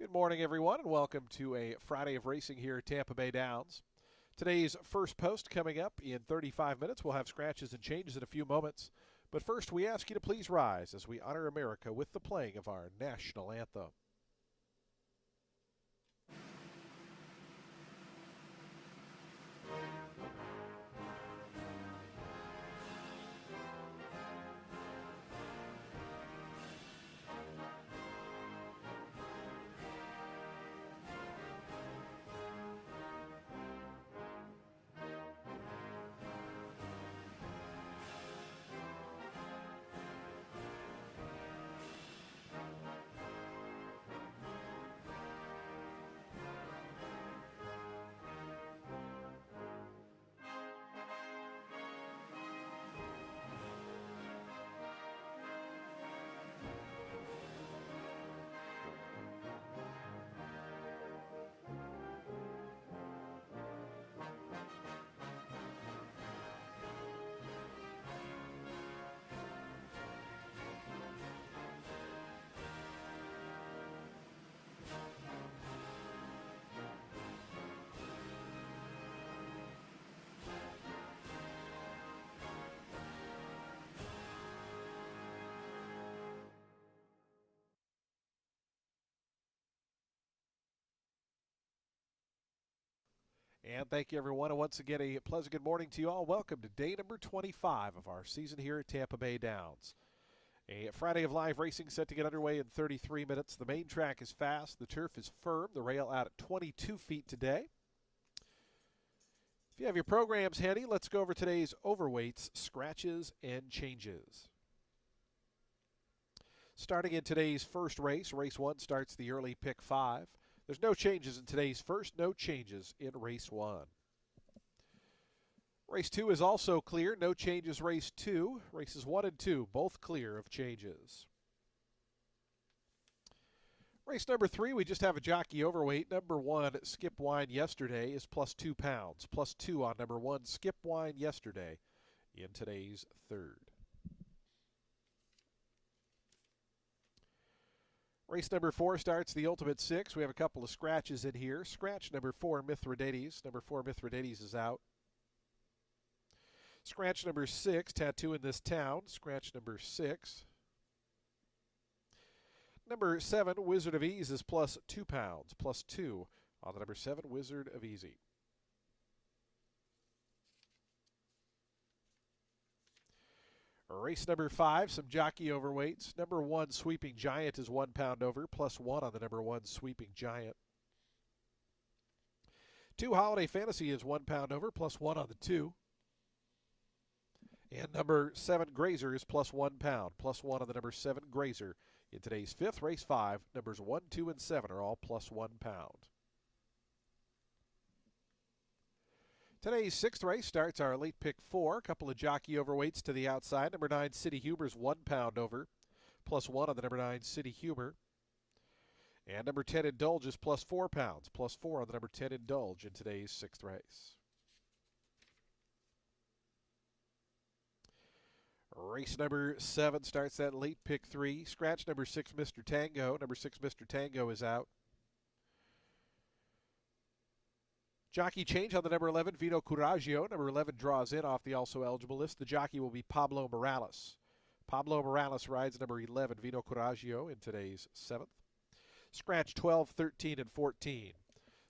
Good morning, everyone, and welcome to a Friday of racing here at Tampa Bay Downs. Today's first post coming up in 35 minutes. We'll have scratches and changes in a few moments. But first, we ask you to please rise as we honor America with the playing of our national anthem. And thank you, everyone. And once again, a pleasant good morning to you all. Welcome to day number 25 of our season here at Tampa Bay Downs. A Friday of live racing set to get underway in 33 minutes. The main track is fast. The turf is firm. The rail out at 22 feet today. If you have your programs handy, let's go over today's overweights, scratches, and changes. Starting in today's first race, race 1 starts the early pick 5. There's no changes in today's first, no changes in race 1. Race 2 is also clear, no changes race 2. Races 1 and 2, both clear of changes. Race number 3, we just have a jockey overweight. Number 1, Skip Wine Yesterday, is plus 2 pounds. Plus 2 on number 1, Skip Wine Yesterday, in today's third. Race number 4 starts the Ultimate 6. We have a couple of scratches in here. Scratch number 4, Mithridates. Number 4, Mithridates is out. Scratch number 6, Tattoo in This Town. Scratch number 6. Number 7, Wizard of Ease, is plus 2 pounds. Plus 2 on the number 7, Wizard of Easy. Race number 5, some jockey overweights. Number 1, Sweeping Giant, is 1 pound over, plus 1 on the number 1, Sweeping Giant. 2, Holiday Fantasy, is 1 pound over, plus 1 on the 2. And number 7, Grazer, is plus 1 pound, plus 1 on the number 7, Grazer. In today's 5th, race 5, numbers 1, 2, and 7 are all plus 1 pound. Today's 6th race starts our late pick 4. A couple of jockey overweights to the outside. Number 9, City Humor, is 1 pound over, plus 1 on the number 9, City Humor. And number 10, Indulge, is plus 4 pounds, plus 4 on the number 10, Indulge, in today's 6th race. Race number 7 starts that late pick 3. Scratch number 6, Mr. Tango. Number 6, Mr. Tango, is out. Jockey change on the number 11, Vino Coraggio. Number 11 draws in off the also eligible list. The jockey will be Pablo Morales. Pablo Morales rides number 11, Vino Coraggio, in today's 7th. Scratch 12, 13, and 14.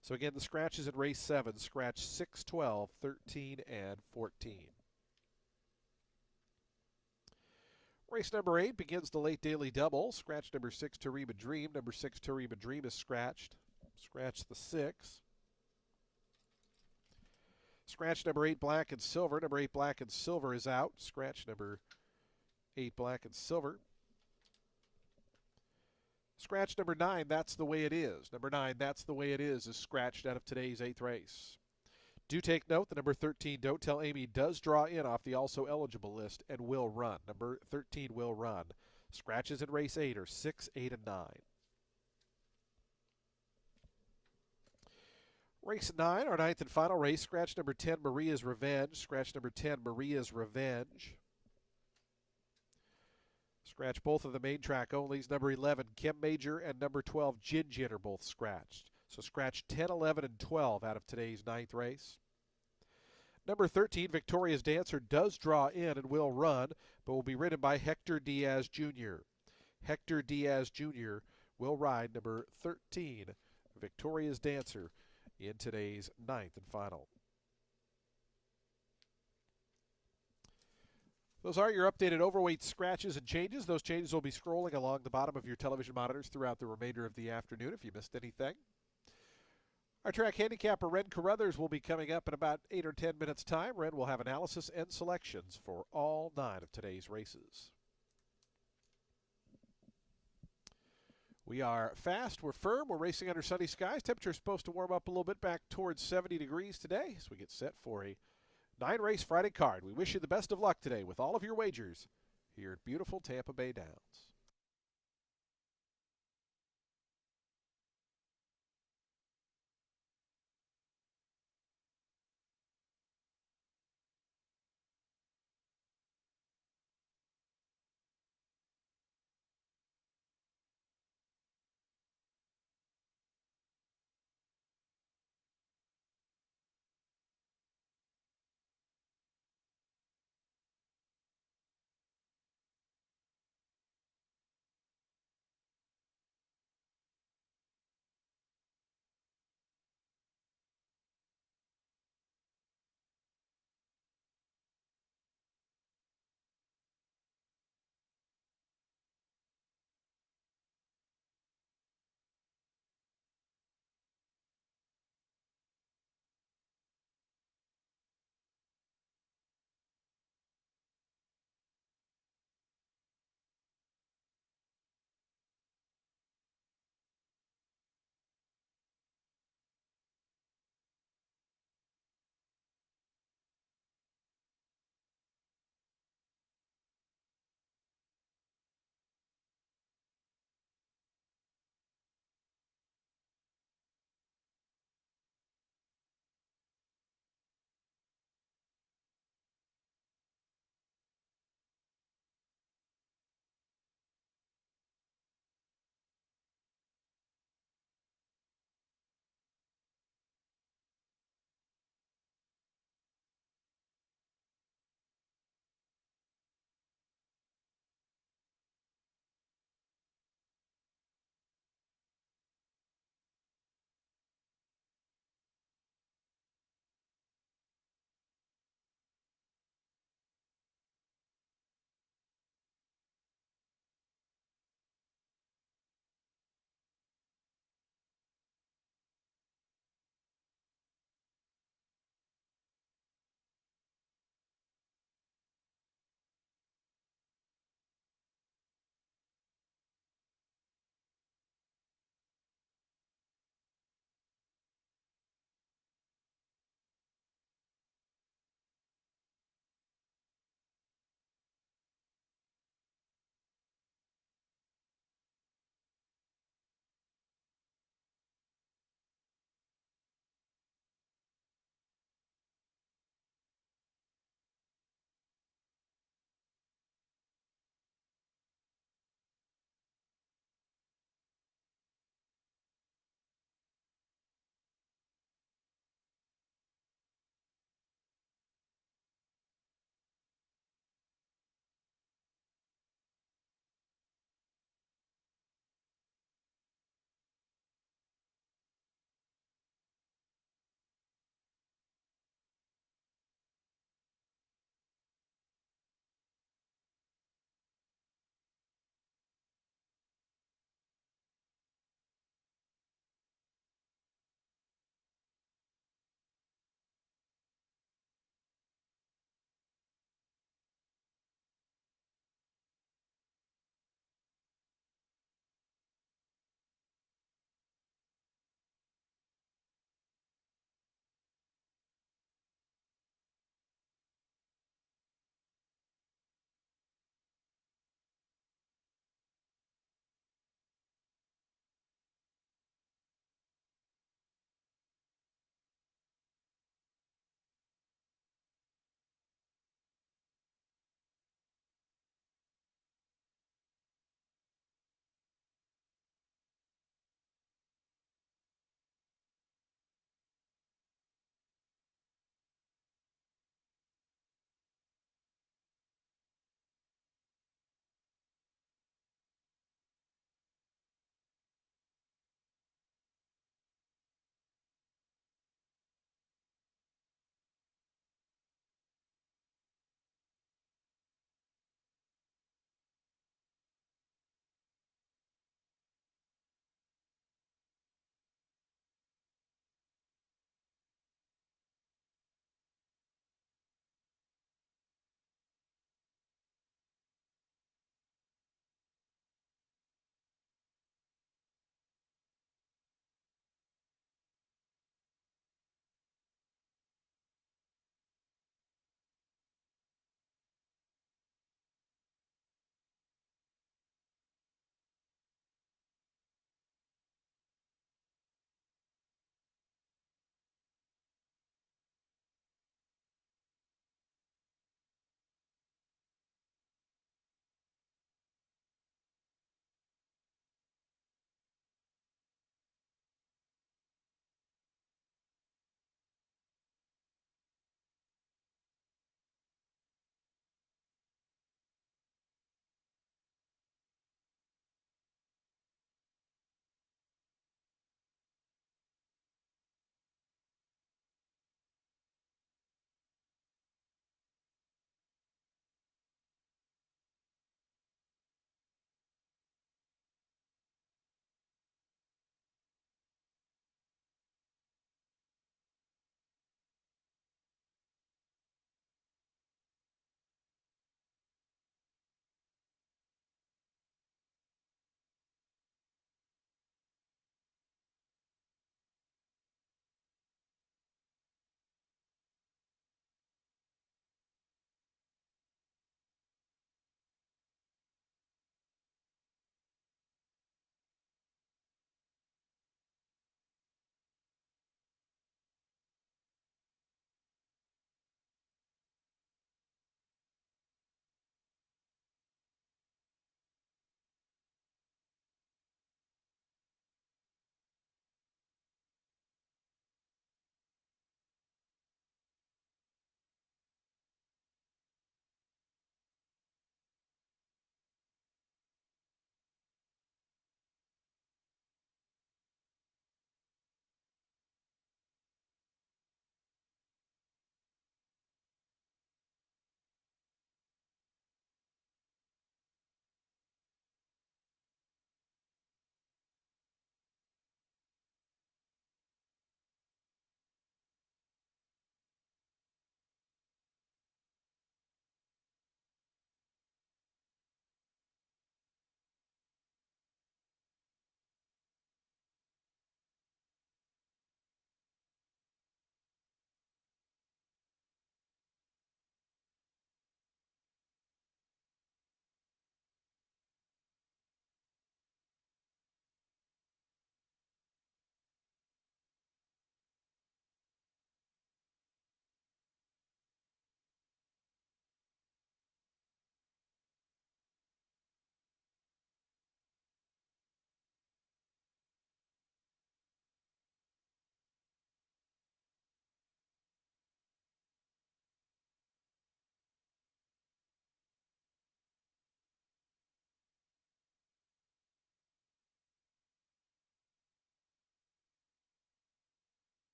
So again, the scratches in race 7. Scratch 6, 12, 13, and 14. Race number 8 begins the late daily double. Scratch number 6, Tariba Dream. Number 6, Tariba Dream, is scratched. Scratch the 6. Scratch number 8, Black and Silver. Number 8, Black and Silver, is out. Scratch number 8, Black and Silver. Scratch number 9, That's the Way It Is. Number 9, That's the Way It Is scratched out of today's 8th race. Do take note, the number 13, Don't Tell Amy, does draw in off the also eligible list and will run. Number 13 will run. Scratches in race 8 are 6, 8, and 9. Race 9, our 9th and final race. Scratch number 10, Maria's Revenge. Scratch number 10, Maria's Revenge. Scratch both of the main track onlys. Number 11, Kim Major, and number 12, Jin Jin are both scratched. So scratch 10, 11, and 12 out of today's ninth race. Number 13, Victoria's Dancer, does draw in and will run, but will be ridden by Hector Diaz Jr. Hector Diaz Jr. will ride number 13, Victoria's Dancer, in today's ninth and final. Those are your updated overweight scratches and changes. Those changes will be scrolling along the bottom of your television monitors throughout the remainder of the afternoon if you missed anything. Our track handicapper, Ren Carruthers, will be coming up in about 8 or 10 minutes' time. Ren will have analysis and selections for all 9 of today's races. We are fast, we're firm, we're racing under sunny skies. Temperature is supposed to warm up a little bit back towards 70 degrees today as we get set for a 9-race Friday card. We wish you the best of luck today with all of your wagers here at beautiful Tampa Bay Downs.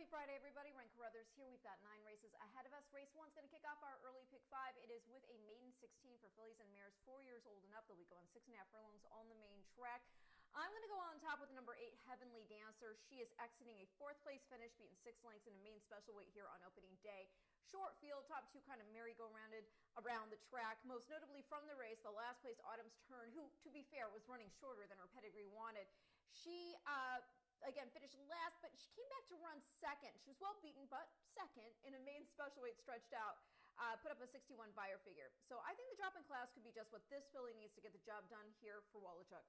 Friday, everybody. Ren Carruthers here. We've got 9 races ahead of us. Race 1's going to kick off our early pick 5. It is with a maiden 16 for fillies and mares 4 years old and up. They'll be going 6.5 furlongs on the main track. I'm going to go on top with the number 8, Heavenly Dancer. She is exiting a 4th place finish, beating 6 lengths in a main special weight here on opening day. Short field, top 2 kind of merry-go-rounded around the track. Most notably from the race, the last place Autumn's Turn, who, to be fair, was running shorter than her pedigree wanted. She, again, finished last, but she came back to run second. She was well beaten, but second in a main special weight stretched out, put up a 61 buyer figure. So I think the drop in class could be just what this filly needs to get the job done here for Wallachuk.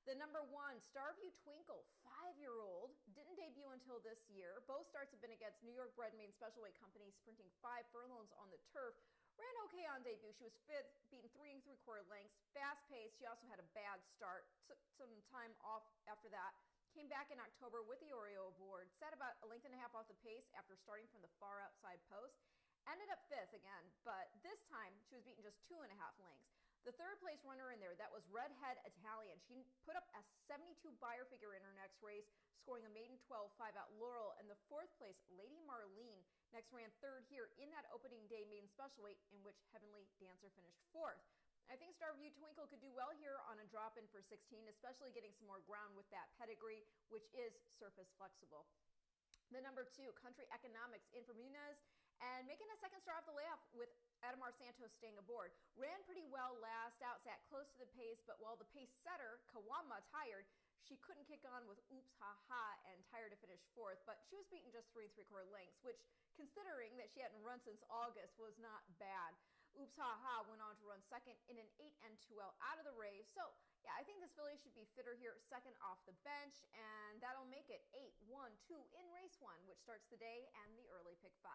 The number 1, Starview Twinkle, 5-year-old, didn't debut until this year. Both starts have been against New York bred main special weight company, sprinting 5 furlongs on the turf. Ran okay on debut. She was 5th, beaten 3 3/4 lengths, fast paced. She also had a bad start, took some time off after that. Came back in October with the Oreo Award, sat about a length and a half off the pace after starting from the far outside post. Ended up 5th again, but this time she was beaten just 2.5 lengths. The 3rd place runner in there, that was Redhead Italian. She put up a 72 buyer figure in her next race, scoring a maiden 12 5-out Laurel. And the 4th place, Lady Marlene, next ran 3rd here in that opening day maiden special weight, in which Heavenly Dancer finished 4th. I think Starview Twinkle could do well here on a drop-in for 16, especially getting some more ground with that pedigree, which is surface flexible. The number 2, Country Economics, in for Munez, and making a second star off the layoff with Adamar Santos staying aboard. Ran pretty well last out, sat close to the pace, but while the pace setter, Kawama, tired, she couldn't kick on with Oops Ha Ha and tired to finish 4th, but she was beaten just 3 3/4 lengths, which, considering that she hadn't run since August, was not bad. Oops Ha Ha went on to run 2nd in an 8 2L out of the race. So, yeah, I think this filly should be fitter here, 2nd off the bench, and that'll make it 8-1-2 in race 1, which starts the day and the early pick 5.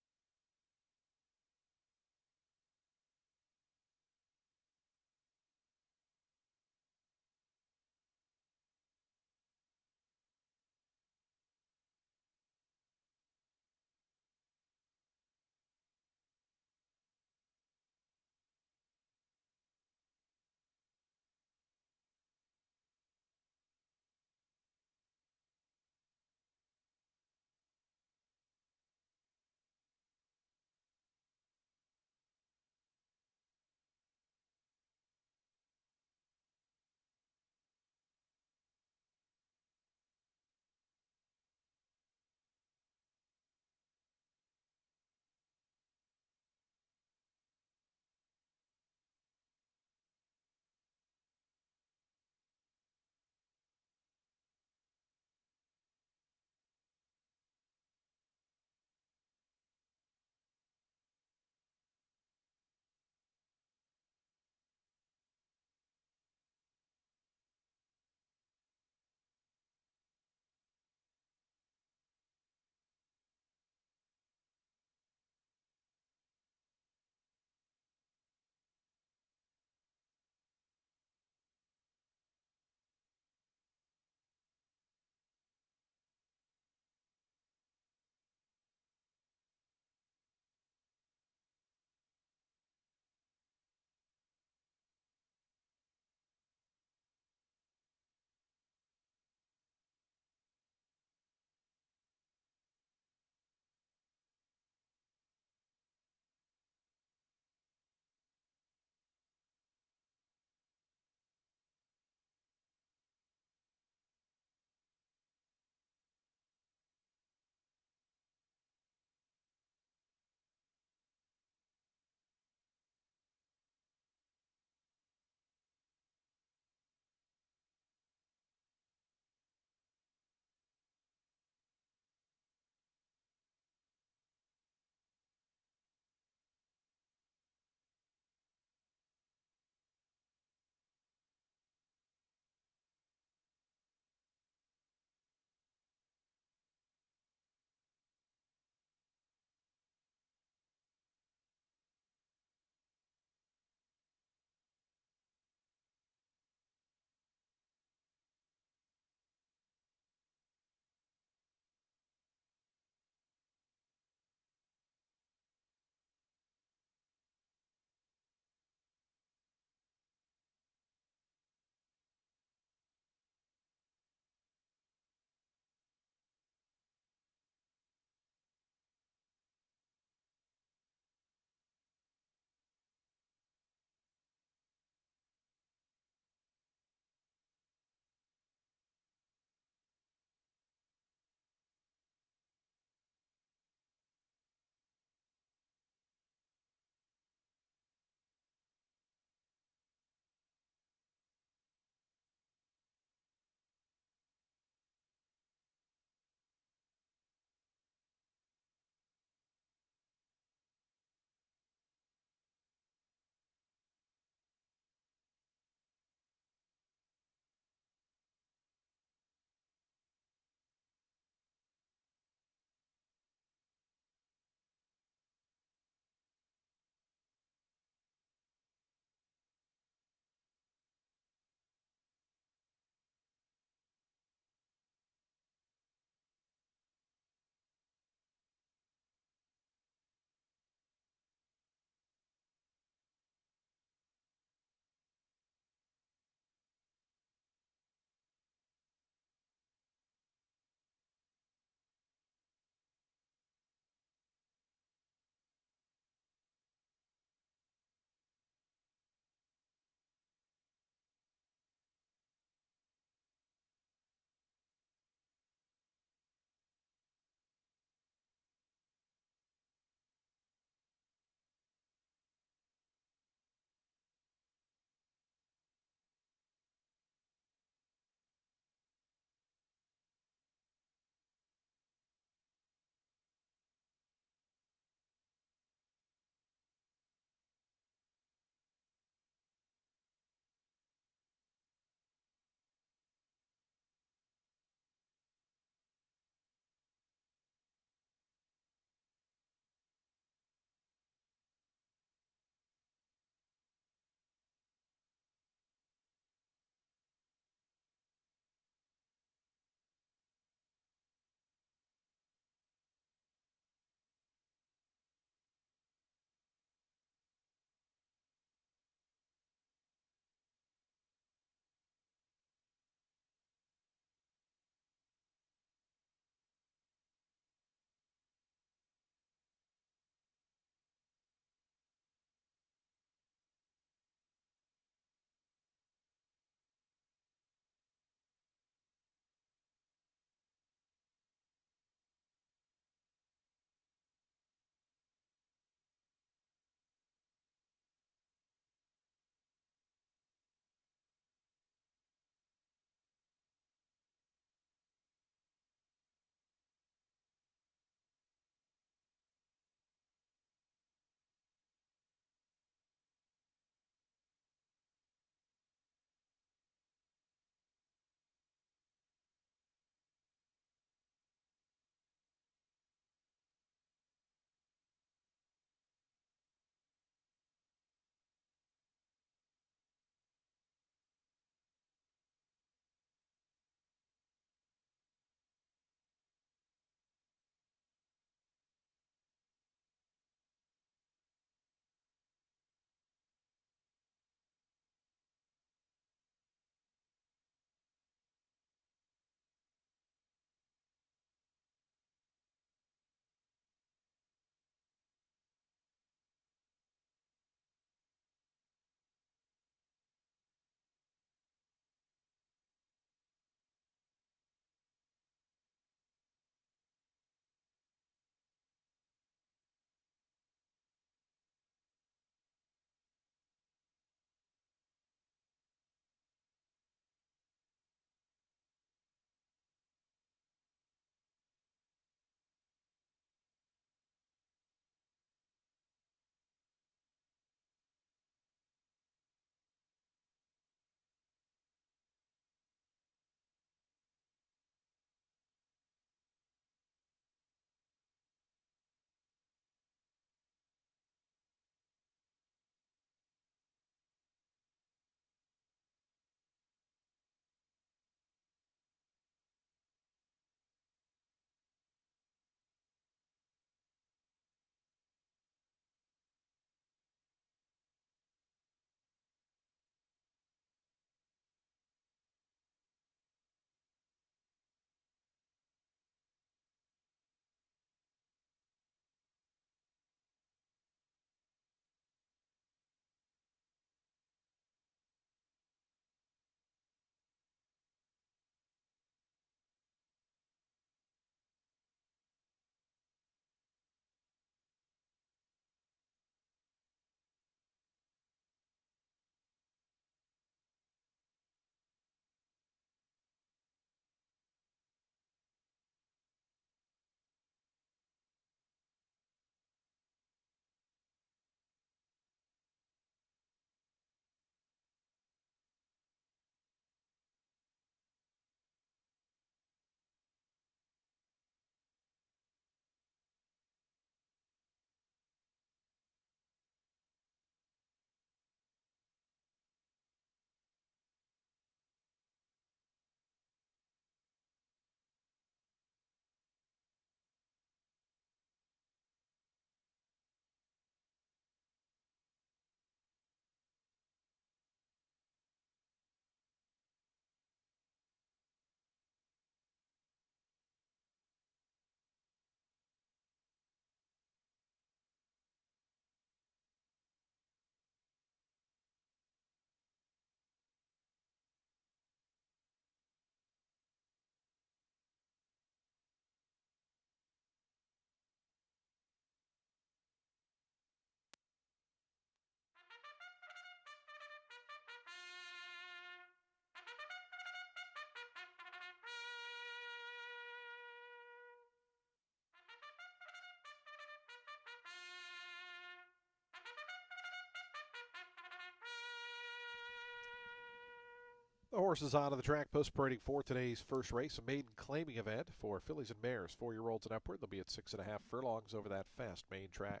The horses onto the track post parading for today's first race, a maiden claiming event for fillies and mares, 4-year-olds and upward. They'll be at 6.5 furlongs over that fast main track.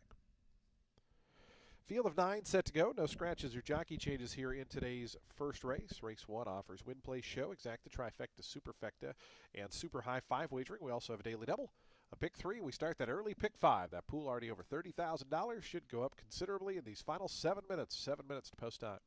Field of 9 set to go. No scratches or jockey changes here in today's first race. Race 1 offers win, play, show, exacta, trifecta, superfecta, and super high 5 wagering. We also have a daily double. A pick 3, we start that early pick 5. That pool already over $30,000 should go up considerably in these final 7 minutes. 7 minutes to post time.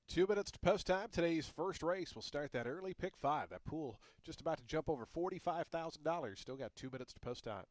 Two minutes to post time. Today's first race will start that early pick 5. That pool just about to jump over $45,000. Still got 2 minutes to post time.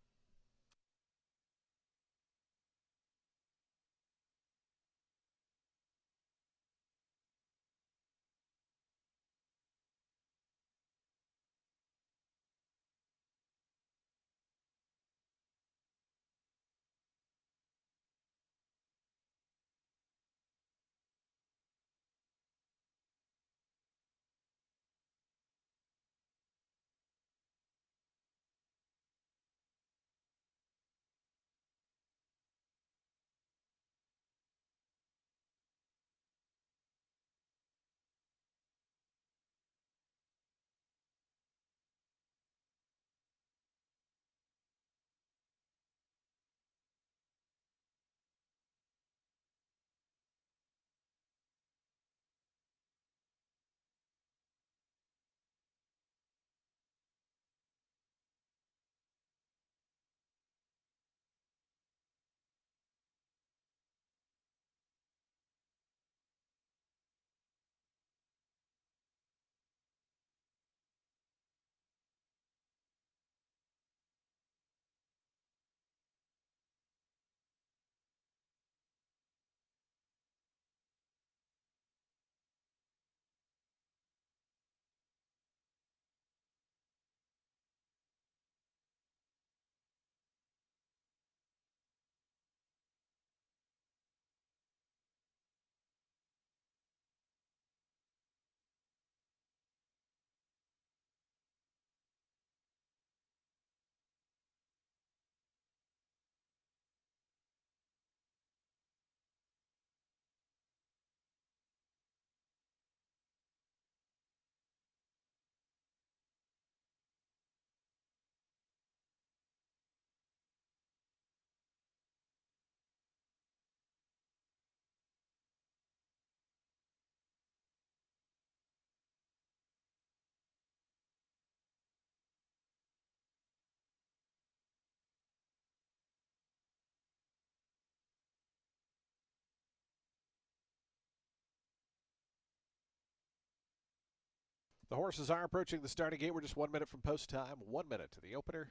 The horses are approaching the starting gate. We're just 1 minute from post time. 1 minute to the opener.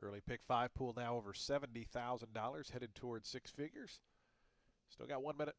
Early pick 5 pool now over $70,000, headed towards 6 figures. Still got 1 minute.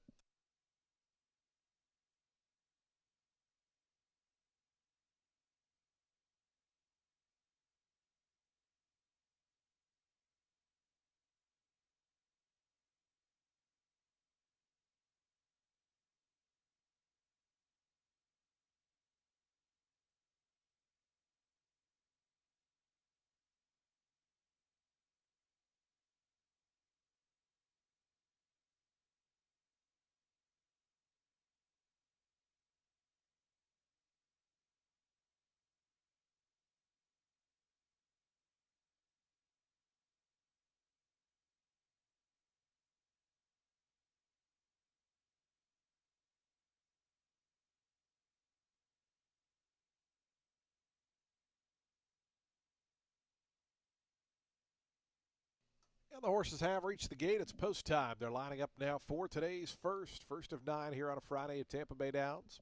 And the horses have reached the gate. It's post time. They're lining up now for today's first of 9 here on a Friday at Tampa Bay Downs.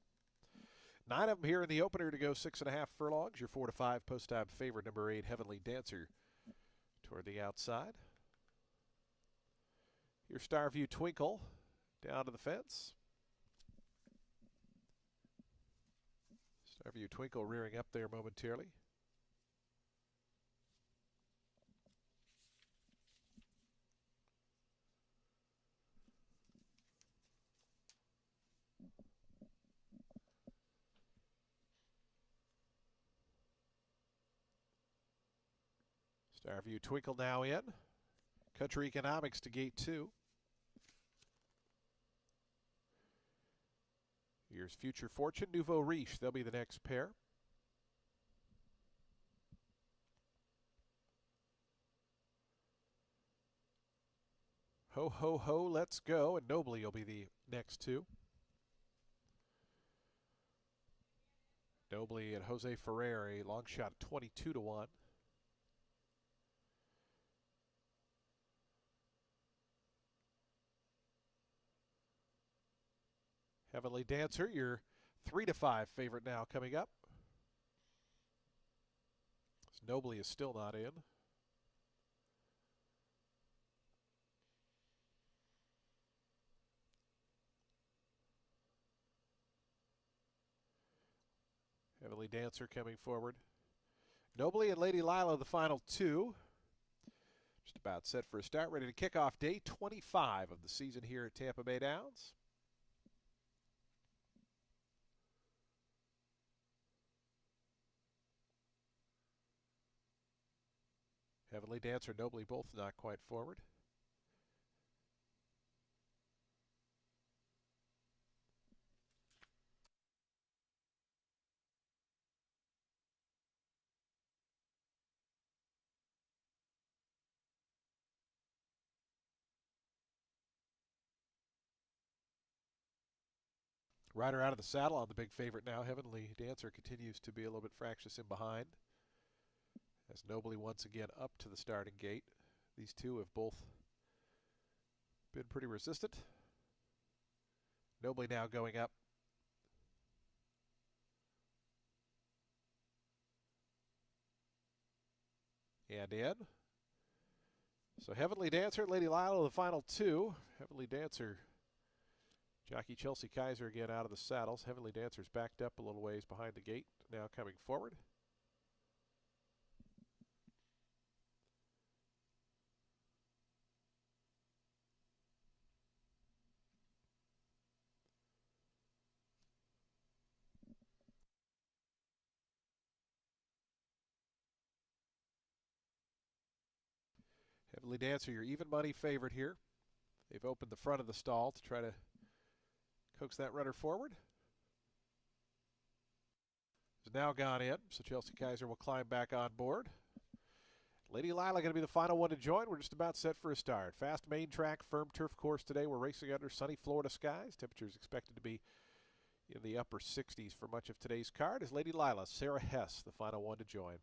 9 of them here in the opener to go 6.5 furlongs. Your 4 to 5 post time favorite, number 8, Heavenly Dancer, toward the outside. Your Starview Twinkle down to the fence. Starview Twinkle rearing up there momentarily. Starview Twinkle now in. Country Economics to gate 2. Here's Future Fortune, Nouveau Riche. They'll be the next pair. Ho, ho, ho, let's go. And Nobly will be the next 2. Nobly and Jose Ferrer, long shot 22 to 1. Heavenly Dancer, your 3 to 5 favorite now coming up. Nobly is still not in. Heavenly Dancer coming forward. Nobly and Lady Lila, the final 2. Just about set for a start. Ready to kick off day 25 of the season here at Tampa Bay Downs. Heavenly Dancer, Nobly both not quite forward. Rider out of the saddle on the big favorite now. Heavenly Dancer continues to be a little bit fractious in behind. As Nobly once again up to the starting gate. These two have both been pretty resistant. Nobly now going up. And in. So Heavenly Dancer, Lady Lila, the final 2. Heavenly Dancer, Jockey Chelsea Kaiser again out of the saddles. Heavenly Dancer's backed up a little ways behind the gate, now coming forward. Heavenly Dancer, your even money favorite here. They've opened the front of the stall to try to coax that runner forward. Has now gone in, so Chelsea Kaiser will climb back on board. Lady Lila going to be the final one to join. We're just about set for a start. Fast main track, firm turf course today. We're racing under sunny Florida skies. Temperatures expected to be in the upper 60s for much of today's card is Lady Lila. Sarah Hess, the final one to join.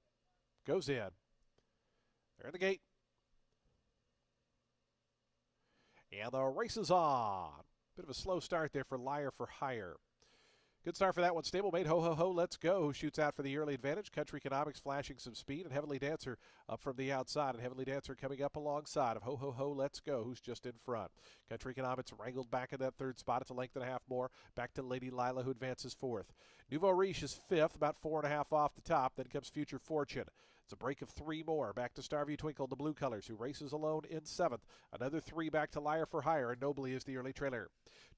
Goes in. They're in the gate. And the race is on. Bit of a slow start there for Liar for Hire. Good start for that one. Stablemate, Ho Ho Ho, Let's Go, who shoots out for the early advantage. Country Economics flashing some speed, and Heavenly Dancer up from the outside. And Heavenly Dancer coming up alongside of Ho Ho Ho, Let's Go, who's just in front. Country Economics wrangled back in that third spot. It's a length and a half more. Back to Lady Lila, who advances fourth. Nouveau Riche is fifth, about 4.5 off the top. Then comes Future Fortune. It's a break of 3 more. Back to Starview Twinkle, the blue colors, who races alone in seventh. Another 3 back to Liar for Hire, and Nobly is the early trailer.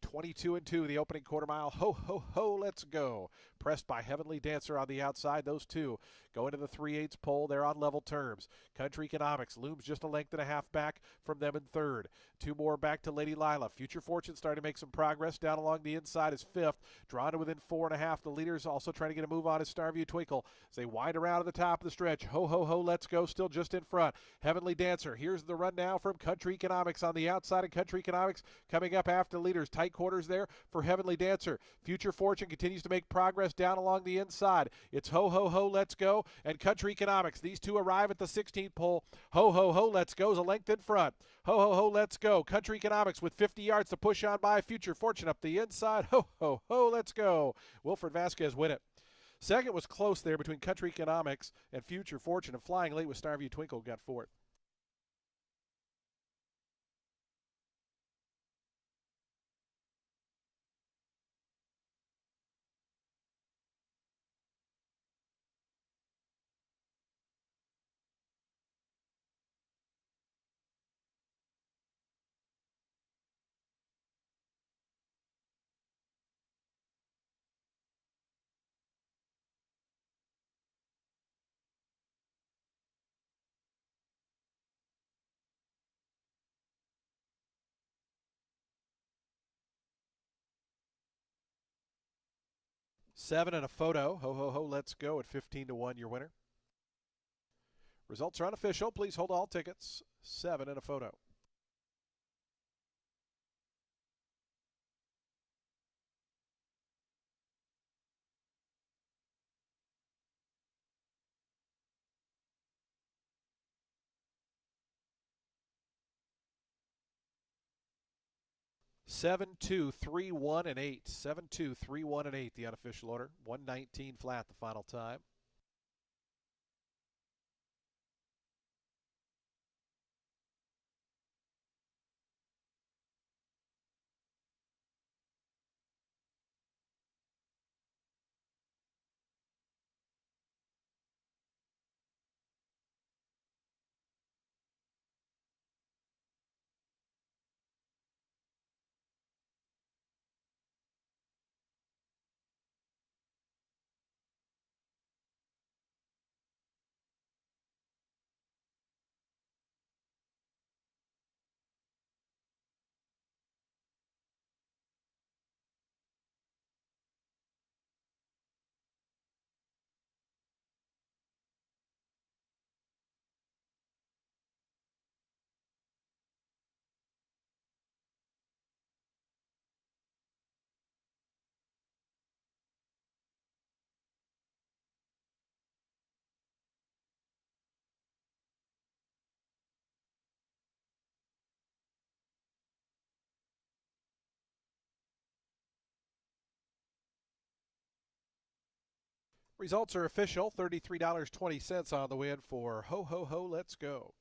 22-2, the opening quarter mile. Ho, ho, ho, let's go. Pressed by Heavenly Dancer on the outside. Those two go into the 3/8 pole. They're on level terms. Country Economics looms just a length and a half back from them in third. 2 more back to Lady Lila. Future Fortune starting to make some progress. Down along the inside is fifth. Drawn to within 4.5. The leaders also trying to get a move on is Starview Twinkle as they wind around at the top of the stretch. Ho, ho, ho, let's go. Still just in front. Heavenly Dancer. Here's the run now from Country Economics on the outside, and Country Economics coming up after the leaders. Tight quarters there for Heavenly Dancer. Future Fortune continues to make progress down along the inside. It's Ho, ho, ho, let's go, and Country Economics. These two arrive at the 16th pole. Ho, ho, ho, let's go is a length in front. Ho, ho, ho, let's go. Country Economics with 50 yards to push on by Future Fortune up the inside. Ho, ho, ho, let's go. Wilfred Vasquez win it. Second was close there between Country Economics and Future Fortune, and flying late with Starview Twinkle got fourth. Seven and a photo. Ho, ho, ho, let's go at 15-1, your winner. Results are unofficial. Please hold all tickets. 7 and a photo. Seven, 2, 3, 1, and 8. 7, 2, 3, 1, and 8, the unofficial order. 119 flat the final time. Results are official. $33.20 on the win for Ho, ho, ho, let's go.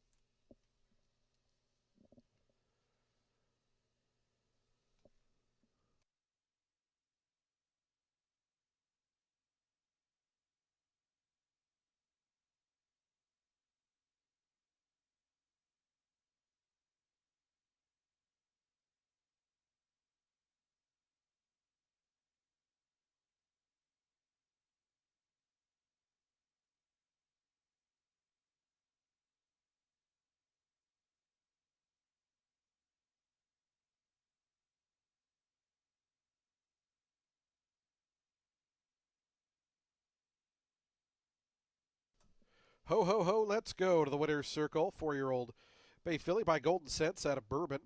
Ho, ho, ho, let's go to the winner's circle. 4-year-old Bay Filly by Golden Cents out of Bourbon.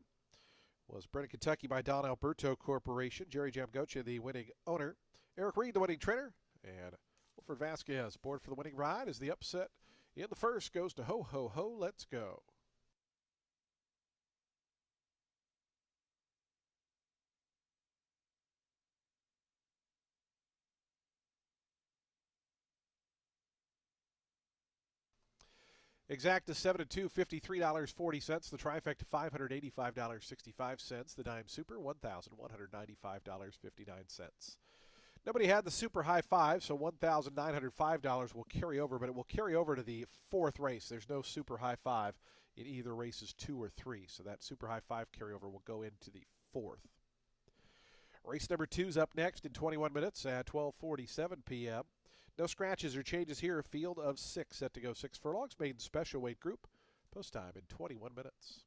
Was bred in Kentucky by Don Alberto Corporation. Jerry Jamgocha, the winning owner. Eric Reed, the winning trainer. And Wilfred Vasquez, board for the winning ride as the upset in the first goes to Ho Ho Ho. Let's go. Exacta 7 and 2, $53.40. The trifecta $585.65. The dime super $1,195.59. Nobody had the super high five, so $1,905 will carry over, but it will carry over to the fourth race. There's no super high five in either races 2 or 3, so that super high five carryover will go into the fourth. Race number 2 is up next in 21 minutes at 12:47 p.m. No scratches or changes here. A field of 6 set to go 6 furlongs. Maiden special weight group. Post time in 21 minutes.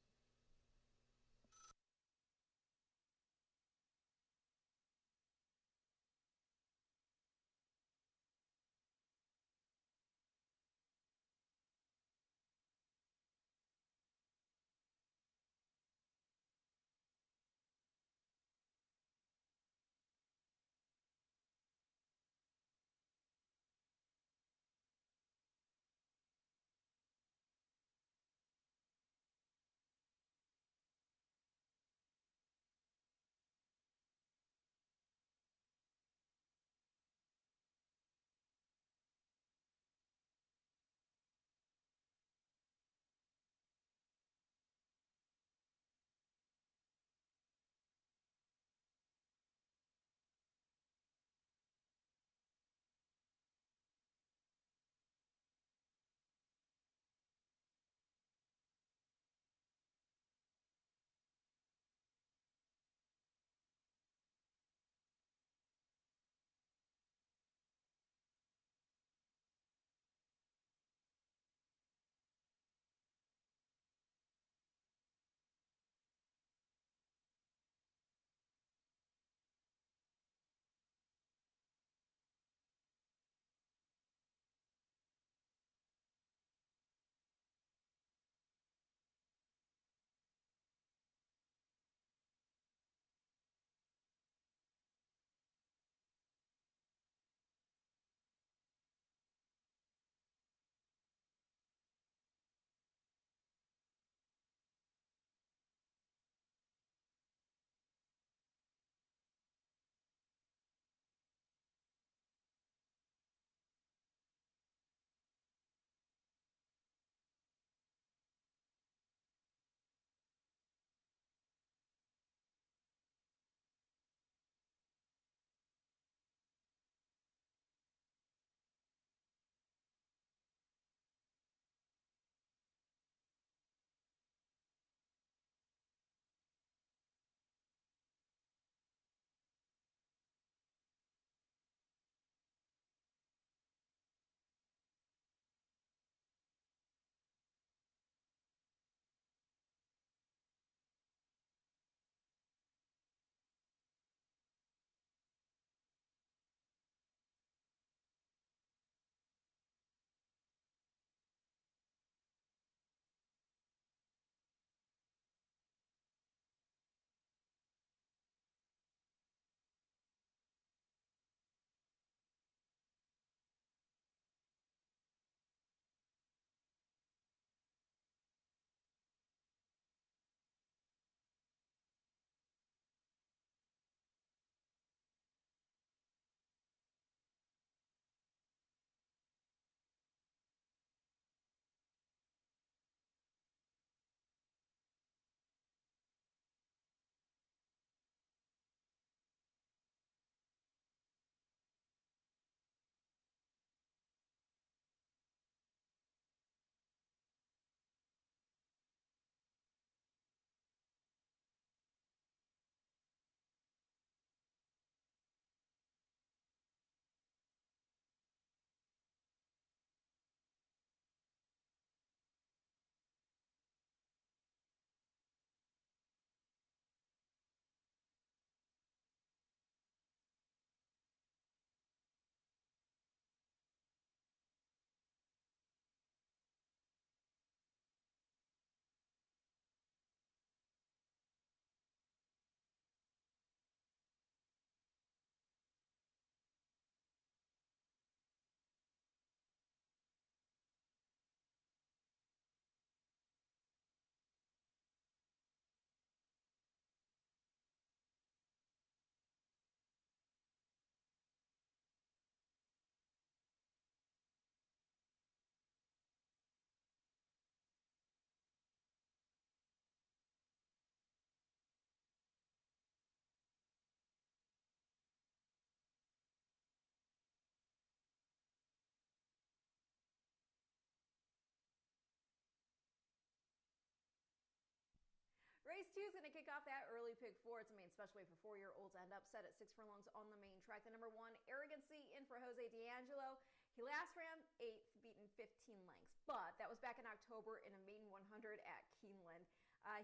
2 is going to kick off that early pick 4. It's a main special weight for 4-year-olds and upset at 6 furlongs on the main track. The number 1, Arrogancy, in for Jose D'Angelo. He last ran 8th, beaten 15 lengths, but that was back in October in a maiden 100 at Keeneland.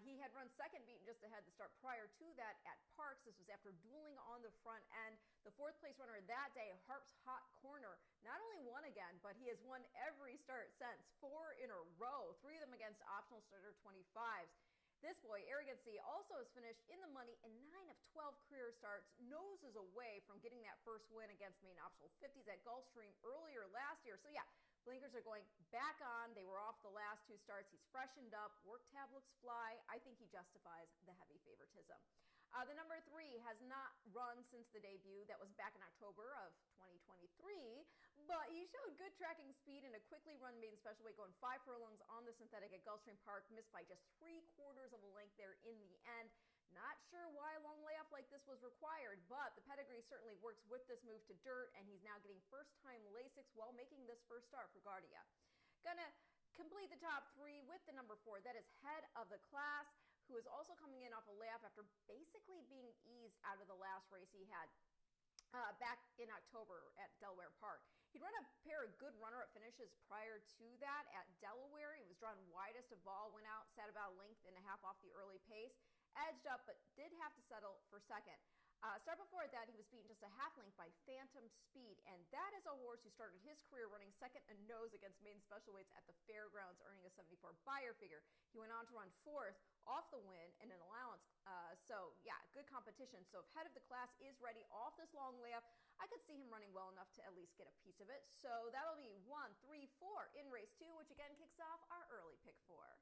He had run second, beaten just ahead the start prior to that at Parks. This was after dueling on the front end. The 4th place runner that day, Harp's Hot Corner, not only won again, but he has won every start since, 4 in a row, 3 of them against optional starter 25s. This boy, Arrogancy, also has finished in the money in 9 of 12 career starts, noses away from getting that first win against main optional 50s at Gulfstream earlier last year. So yeah, blinkers are going back on. They were off the last 2 starts. He's freshened up. Work tab looks fly. I think he justifies the heavy favoritism. The number 3 has not run since the debut. That was back in October of 2023, but he showed good tracking speed in a quickly run maiden special weight, going 5 furlongs on the synthetic at Gulfstream Park, missed by just 3/4 of a length there in the end. Not sure why a long layoff like this was required, but the pedigree certainly works with this move to dirt, and he's now getting first-time Lasix while making this first start for Guardia. Gonna complete the top 3 with the number 4. That is Head of the Class, who is also coming in off a layoff after basically being eased out of the last race he had back in October at Delaware Park. He'd run a pair of good runner-up finishes prior to that at Delaware. He was drawn widest of all, went out, sat about a length and a half off the early pace, edged up, but did have to settle for second. Start before that, he was beaten just a half length by Phantom Speed, and that is a horse who started his career running second and nose against maiden special weights at the Fairgrounds, earning a 74 Beyer figure. He went on to run 4th off the win and an allowance. So yeah, good competition. So if Head of the Class is ready off this long layup, I could see him running well enough to at least get a piece of it. So that'll be 1, 3, 4 in race 2, which again kicks off our early pick 4.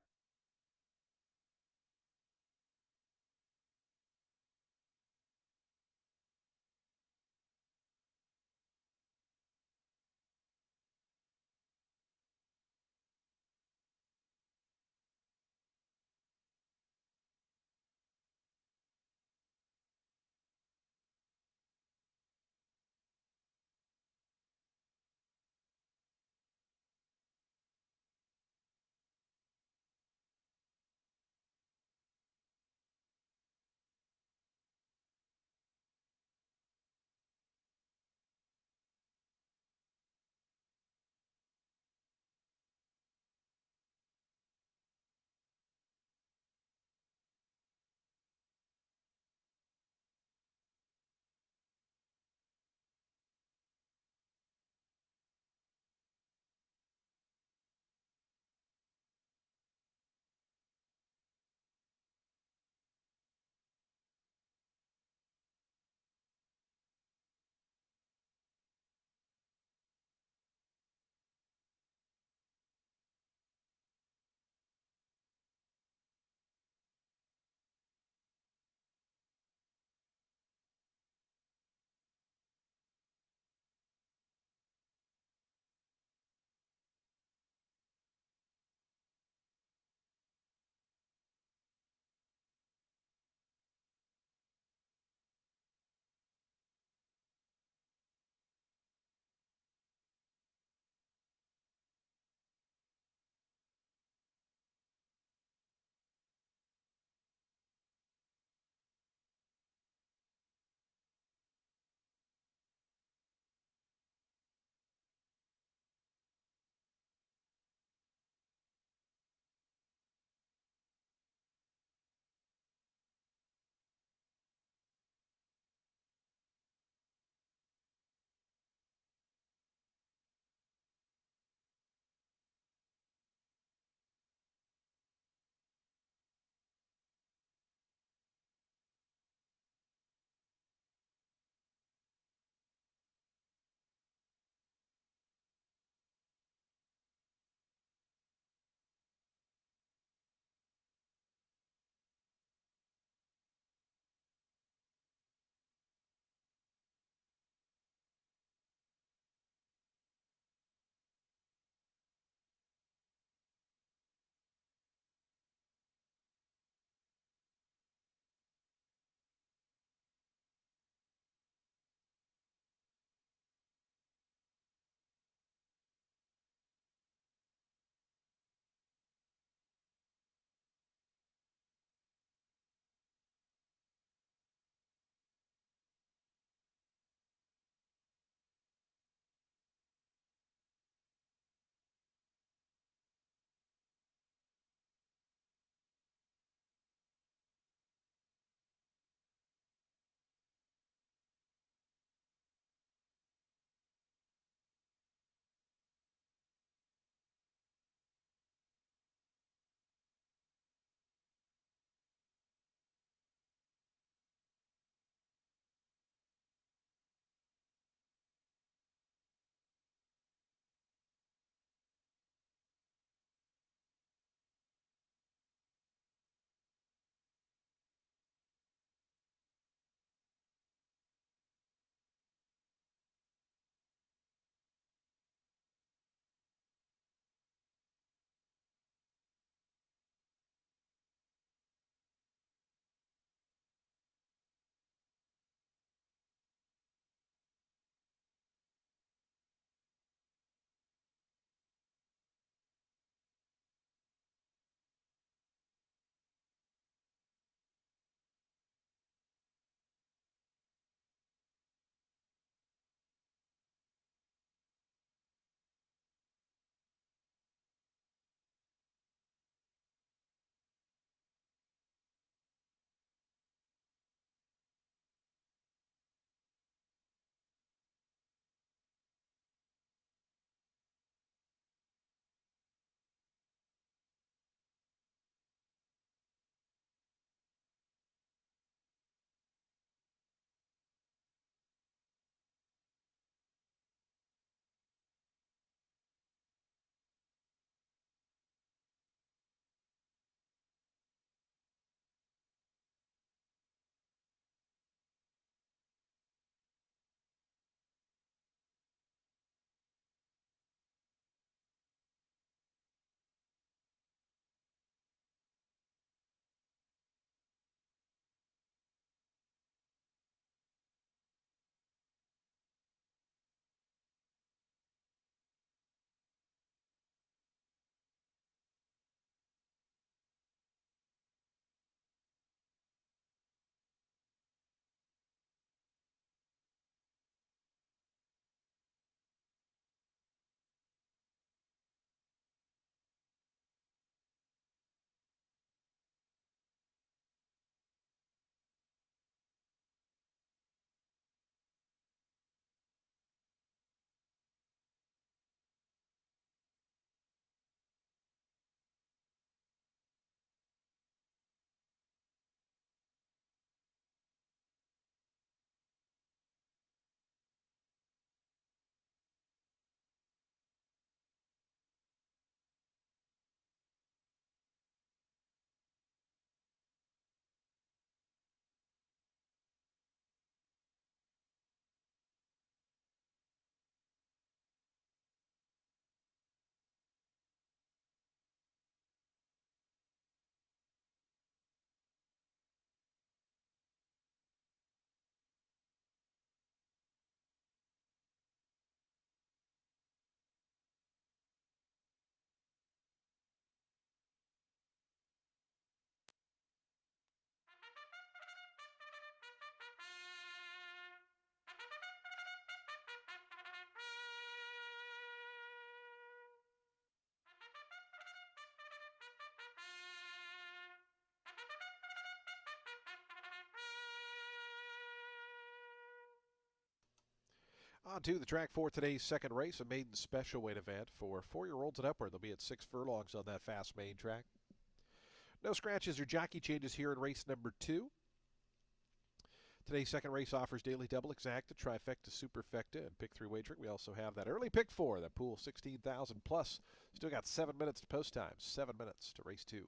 On to the track for today's second race, a maiden special weight event for 4-year-olds and upward. They'll be at 6 furlongs on that fast main track. No scratches or jockey changes here in race number 2. Today's second race offers daily double, exacta, trifecta, superfecta, and pick 3 wagering. We also have that early pick 4, that pool 16,000 plus. Still got 7 minutes to post time, 7 minutes to race 2.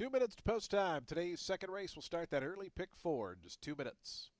Two minutes to post time. Today's second race will start that early pick 4 in just 2 minutes.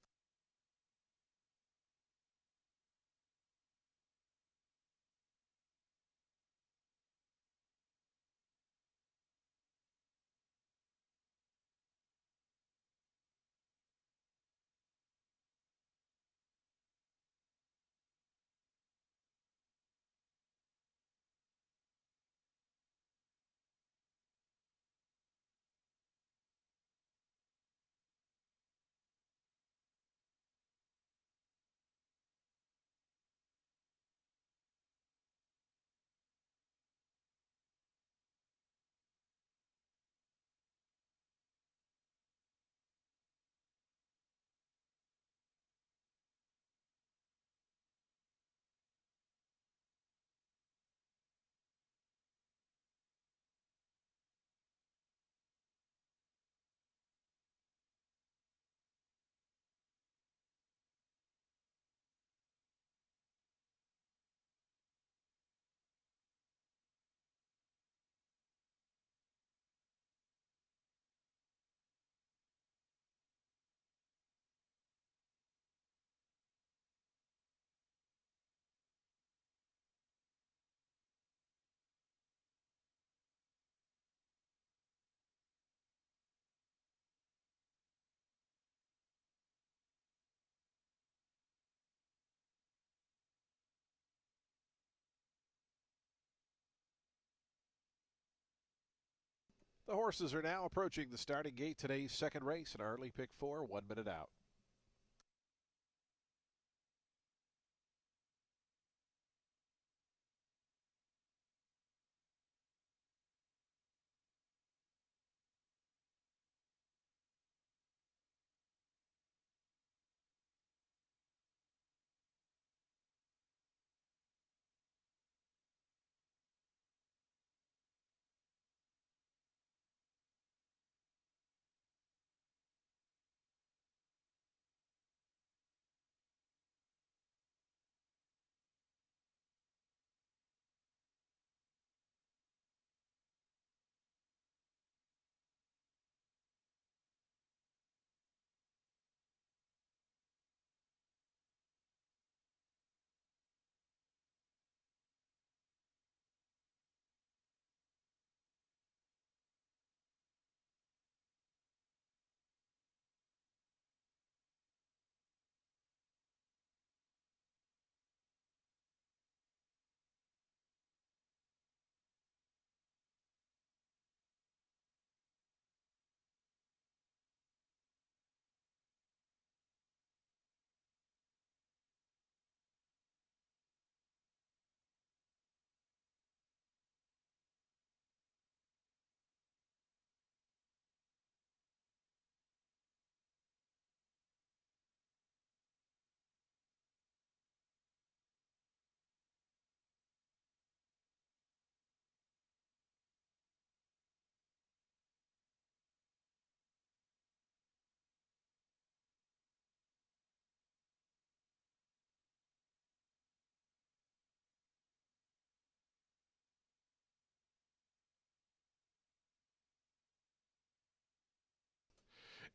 The horses are now approaching the starting gate. Today's second race, an early pick 4, 1 minute out.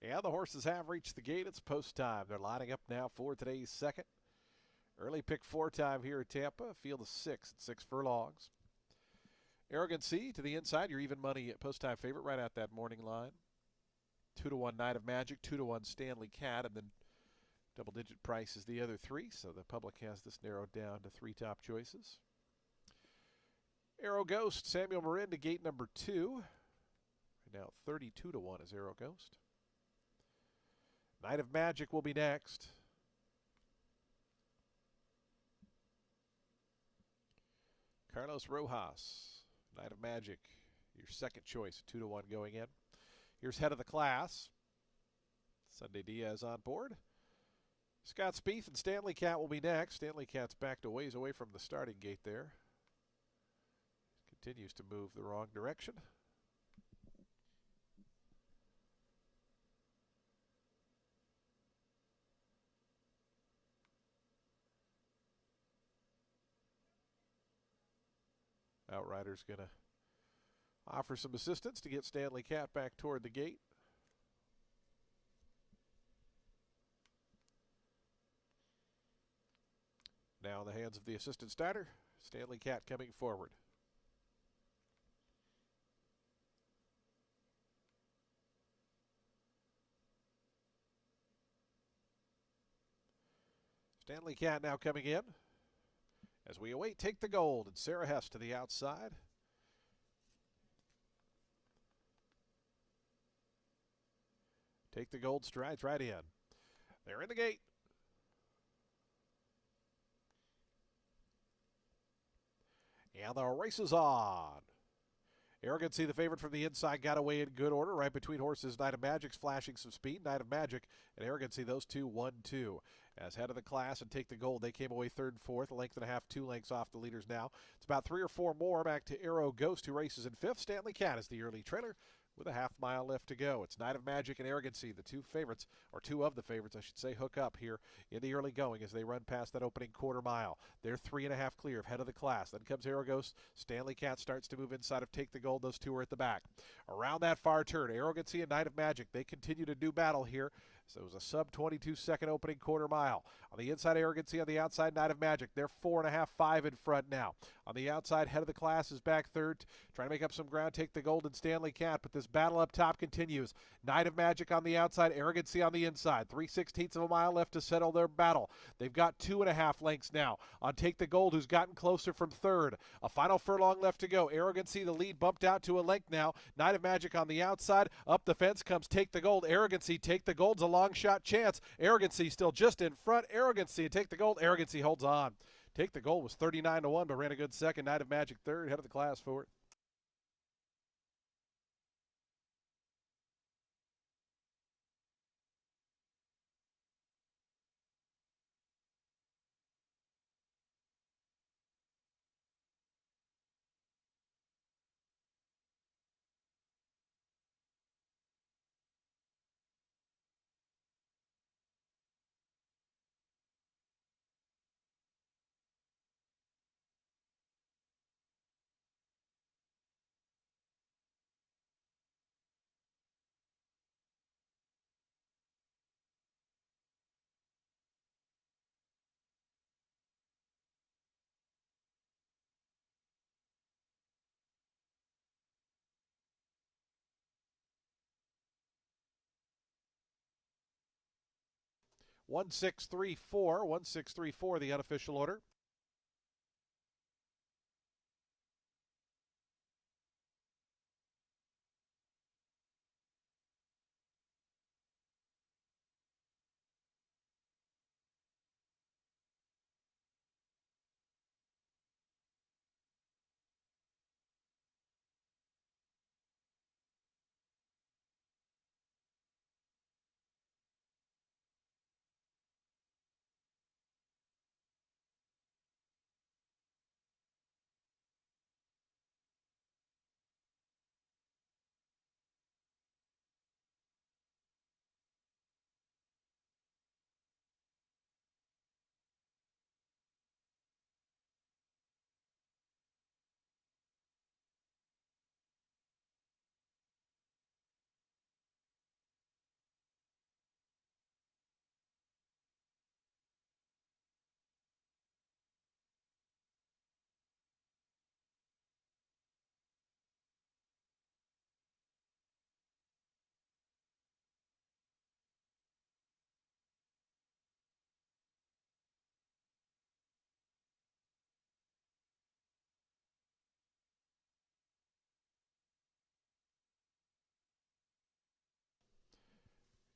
And the horses have reached the gate. It's post time. They're lining up now for today's second. Early pick 4 time here at Tampa. Field of 6 at 6 furlongs. Arrogancy to the inside. Your even money post time favorite right at that morning line. 2-1 Night of Magic, 2-1 Stanley Cat, and then double-digit price is the other 3. So the public has this narrowed down to 3 top choices. Arrow Ghost, Samuel Marin to gate number 2. Right now 32-1 is Arrow Ghost. Night of Magic will be next. Carlos Rojas, Night of Magic, your second choice, 2-1 going in. Here's Head of the Class. Sunday Diaz on board. Scott Spieth and Stanley Cat will be next. Stanley Cat's backed a ways away from the starting gate there. Continues to move the wrong direction. Outrider's going to offer some assistance to get Stanley Cat back toward the gate. Now in the hands of the assistant starter, Stanley Cat coming forward. Stanley Cat now coming in. As we await Take the Gold, and Sarah Hess to the outside. Take the Gold strides right in. They're in the gate. And the race is on. Arrogancy, the favorite from the inside, got away in good order. Right between horses, Night of Magic's flashing some speed. Night of Magic and Arrogancy, those two 1-2. As head of the class and Take the Gold, they came away third and fourth, a length and a half, 2 lengths off the leaders now. It's about 3 or 4 more back to Arrow Ghost, who races in fifth. Stanley Cat is the early trailer with a half-mile left to go. It's Night of Magic and Arrogancy, the 2 favorites, or 2 of the favorites, I should say, hook up here in the early going as they run past that opening quarter mile. They're 3.5 clear of head of the class. Then comes Arrow Ghost. Stanley Cat starts to move inside of Take the Gold. Those 2 are at the back. Around that far turn, Arrogancy and Night of Magic, they continue to do battle here. So it was a sub 22-second opening quarter mile. On the inside, Arrogancy. On the outside, Night of Magic. They're 4.5, 5 in front now. On the outside, Head of the Class is back third, trying to make up some ground, take the Golden Stanley Cat, but this battle up top continues. Night of Magic on the outside, Arrogancy on the inside. 3/16 of a mile left to settle their battle. They've got 2.5 lengths now on Take the Gold, who's gotten closer from third. A final furlong left to go. Arrogancy, the lead, bumped out to a length now. Night of Magic on the outside. Up the fence comes Take the Gold. Arrogancy, Take the Gold's a long shot chance. Arrogancy still just in front. Arrogancy, Take the Gold. Arrogancy holds on. Take the Gold was 39-1, but ran a good second. Night of Magic third, Head of the Class fourth. One 1-6-3-4, 1-6-3-4, the unofficial order.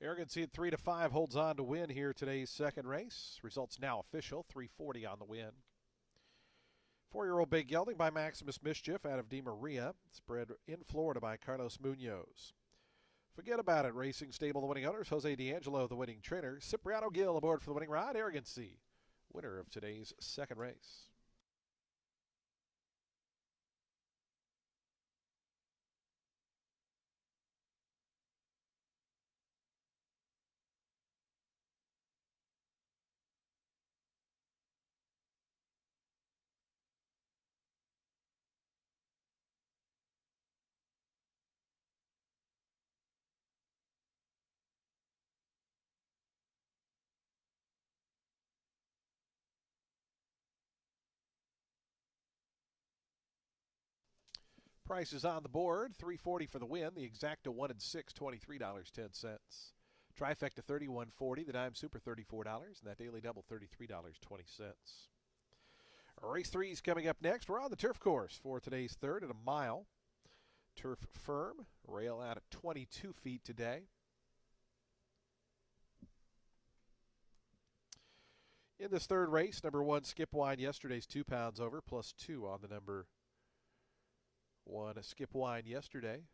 Arrogancy at 3-5 holds on to win here today's second race. Results now official, 340 on the win. 4-year-old Big Gelding by Maximus Mischief out of De Maria. Spread in Florida by Carlos Munoz. Forget About It Racing Stable, the winning owners. Jose D'Angelo, the winning trainer. Cipriano Gill aboard for the winning ride. Arrogancy, winner of today's second race. Prices on the board, $340 for the win. The exacta 1 and 6, $23.10. Trifecta $31.40. The dime super $34, and that daily double $33.20. Race 3 is coming up next. We're on the turf course for today's third at a mile. Turf firm, rail out at 22 feet today. In this third race, number 1 Skip Wine yesterday's 2 pounds over, plus 2 on the number 1 Skip Wine yesterday.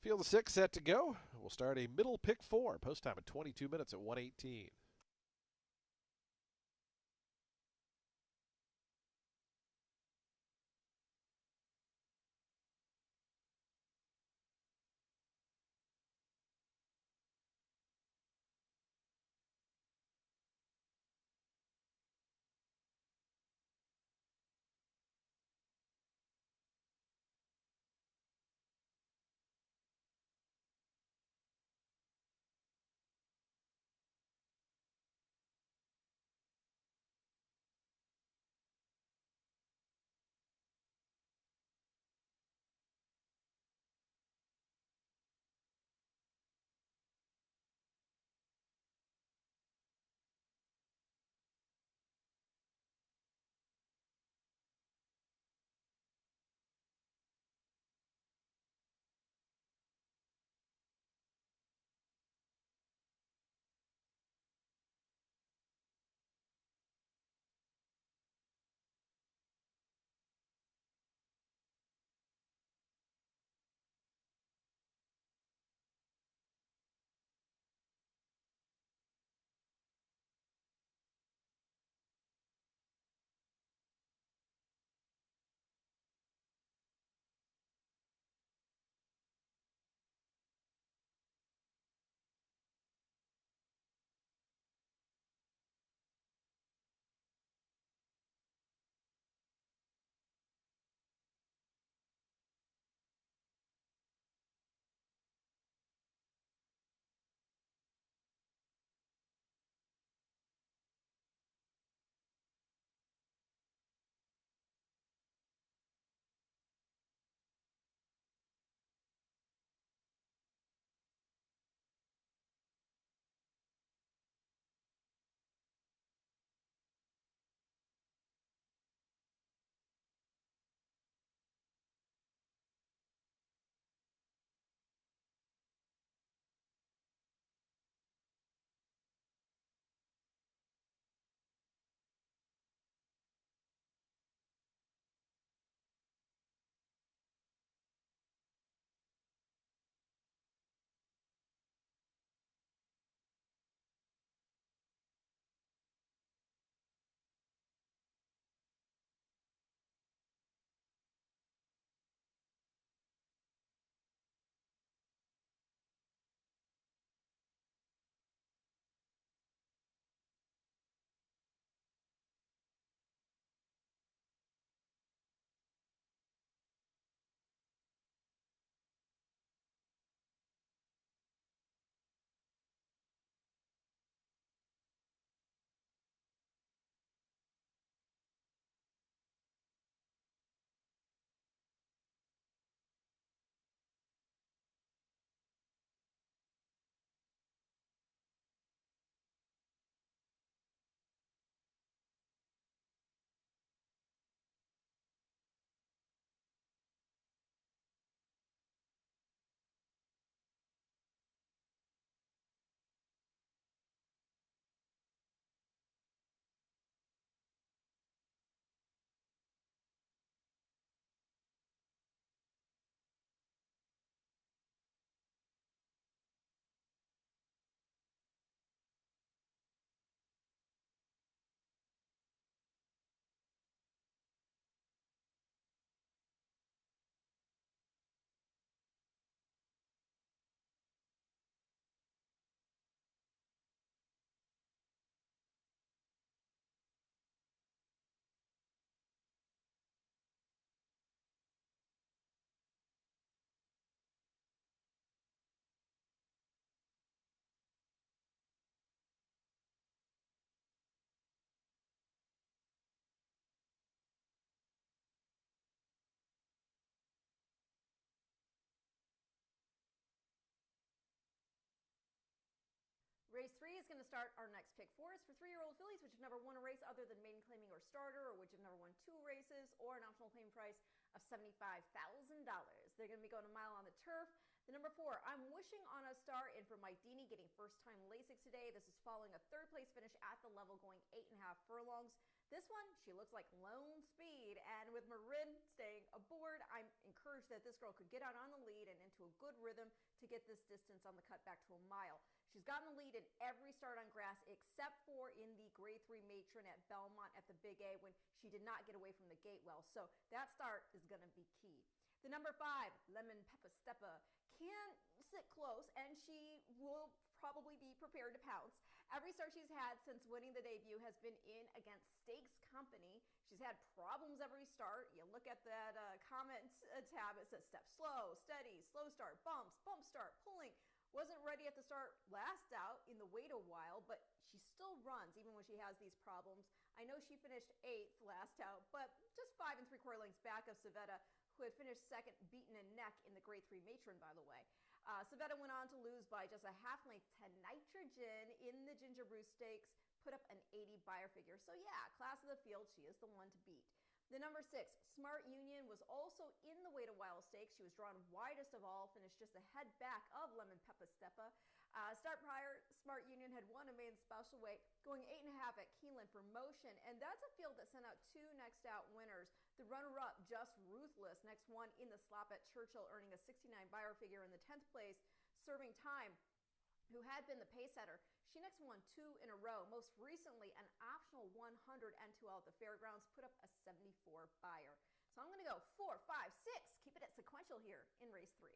Field of 6 set to go. We'll start a middle pick 4. Post time at 22 minutes at 1:18. Race 3 is going to start. Our next pick 4 is for 3-year-old fillies, which have never won a race other than maiden claiming or starter, or which have never won 2 races, or an optional claim price of $75,000. They're going to be going a mile on the turf. The number 4, I'm Wishing on a Star, in for Mike Deeney, getting first-time Lasix today. This is following a third-place finish at the level, going 8.5 furlongs. This one, she looks like lone speed, and with Marin staying aboard, I'm encouraged that this girl could get out on the lead and into a good rhythm to get this distance on the cut back to a mile. She's gotten the lead in every start on grass except for in the Grade 3 Matron at Belmont at the Big A, when she did not get away from the gate well. So that start is going to be key. The number 5, Lemon Peppa Steppa, can sit close, and she will probably be prepared to pounce. Every start she's had since winning the debut has been in against Stakes Company. She's had problems every start. You look at that comment tab, it says step slow, steady, slow start, bumps, bump start, pulling. Wasn't ready at the start last out in the wait a while, but she still runs even when she has these problems. I know she finished 8th last out, but just 5 3/4 lengths back of Savetta, who had finished second, beaten a neck in the Grade 3 Matron, by the way. Savetta went on to lose by just a half length to Nitrogen in the Ginger Brew Stakes, put up an 80 buyer figure. So yeah, class of the field, she is the one to beat. The number 6, Smart Union, was also in the Wait a While Stakes. She was drawn widest of all, finished just a head back of Lemon Peppa Steppa. Start prior, Smart Union had won a main special weight, going 8.5 at Keeneland for Motion, and that's a field that sent out 2 next out winners. The runner-up, Just Ruthless, next one in the slop at Churchill, earning a 69 buyer figure in the 10th place. Serving Time, who had been the pace setter, she next won 2 in a row. Most recently, an optional 100 N2L at the Fairgrounds, put up a 74 buyer. So I'm going to go 4, 5, 6. Keep it at sequential here in race 3.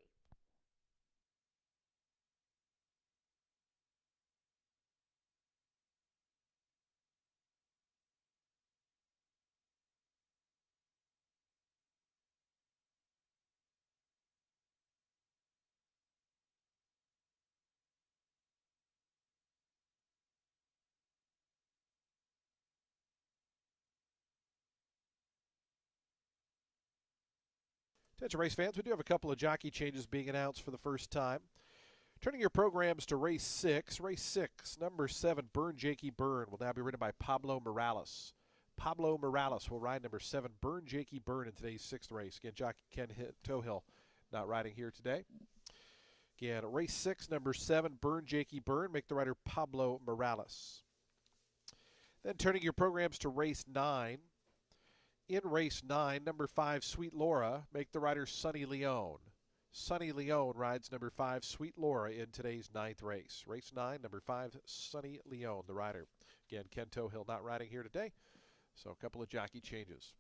Attention race fans, we do have a couple of jockey changes being announced for the first time. Turning your programs to race 6. Race 6, number 7, Burn Jakey Burn, will now be ridden by Pablo Morales. Pablo Morales will ride number 7, Burn Jakey Burn, in today's 6th race. Again, jockey Ken Tohill not riding here today. Again, race 6, number 7, Burn Jakey Burn, make the rider Pablo Morales. Then turning your programs to race 9. In race 9, number 5, Sweet Laura, make the rider Sonny Leone. Sonny Leone rides number 5, Sweet Laura, in today's 9th race. Race 9, number 5, Sonny Leone, the rider. Again, Ken Tohill not riding here today, so a couple of jockey changes.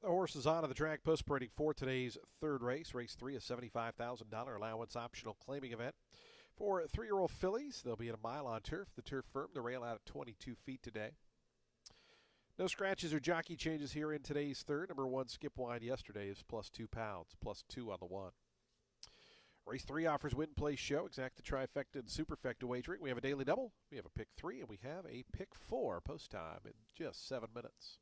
The horse is onto the track post parading for today's third race. Race 3, a $75,000 allowance optional claiming event. For 3-year-old fillies, they'll be at a mile on turf. The turf firm, the rail out at 22 feet today. No scratches or jockey changes here in today's third. Number 1, Skip Wine, yesterday is plus £2, plus 2 on the 1. Race 3 offers win, place, show, exacta, trifecta, and superfecta wagering. We have a daily double, we have a pick 3, and we have a pick 4 post time in just 7 minutes.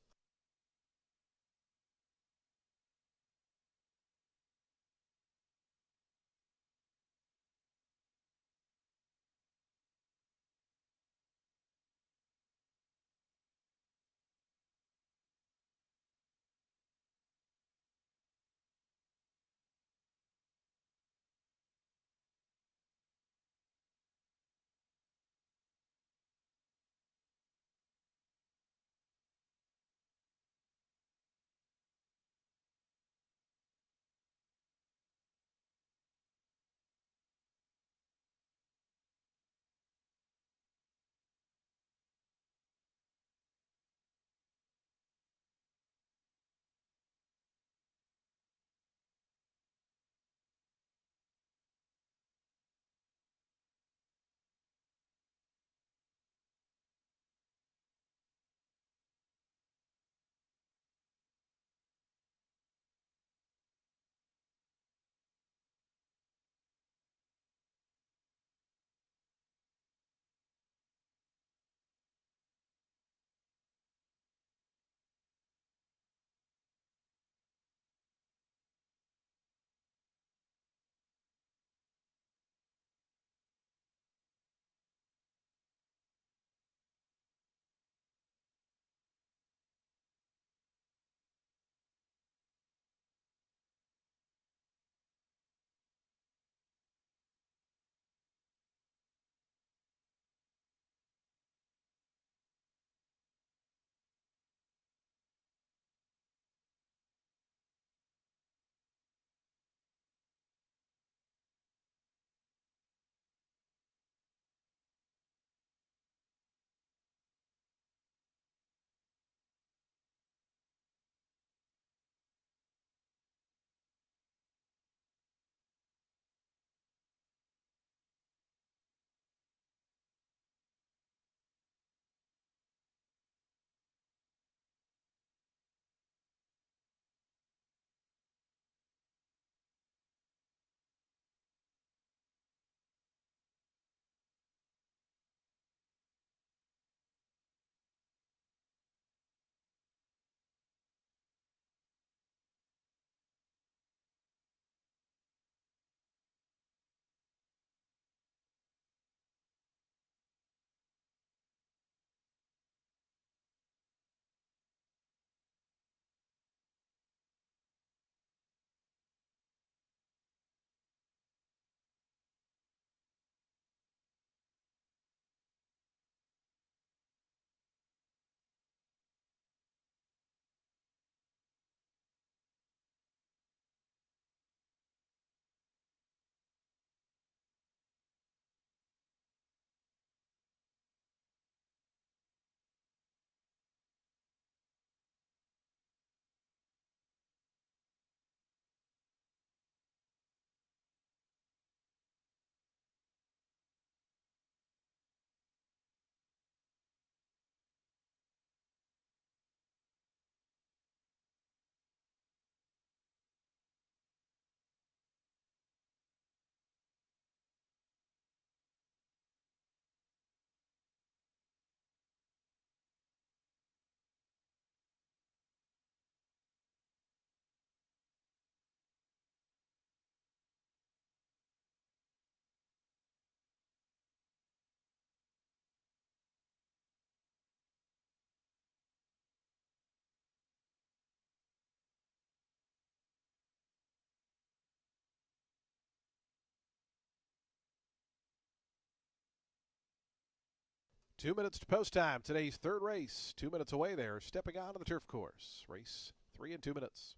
Two minutes to post time. Today's third race. 2 minutes away there. Stepping onto the turf course. Race 3 in 2 minutes.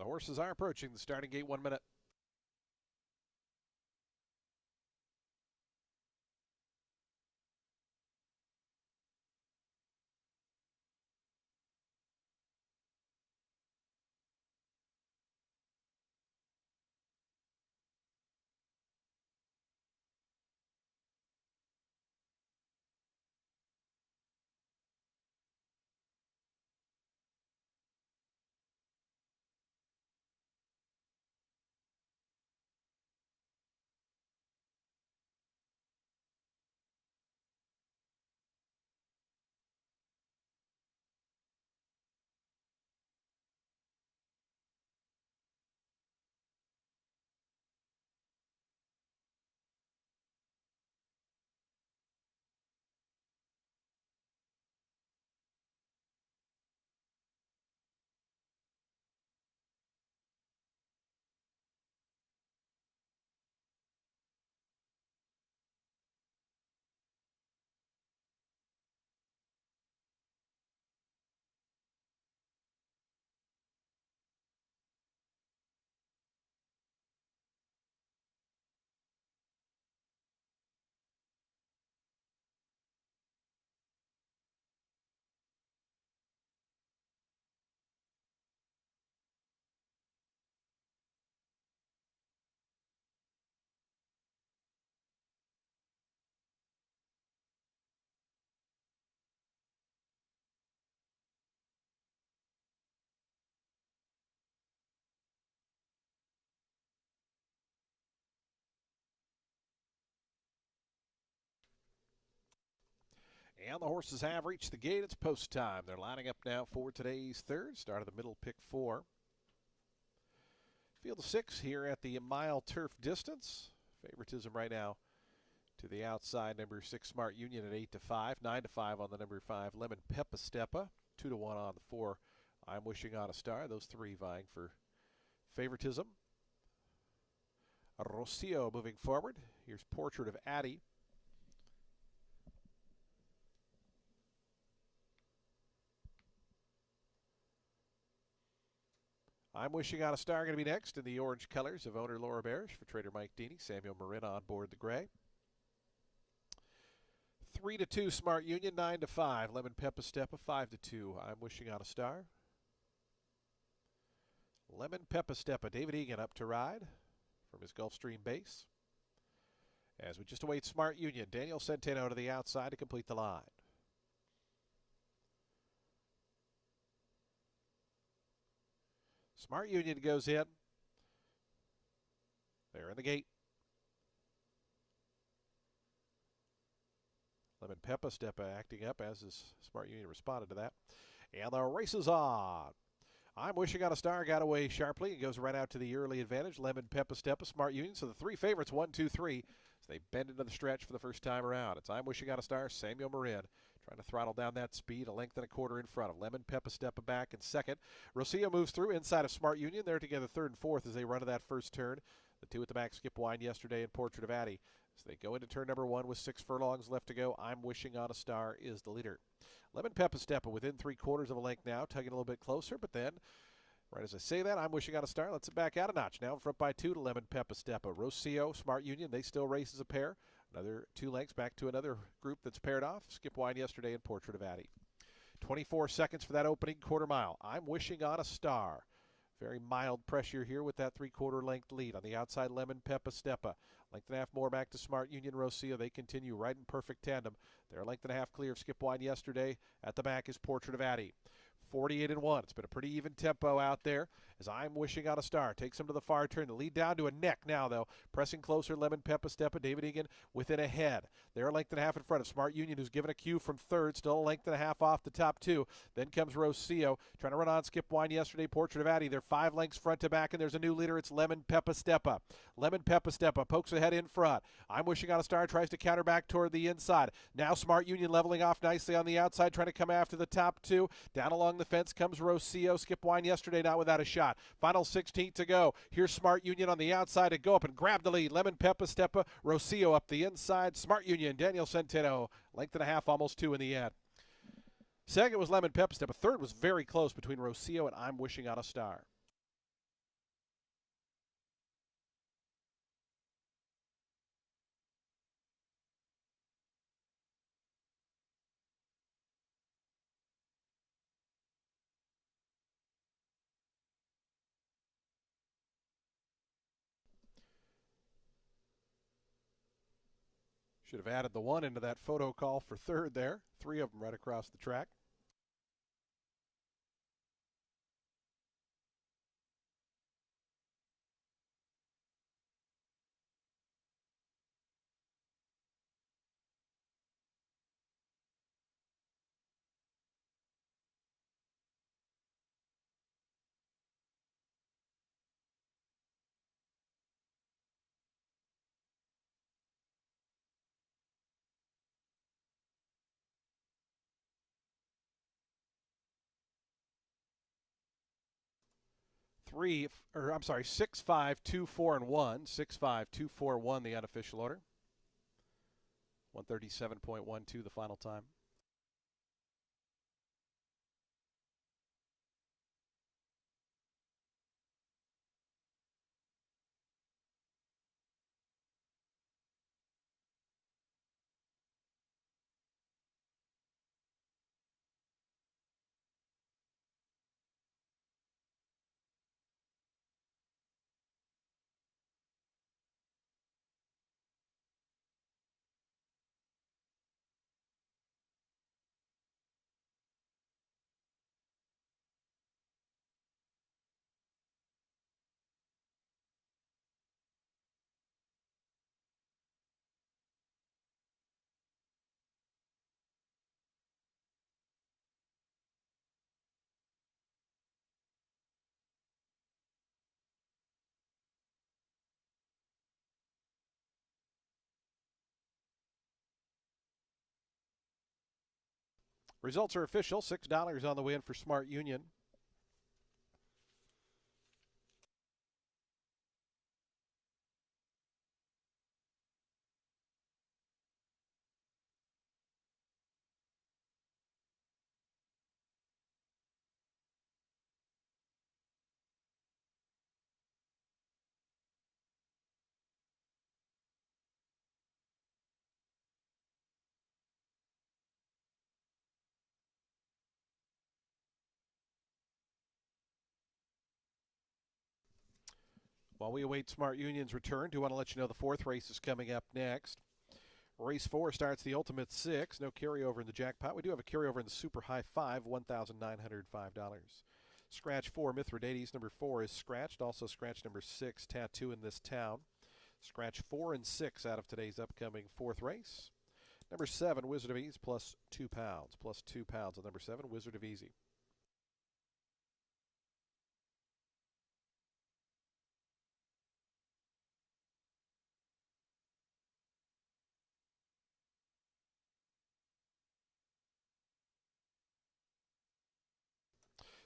The horses are approaching the starting gate, 1 minute. And the horses have reached the gate. It's post time. They're lining up now for today's third. Start of the middle, pick 4. Field of 6 here at the mile turf distance. Favoritism right now to the outside. Number 6, Smart Union at 8-5. 9-5 on the number 5, Lemon Peppa Steppa. 2-1 on the 4, I'm Wishing on a Star. Those 3 vying for favoritism. Rocio moving forward. Here's Portrait of Addie. I'm Wishing on a Star going to be next in the orange colors of owner Laura Barish for trader Mike Deeney. Samuel Marin on board the gray. 3-2 Smart Union, 9-5 Lemon Peppa Steppa, 5-2 I'm Wishing on a Star. Lemon Peppa Steppa, David Egan up to ride from his Gulfstream base. As we just await Smart Union, Daniel Centeno to the outside to complete the line. Smart Union goes in. They're in the gate. Lemon Peppa Steppa acting up as is Smart Union responded to that. And the race is on. I'm Wishing on a Star got away sharply and goes right out to the early advantage. Lemon Peppa Steppa, Smart Union. So the 3 favorites, 1, 2, 3, as they bend into the stretch for the first time around. It's I'm Wishing on a Star, Samuel Marin trying to throttle down that speed, a length and a quarter in front of Lemon Peppa Steppa back in second. Rocio moves through inside of Smart Union. They're together third and fourth as they run to that first turn. The 2 at the back, Skip Wine yesterday and Portrait of Addie. As they go into turn number 1 with 6 furlongs left to go, I'm Wishing on a Star is the leader. Lemon Peppa Steppa within 3/4 of a length now, tugging a little bit closer, but then right as I say that, I'm Wishing on a Star lets it back out a notch. Now in front by 2 to Lemon Peppa Steppa. Rocio, Smart Union, they still race as a pair. Another 2 lengths back to another group that's paired off. Skip Wine yesterday and Portrait of Addie. 24 seconds for that opening quarter mile. I'm Wishing on a Star. Very mild pressure here with that 3/4 length lead. On the outside, Lemon Peppa Steppa. Length and a half more back to Smart Union Rocio. They continue right in perfect tandem. They're a length and a half clear of Skip Wine yesterday. At the back is Portrait of Addie. 48-1. It's been a pretty even tempo out there as I'm Wishing on a Star takes him to the far turn. The lead down to a neck now, though. Pressing closer, Lemon Peppa Steppa. David Egan within a head. They're a length and a half in front of Smart Union, who's given a cue from third. Still a length and a half off the top 2. Then comes Rocio trying to run on Skip Wine yesterday. Portrait of Addie. They're 5 lengths front to back, and there's a new leader. It's Lemon Peppa Steppa. Lemon Peppa Steppa pokes ahead in front. I'm Wishing on a Star tries to counter back toward the inside. Now Smart Union leveling off nicely on the outside, trying to come after the top 2. Down along the fence comes Rocio. Skip Wine yesterday, not without a shot. Final 16th to go. Here's Smart Union on the outside to go up and grab the lead. Lemon Peppa Steppa, Rocio up the inside. Smart Union, Daniel Centeno, length and a half, almost 2 in the end. Second was Lemon Peppa Steppa. Third was very close between Rocio and I'm Wishing on a Star. Should have added the one into that photo call for third there. Three of them right across the track. I'm sorry, 6, 5, 2, 4, and 1. 6, 5, 2, 4, 1, the unofficial order. 137.12 the final time. Results are official. $6 on the win for Smart Union. While we await Smart Union's return, do want to let you know the fourth race is coming up next. Race 4 starts the Ultimate 6. No carryover in the jackpot. We do have a carryover in the Super High 5, $1,905. Scratch 4, Mithridates. Number 4 is scratched. Also scratch number 6, Tattoo in This Town. Scratch 4 and 6 out of today's upcoming fourth race. Number 7, Wizard of Ease, plus £2. Plus £2 on number 7, Wizard of Easy.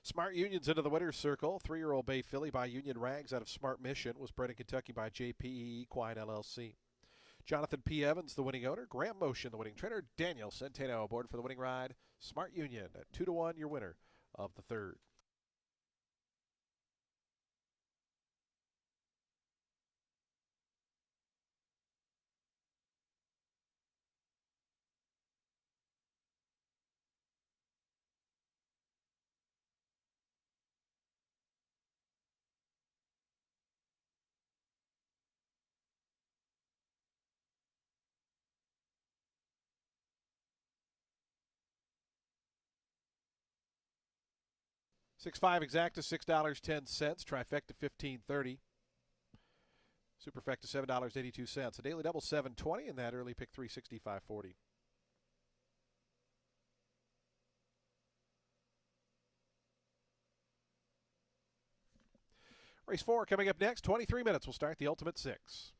Smart Union's into the winner's circle. 3-year-old Bay Filly by Union Rags out of Smart Mission was bred in Kentucky by JPE Equine LLC. Jonathan P. Evans, the winning owner. Graham Motion, the winning trainer. Daniel Centeno aboard for the winning ride. Smart Union at 2-1, your winner of the third. $6.5 exacta, $6.10. Trifecta $15.30. Superfecta $7.82. A daily double $7.20, and that early pick 365.40. Race 4 coming up next. 23 minutes. We'll start the Ultimate 6.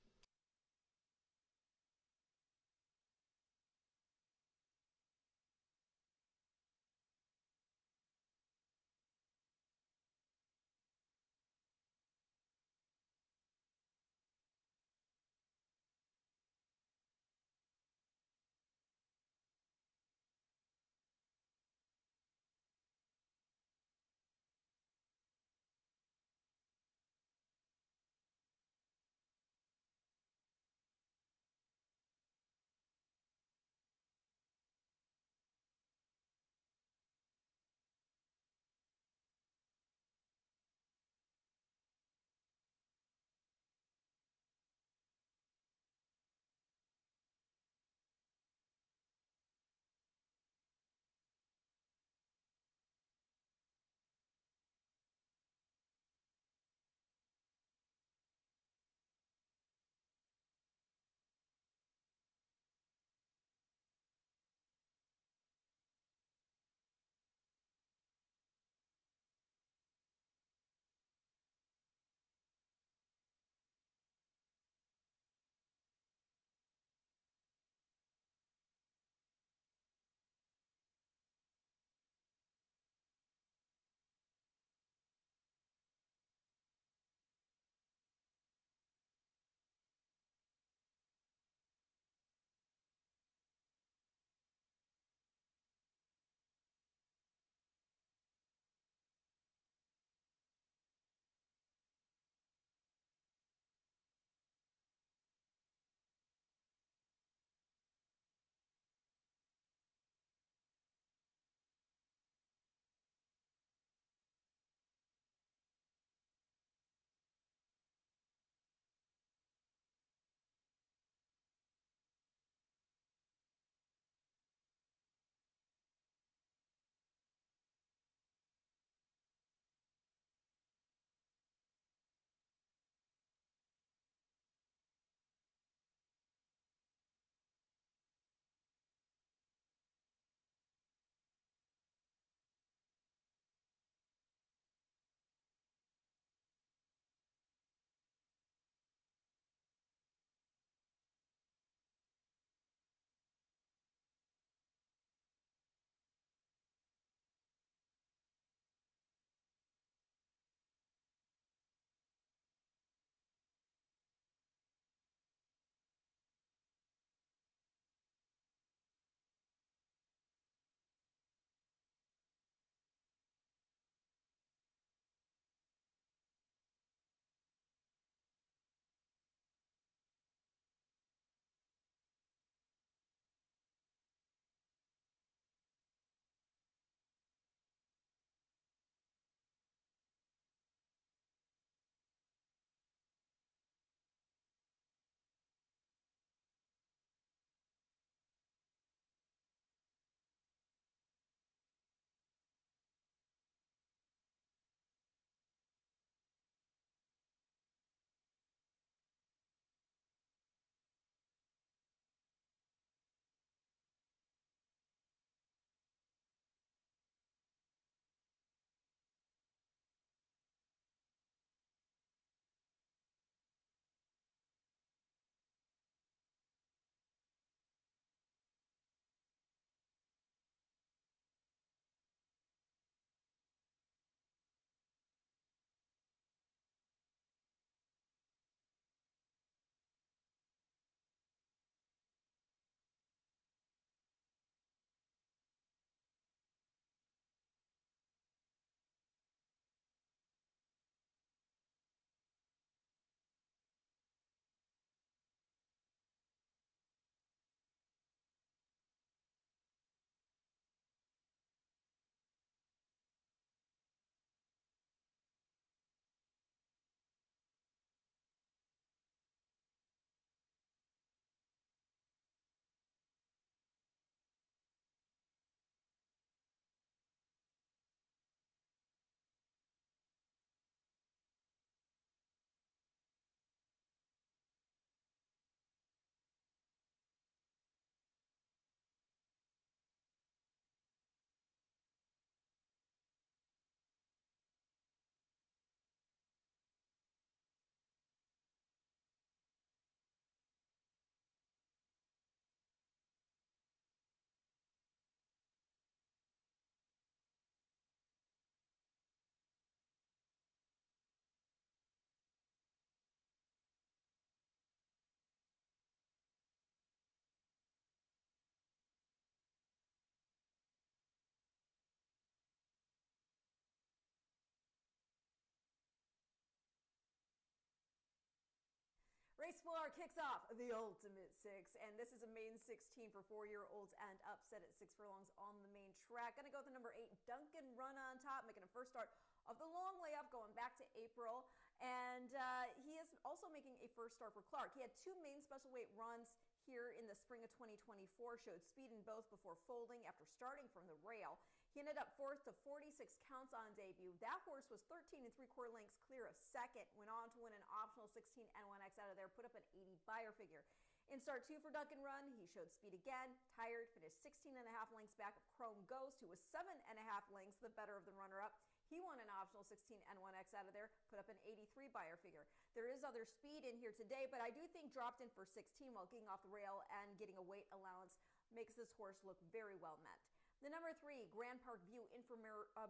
4 kicks off the Ultimate 6, and this is a maiden 16 for 4-year-olds and upset at 6 furlongs on the main track. Going to go with the number 8, Duncan Run on top, making a first start of the long layoff going back to April. And he is also making a first start for Clark. He had 2 main special weight runs here in the spring of 2024, showed speed in both before folding after starting from the rail. He ended up 4th to 46 counts on debut. That horse was 13 3/4 lengths clear of second, went on to win an optional 16 N1X out of there, put up an 80 buyer figure. In start 2 for Duncan Run, he showed speed again, tired, finished 16.5 lengths back of Chrome Ghost, who was 7.5 lengths the better of the runner-up. He won an optional 16 N1X out of there, put up an 83 buyer figure. There is other speed in here today, but I do think dropped in for 16 while getting off the rail and getting a weight allowance makes this horse look very well met. The number 3, Grand Park View in for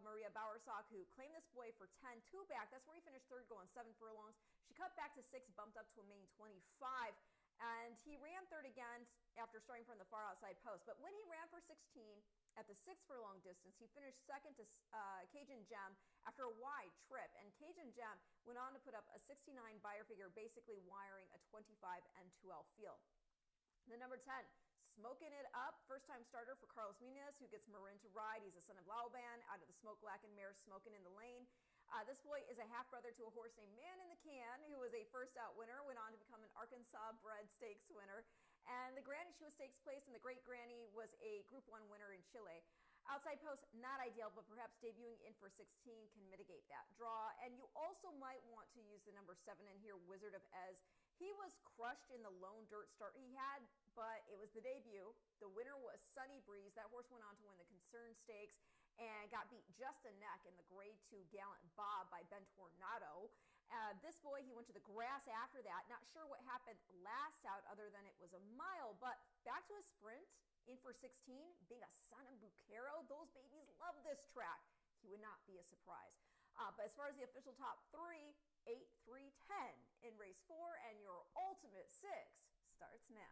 Maria Bowersock, who claimed this boy for 10, 2 back. That's where he finished third, going 7 furlongs. She cut back to 6, bumped up to a main 25, and he ran third again after starting from the far outside post. But when he ran for 16 at the 6 furlong distance, he finished second to Cajun Gem after a wide trip, and Cajun Gem went on to put up a 69 buyer figure, basically wiring a 25 and 2L field. The number 10, Smoking It Up, first-time starter for Carlos Munoz, who gets Marin to ride. He's a son of Lauban out of the Smoke Lackin' mare Smoking in the Lane. This boy is a half-brother to a horse named Man in the Can, who was a first-out winner, went on to become an Arkansas-bred stakes winner. And the Granny, she was stakes placed, and the Great Granny was a Group 1 winner in Chile. Outside post, not ideal, but perhaps debuting in for 16 can mitigate that draw. And you also might want to use the number 7 in here, Wizard of Ez. He was crushed in the lone dirt start he had, but it was the debut. The winner was Sunny Breeze. That horse went on to win the Concern Stakes and got beat just a neck in the Grade 2 Gallant Bob by Ben Tornado. This boy, he went to the grass after that. Not sure what happened last out other than it was a mile, but back to a sprint in for 16, being a son of Bucaro. Those babies love this track. He would not be a surprise. But as far as the official top 3, 8, 3, 10 in race 4, and your Ultimate 6 starts now.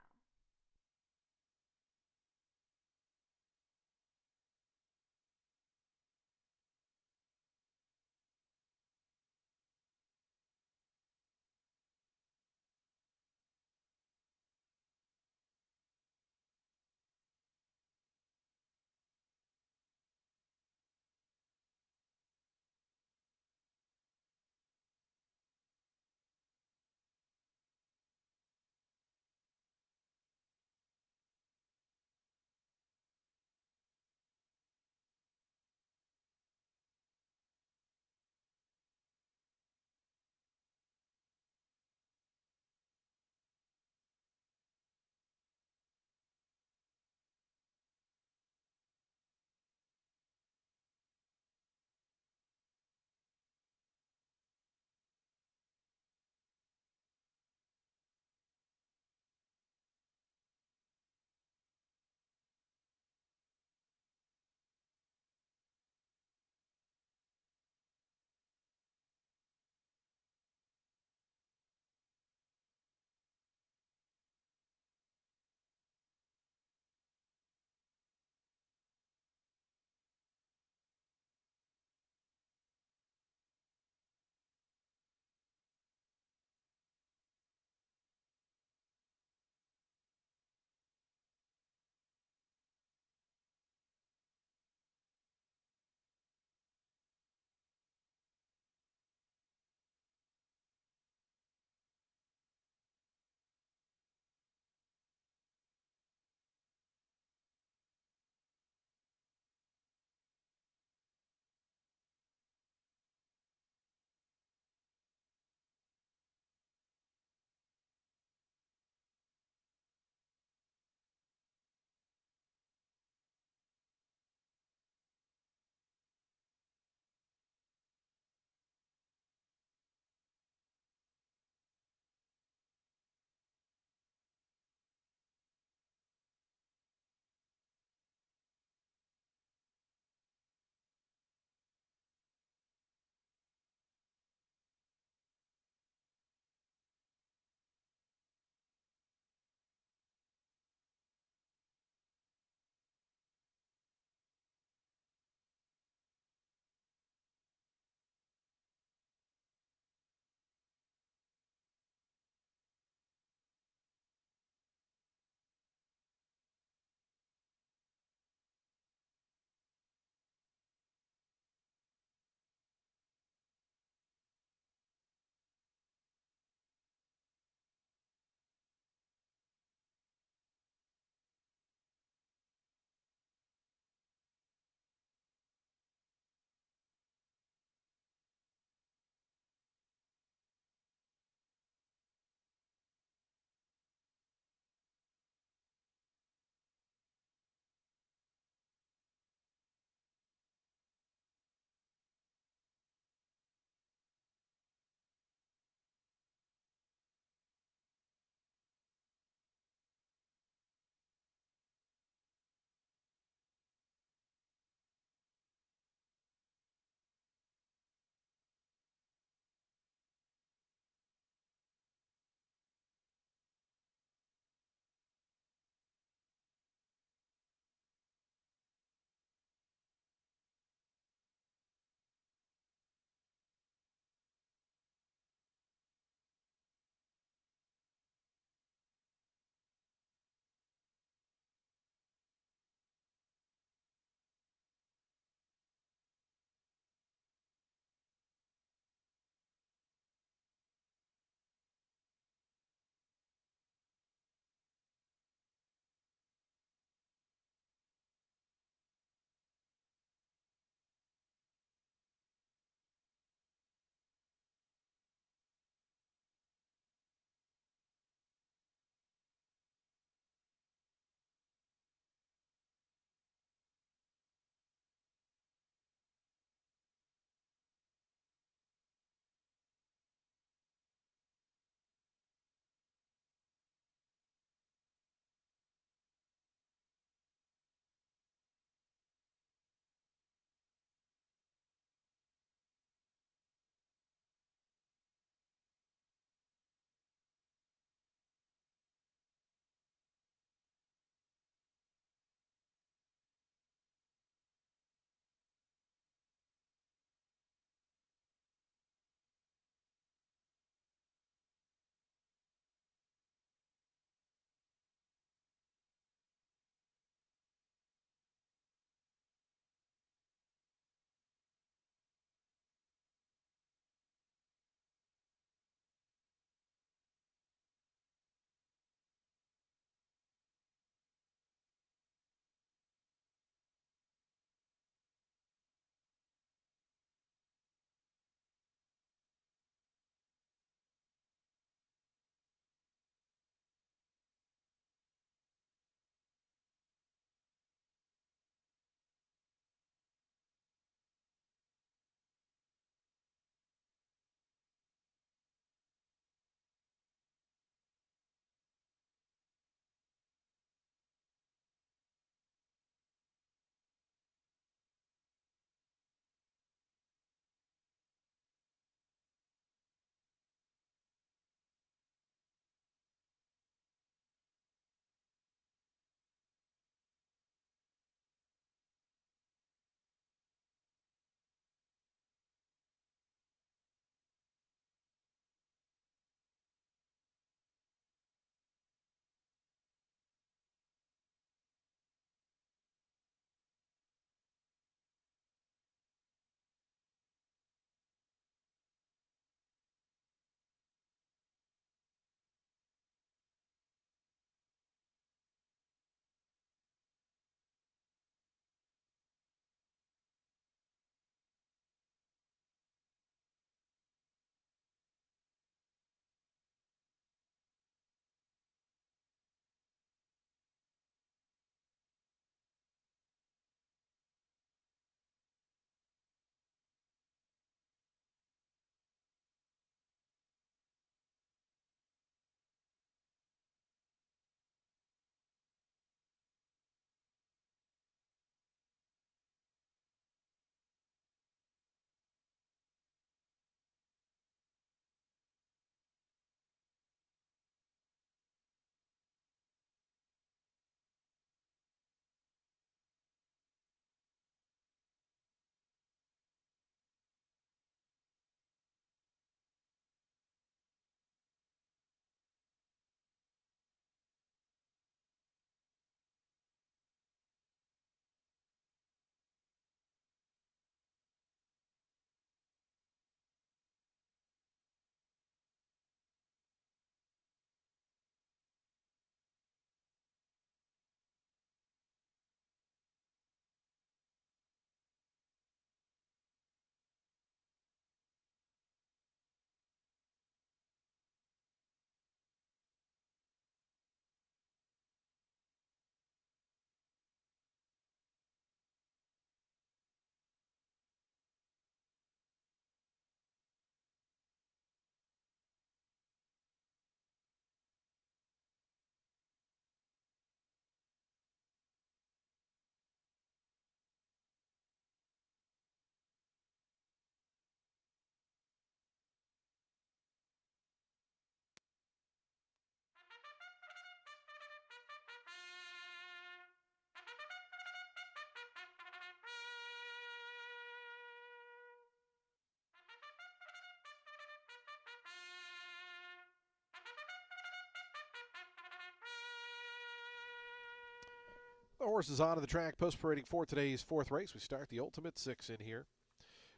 The horses onto the track, post parading for today's fourth race. We start the Ultimate Six in here.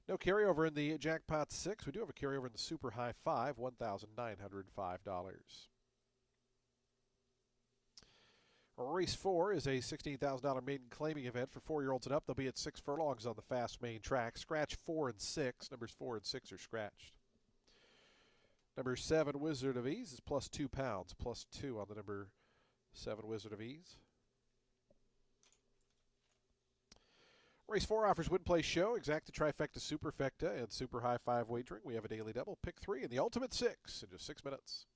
No carryover in the Jackpot 6. We do have a carryover in the Super High 5, $1,905. Race 4 is a $16,000 maiden claiming event for 4-year-olds and up. They'll be at 6 furlongs on the fast main track. Scratch 4 and 6. Numbers 4 and 6 are scratched. Number 7, Wizard of Ease, is plus £2, plus 2 on the number 7, Wizard of Ease. Race 4 offers win, play, show, exacta, trifecta, superfecta, and super high 5 wagering. We have a daily double. Pick 3 in the Ultimate 6 in just 6 minutes.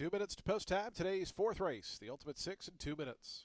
Two minutes to post time. Today's fourth race, the Ultimate 6 in 2 minutes.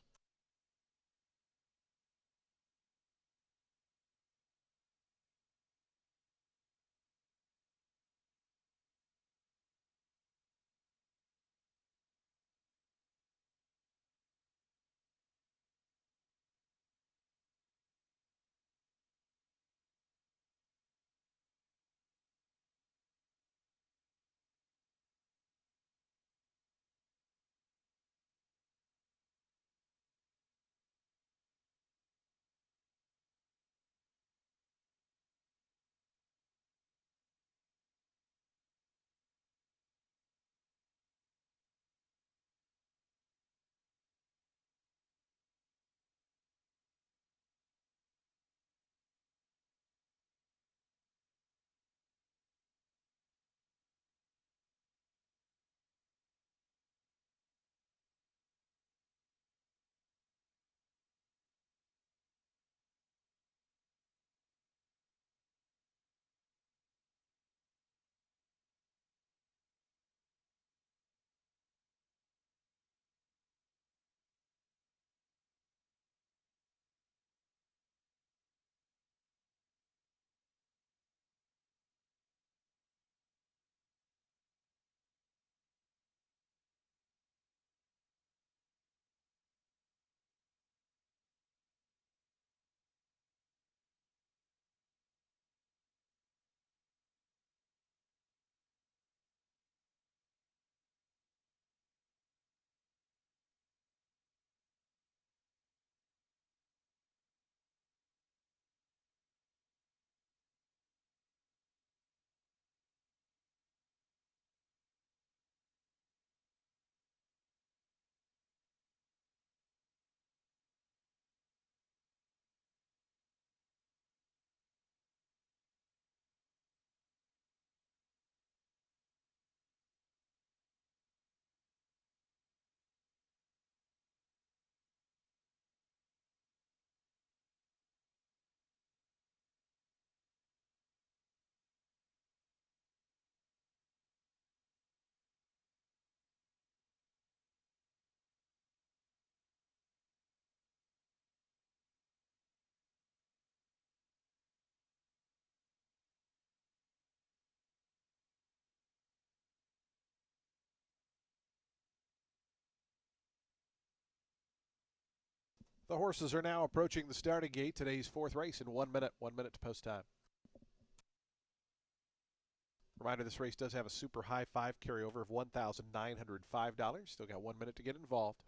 The horses are now approaching the starting gate. Today's fourth race in 1 minute. 1 minute to post time. Reminder, this race does have a super high five carryover of $1,905. Still got 1 minute to get involved.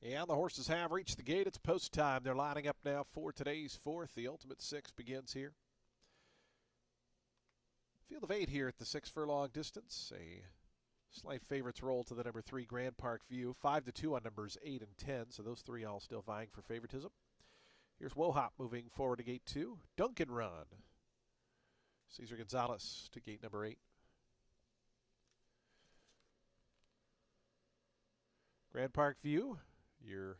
And the horses have reached the gate. It's post time. They're lining up now for today's fourth. The Ultimate Six begins here. Field of 8 here at the 6 furlong distance. A slight favorites roll to the number 3 Grand Park View. 5-2 on numbers 8 and 10. So those three all still vying for favoritism. Here's Wohop moving forward to gate 2. Duncan Run. Cesar Gonzalez to gate number 8. Grand Park View, you're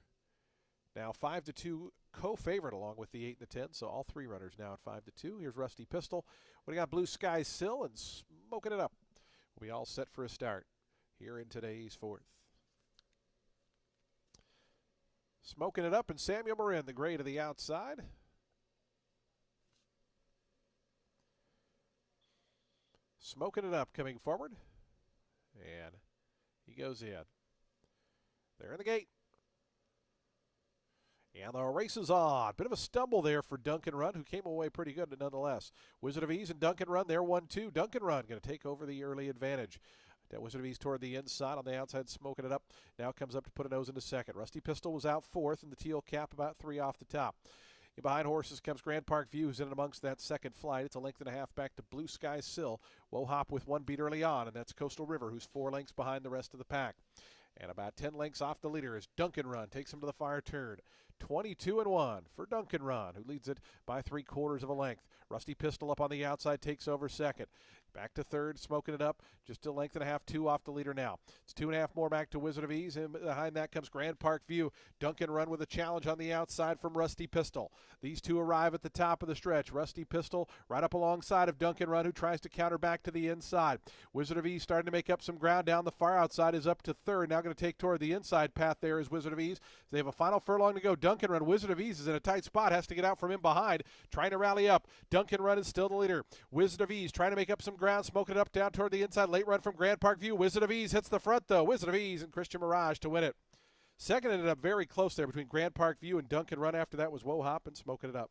now 5-2 co-favorite along with the 8 and the 10. So all three runners now at 5-2. Here's Rusty Pistol. We got Blue Sky Sill and Smoking It Up. We'll be all set for a start here in today's fourth. Smoking It Up and Samuel Marin, the gray to the outside. Smoking It Up coming forward. And he goes in. They're in the gate. And the race is on. Bit of a stumble there for Duncan Run, who came away pretty good nonetheless. Wizard of Ease and Duncan Run, they're 1-2. Duncan Run going to take over the early advantage. That Wizard of Ease toward the inside, on the outside, Smoking It Up. Now comes up to put a nose into second. Rusty Pistol was out fourth, and the teal cap about 3 off the top. In behind horses comes Grand Park View, who's in amongst that second flight. It's a length and a half back to Blue Sky Sill. Wohop with one beat early on, and that's Coastal River, who's 4 lengths behind the rest of the pack. And about 10 lengths off the leader is Duncan Run. Takes him to the far turn. 22-1 for Duncan Run, who leads it by 3/4 of a length. Rusty Pistol up on the outside takes over second. Back to third, Smoking It Up. Just a length and a half, 2 off the leader now. It's 2.5 more back to Wizard of Ease. And behind that comes Grand Park View. Duncan Run with a challenge on the outside from Rusty Pistol. These two arrive at the top of the stretch. Rusty Pistol right up alongside of Duncan Run, who tries to counter back to the inside. Wizard of Ease starting to make up some ground down the far outside, is up to third. Now going to take toward the inside path there is Wizard of Ease. They have a final furlong to go. Duncan Run, Wizard of Ease is in a tight spot, has to get out from in behind, trying to rally up. Duncan Run is still the leader. Wizard of Ease trying to make up some ground, Smoking It Up down toward the inside. Late run from Grand Park View. Wizard of Ease hits the front though. Wizard of Ease and Christian Mirage to win it. Second ended up very close there between Grand Park View and Duncan Run. After that was Wohop and Smoking It Up.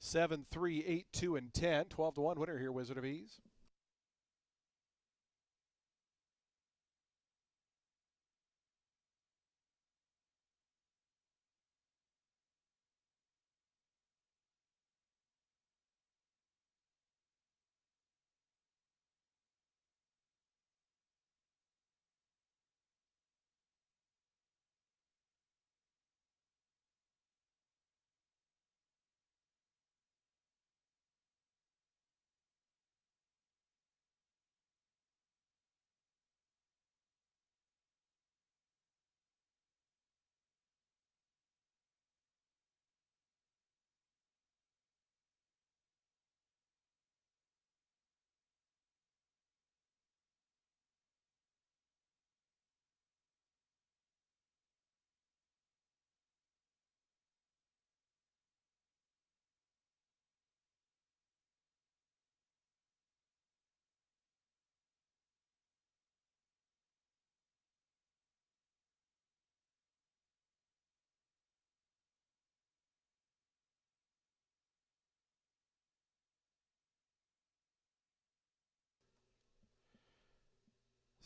7, 3, 8, 2, and 10. 12 to 1 winner here, Wizard of Ease.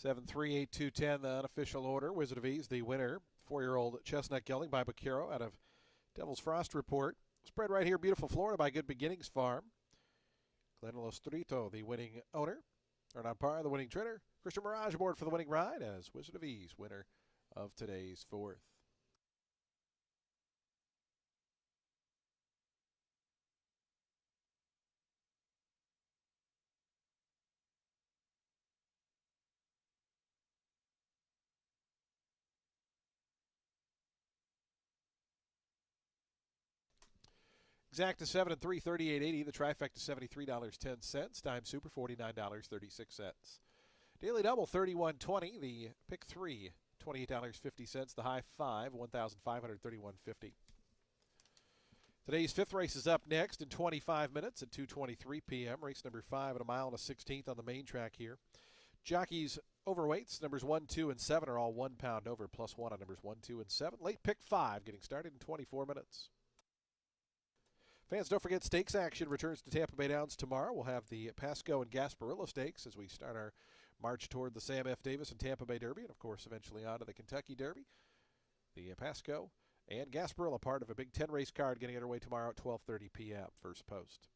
Seven, 3, 8, 2, 10, the unofficial order. Wizard of Ease, the winner. 4-year-old Chestnut Gelding by Bakiro out of Devil's Frost Report. Spread right here, beautiful Florida by Good Beginnings Farm. Glenn Lostrito, the winning owner. Earn on par, the winning trainer. Christian Mirage aboard for the winning ride as Wizard of Ease, winner of today's fourth. Exacta 7 and 3, 38.80. The trifecta $73.10. Dime Super $49.36. Daily double 31.20. The pick three $28.50. The high five $1,531.50. Today's fifth race is up next in 25 minutes at 2:23 p.m. Race number 5 at a mile and a 16th on the main track here. Jockeys overweights numbers 1, 2, and 7 are all 1 pound over, plus 1 on numbers 1, 2, and 7. Late pick 5 getting started in 24 minutes. Fans, don't forget stakes action returns to Tampa Bay Downs tomorrow. We'll have the Pasco and Gasparilla Stakes as we start our march toward the Sam F. Davis and Tampa Bay Derby, and of course eventually on to the Kentucky Derby. The Pasco and Gasparilla part of a big 10-race card getting underway tomorrow at 12:30 p.m. First post.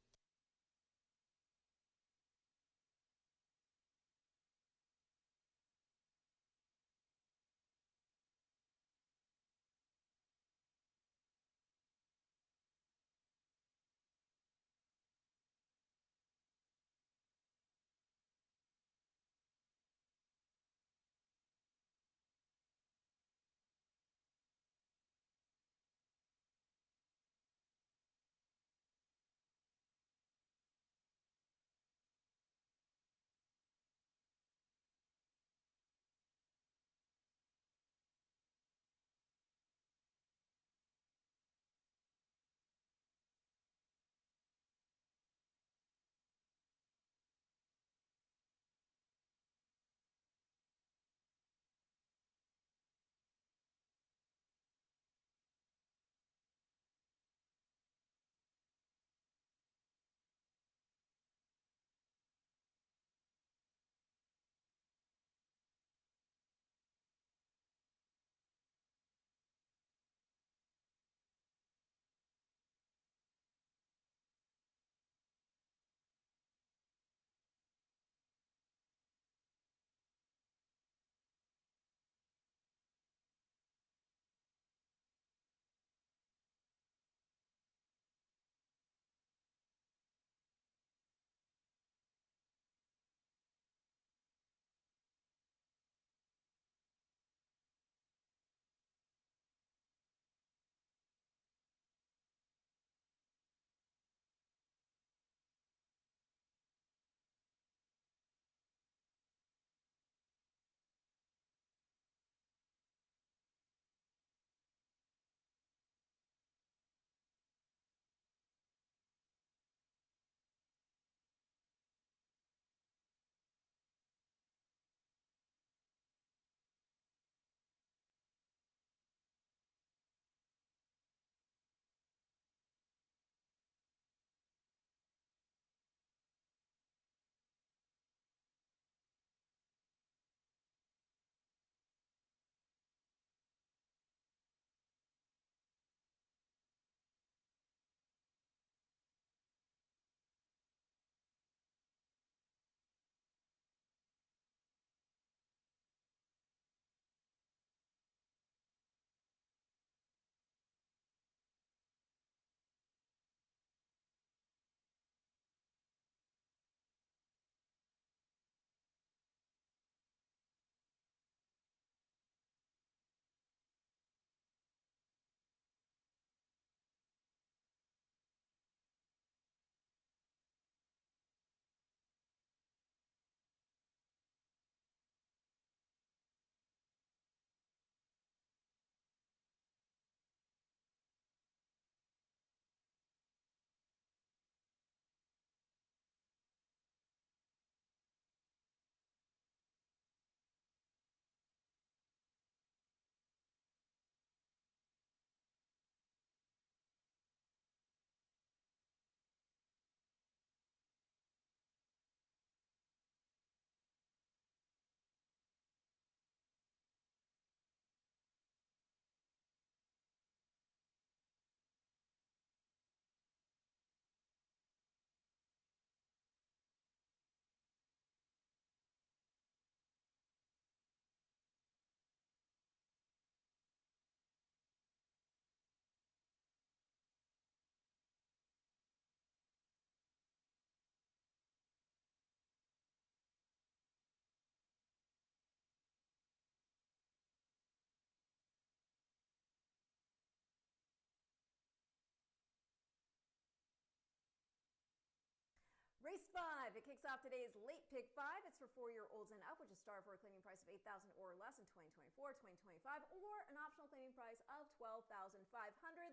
Race 5, it kicks off today's late pick 5. It's for 4-year-olds and up, which is started for a claiming price of $8,000 or less in 2024, 2025, or an optional claiming price of $12,500.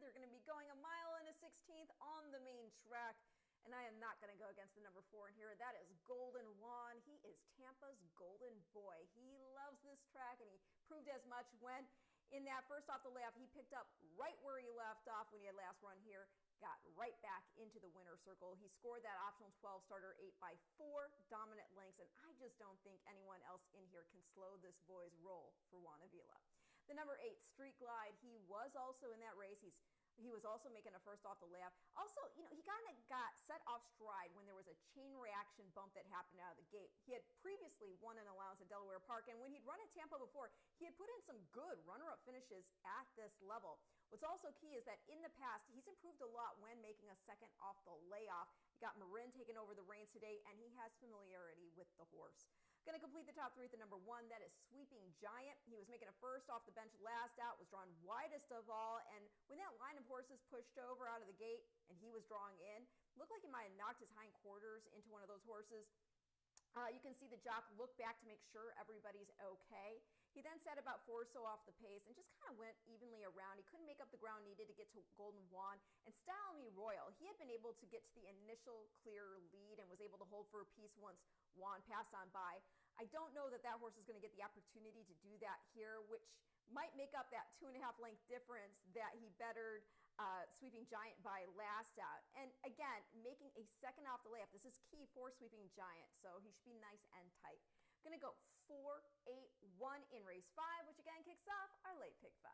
They're going to be going a mile and a 16th on the main track. And I am not going to go against the number 4 in here. That is Golden Juan. He is Tampa's golden boy. He loves this track, and he proved as much when in that first off the layoff, he picked up right where he left off when he had last run here. Got right back into the winner's circle. He scored that optional 12 starter 8 by 4 dominant lengths, and I just don't think anyone else in here can slow this boy's roll for Juan Avila. The number 8, Street Glide, he was also in that race. He was also making a first off the layoff. Also, he kind of got set off stride when there was a chain reaction bump that happened out of the gate. He had previously won an allowance at Delaware Park, and when he'd run at Tampa before, he had put in some good runner-up finishes at this level. What's also key is that in the past, he's improved a lot when making a second off the layoff. He got Marin taking over the reins today, and he has familiarity with the horse. Going to complete the top 3 at the number 1. That is Sweeping Giant. He was making a first off the bench last out, was drawn widest of all, and when that line of horses pushed over out of the gate and he was drawing in, looked like he might have knocked his hind quarters into one of those horses. You can see the jock look back to make sure everybody's okay. He then sat about 4 or so off the pace and just kind of went evenly around. He couldn't make up the ground needed to get to Golden Juan. And Style Me Royal, he had been able to get to the initial clear lead and was able to hold for a piece once Juan passed on by. I don't know that that horse is going to get the opportunity to do that here, which might make up that 2.5 length difference that he bettered Sweeping Giant by last out. And again, making a second off the layup. This is key for Sweeping Giant, so he should be nice and tight. Going to go 4, 8, 1 in race 5, which again kicks off our late pick 5.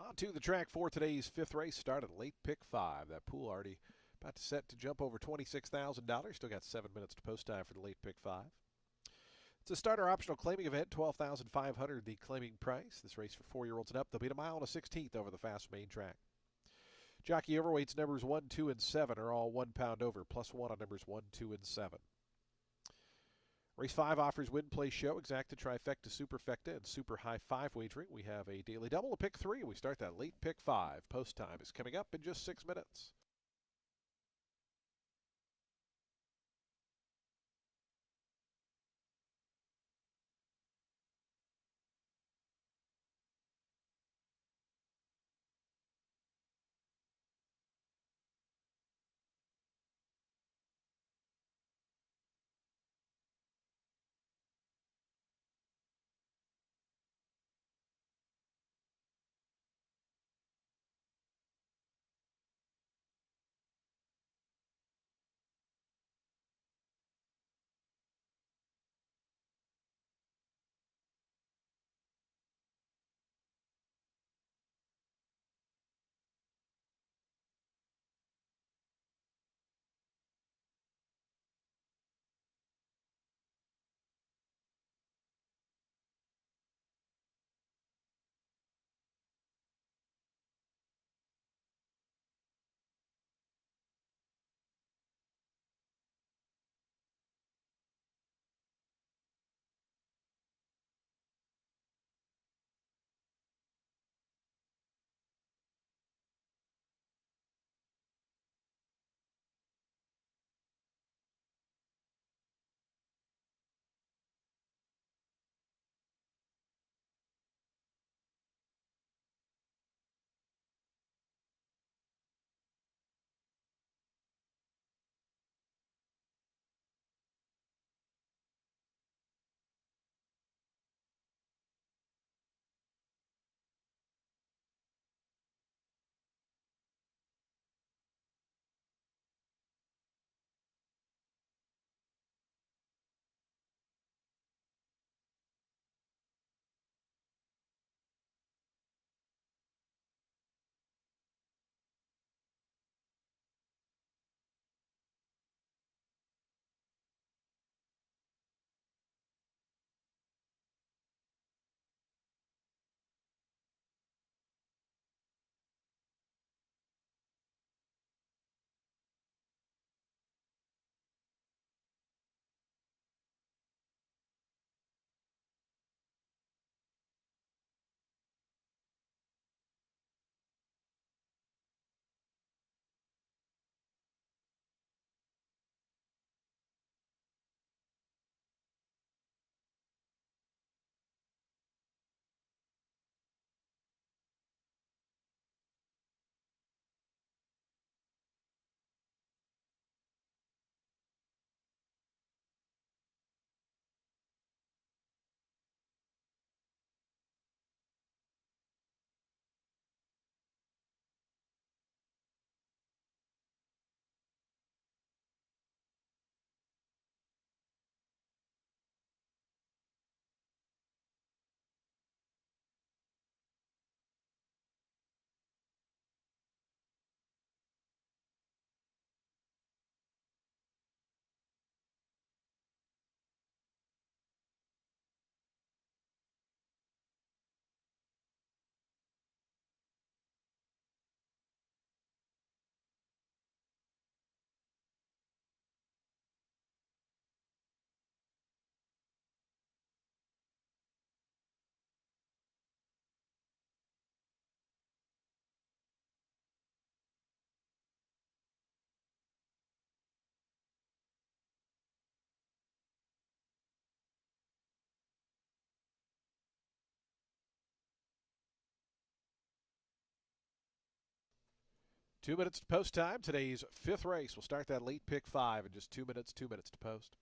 On to the track for today's fifth race. Started late pick 5. That pool already about to set to jump over $26,000. Still got 7 minutes to post time for the late pick 5. It's a starter optional claiming event, $12,500 the claiming price. This race for 4-year-olds and up. They'll beat a mile and a 16th over the fast main track. Jockey overweights numbers 1, 2, and 7 are all 1 pound over, +1 on numbers 1, 2, and 7. Race 5 offers win, play, show, exacta, trifecta, superfecta, and super high 5 wagering. We have a daily double, a pick 3. We start that late pick 5. Post time is coming up in just 6 minutes. Two minutes to post time. Today's fifth race. We'll start that late pick 5 in just 2 minutes. 2 minutes to post.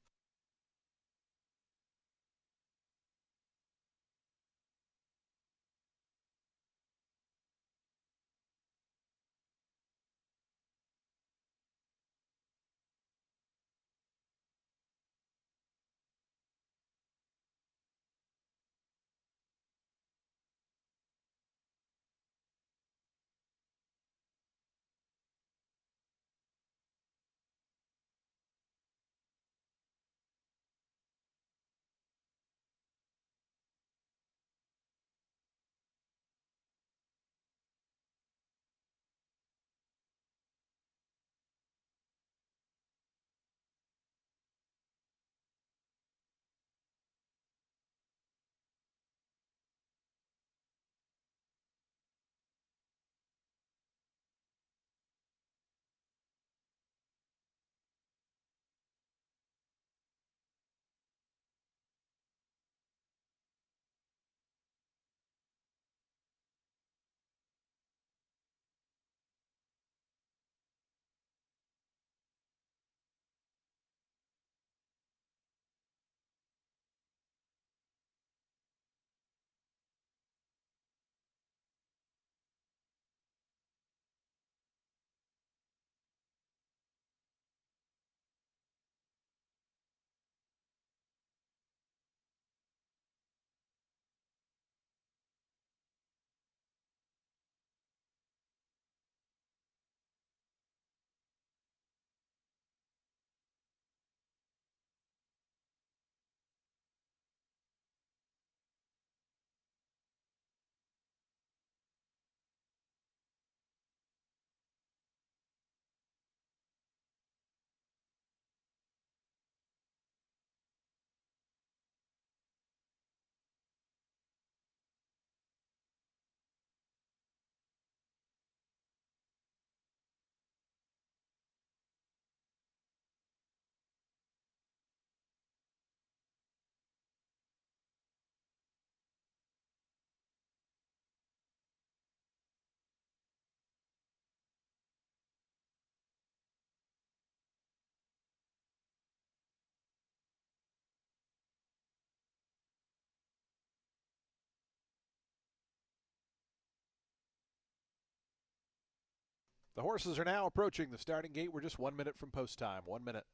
The horses are now approaching the starting gate. We're just 1 minute from post time. 1 minute.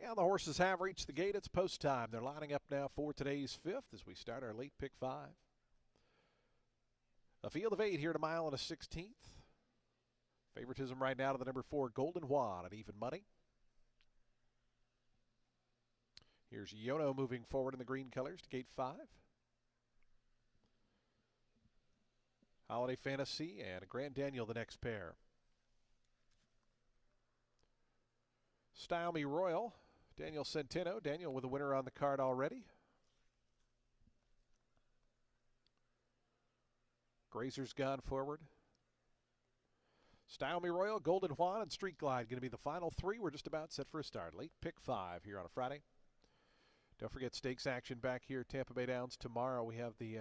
And the horses have reached the gate. It's post time. They're lining up now for today's fifth as we start our late pick five. A field of 8 here at a mile and a 16th. Favoritism right now to the number 4, Golden Juan at even money. Here's Yono moving forward in the green colors to gate 5. Holiday Fantasy and Grand Daniel the next pair. Style Me Royal, Daniel Centeno. Daniel with a winner on the card already. Grazer's gone forward. Style Me Royal, Golden Juan, and Street Glide going to be the final 3. We're just about set for a start. Late pick 5 here on a Friday. Don't forget stakes action back here at Tampa Bay Downs tomorrow. We have the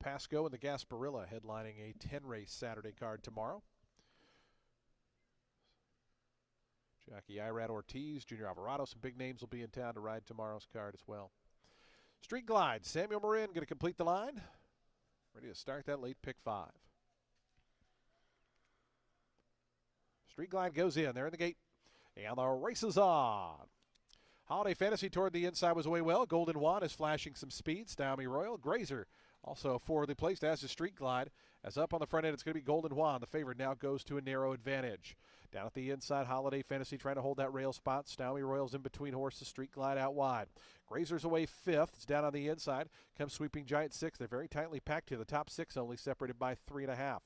Pasco and the Gasparilla headlining a 10-race Saturday card tomorrow. Jockey Irad Ortiz, Junior Alvarado, some big names will be in town to ride tomorrow's card as well. Street Glide, Samuel Marin going to complete the line. Ready to start that late pick 5. Street Glide goes in. They're in the gate. And the race is on. Holiday Fantasy toward the inside was away well. Golden Juan is flashing some speed. Style Me Royal. Grazer also forwardly placed as a Street Glide. As up on the front end, it's going to be Golden Juan. The favorite now goes to a narrow advantage. Down at the inside, Holiday Fantasy trying to hold that rail spot. Style Me Royal's in between horses. Street Glide out wide. Grazer's away 5th. It's down on the inside. Comes Sweeping Giant 6th. They're very tightly packed here. The top 6 only separated by 3.5.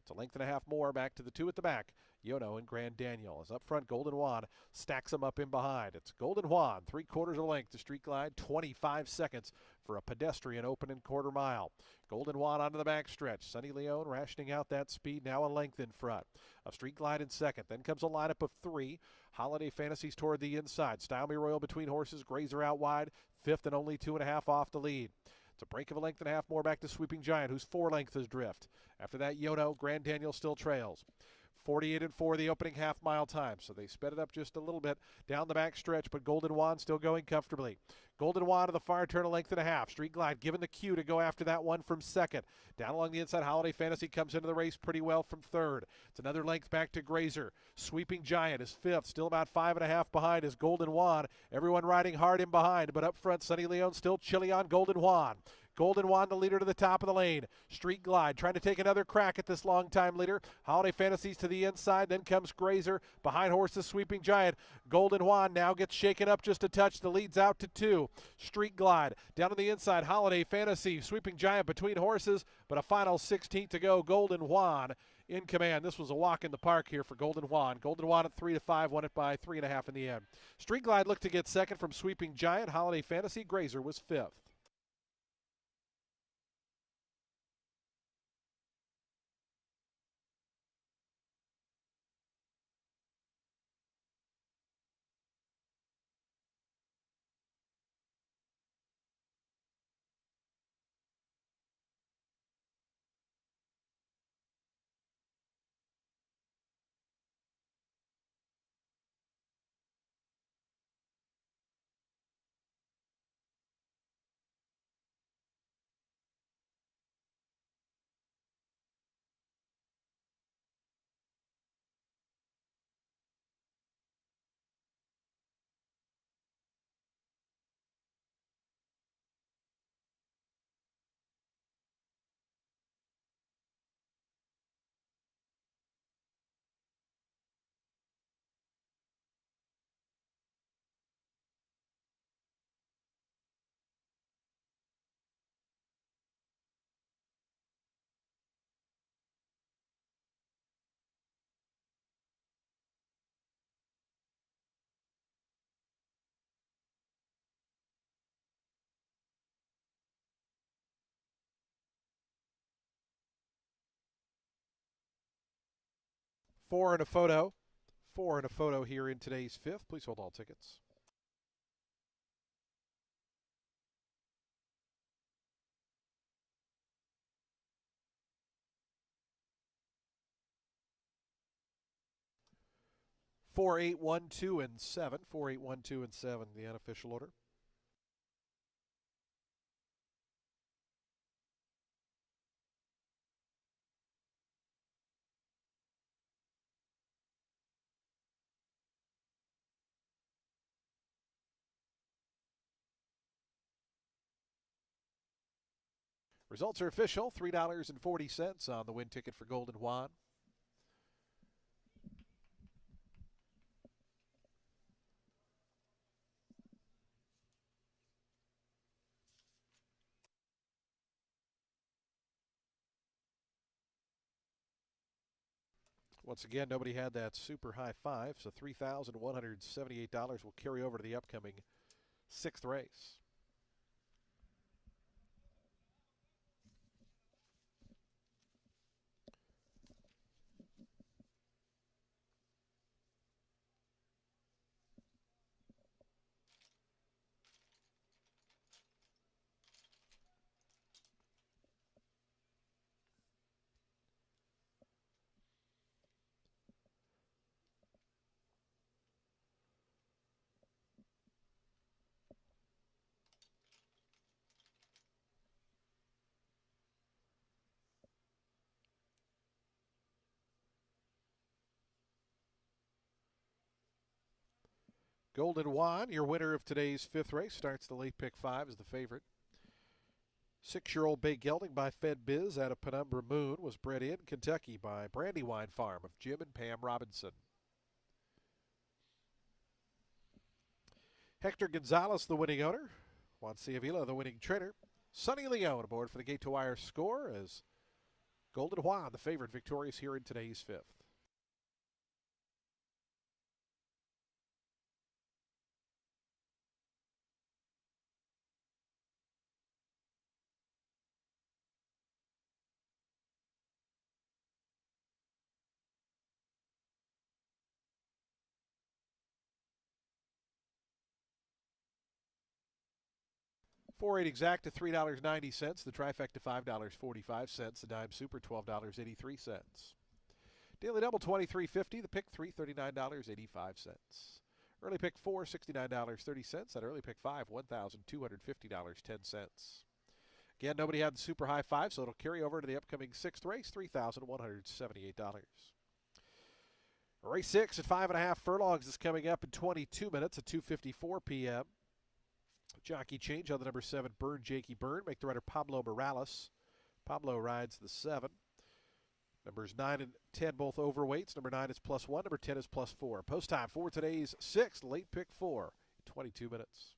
It's a length and a half more back to the 2 at the back. Yono and Grand Daniel. As up front, Golden Juan stacks them up in behind. It's Golden Juan, 3/4 of a length to Street Glide, 25 seconds for a pedestrian open and quarter mile. Golden Juan onto the back stretch. Sonny Leone rationing out that speed, now a length in front. A Street Glide in second. Then comes a lineup of 3. Holiday Fantasies toward the inside. Style Me Royal between horses. Grazer out wide. 5th and only 2.5 off the lead. It's a break of a length and a half more back to Sweeping Giant, who's 4 lengths adrift. After that, Yono, Grand Daniel still trails. 48-4 the opening half-mile time, so they sped it up just a little bit down the back stretch, but Golden Juan still going comfortably. Golden Juan to the far turn, a length and a half. Street Glide given the cue to go after that one from second. Down along the inside, Holiday Fantasy comes into the race pretty well from third. It's another length back to Grazer. Sweeping Giant is 5th, still about 5.5 behind is Golden Juan. Everyone riding hard in behind, but up front, Sonny Leone still chilly on Golden Juan. Golden Juan, the leader to the top of the lane. Street Glide trying to take another crack at this long-time leader. Holiday Fantasies to the inside. Then comes Grazer. Behind horses, Sweeping Giant. Golden Juan now gets shaken up just a touch. The lead's out to 2. Street Glide down on the inside. Holiday Fantasy. Sweeping Giant between horses. But a final 16th to go. Golden Juan in command. This was a walk in the park here for Golden Juan. Golden Juan at 3-5. Won it by 3.5 in the end. Street Glide looked to get second from Sweeping Giant. Holiday Fantasy. Grazer was 5th. Four and a photo. Four and a photo here in today's fifth. Please hold all tickets. Four, eight, one, two, and seven. 4, 8, 1, 2, and 7, the unofficial order. Results are official. $3.40 on the win ticket for Golden Juan. Once again, nobody had that super high five, so $3,178 will carry over to the upcoming sixth race. Golden Juan, your winner of today's fifth race, starts the late pick five as the favorite. 6-year-old Bay Gelding by Fed Biz out of Penumbra Moon was bred in Kentucky by Brandywine Farm of Jim and Pam Robinson. Hector Gonzalez, the winning owner. Juan Ciavilla, the winning trainer. Sonny Leone aboard for the gate to wire score as Golden Juan, the favorite, victorious here in today's fifth. Four eight exact to $3.90. The trifecta $5.45. The dime super $12.83. Daily double $23.50. The pick three $39.85. Early pick four $69.30. That early pick five $1,250.10. Again, nobody had the super high five, so it'll carry over to the upcoming sixth race, $3,178. Race 6 at 5.5 furlongs is coming up in 22 minutes at 2:54 p.m. Jockey change on the number 7, Burn Jakey Burn. Make the rider Pablo Morales. Pablo rides the 7. Numbers 9 and 10 both overweights. Number 9 is +1. Number 10 is +4. Post time for today's 6th, late pick 4, 22 minutes.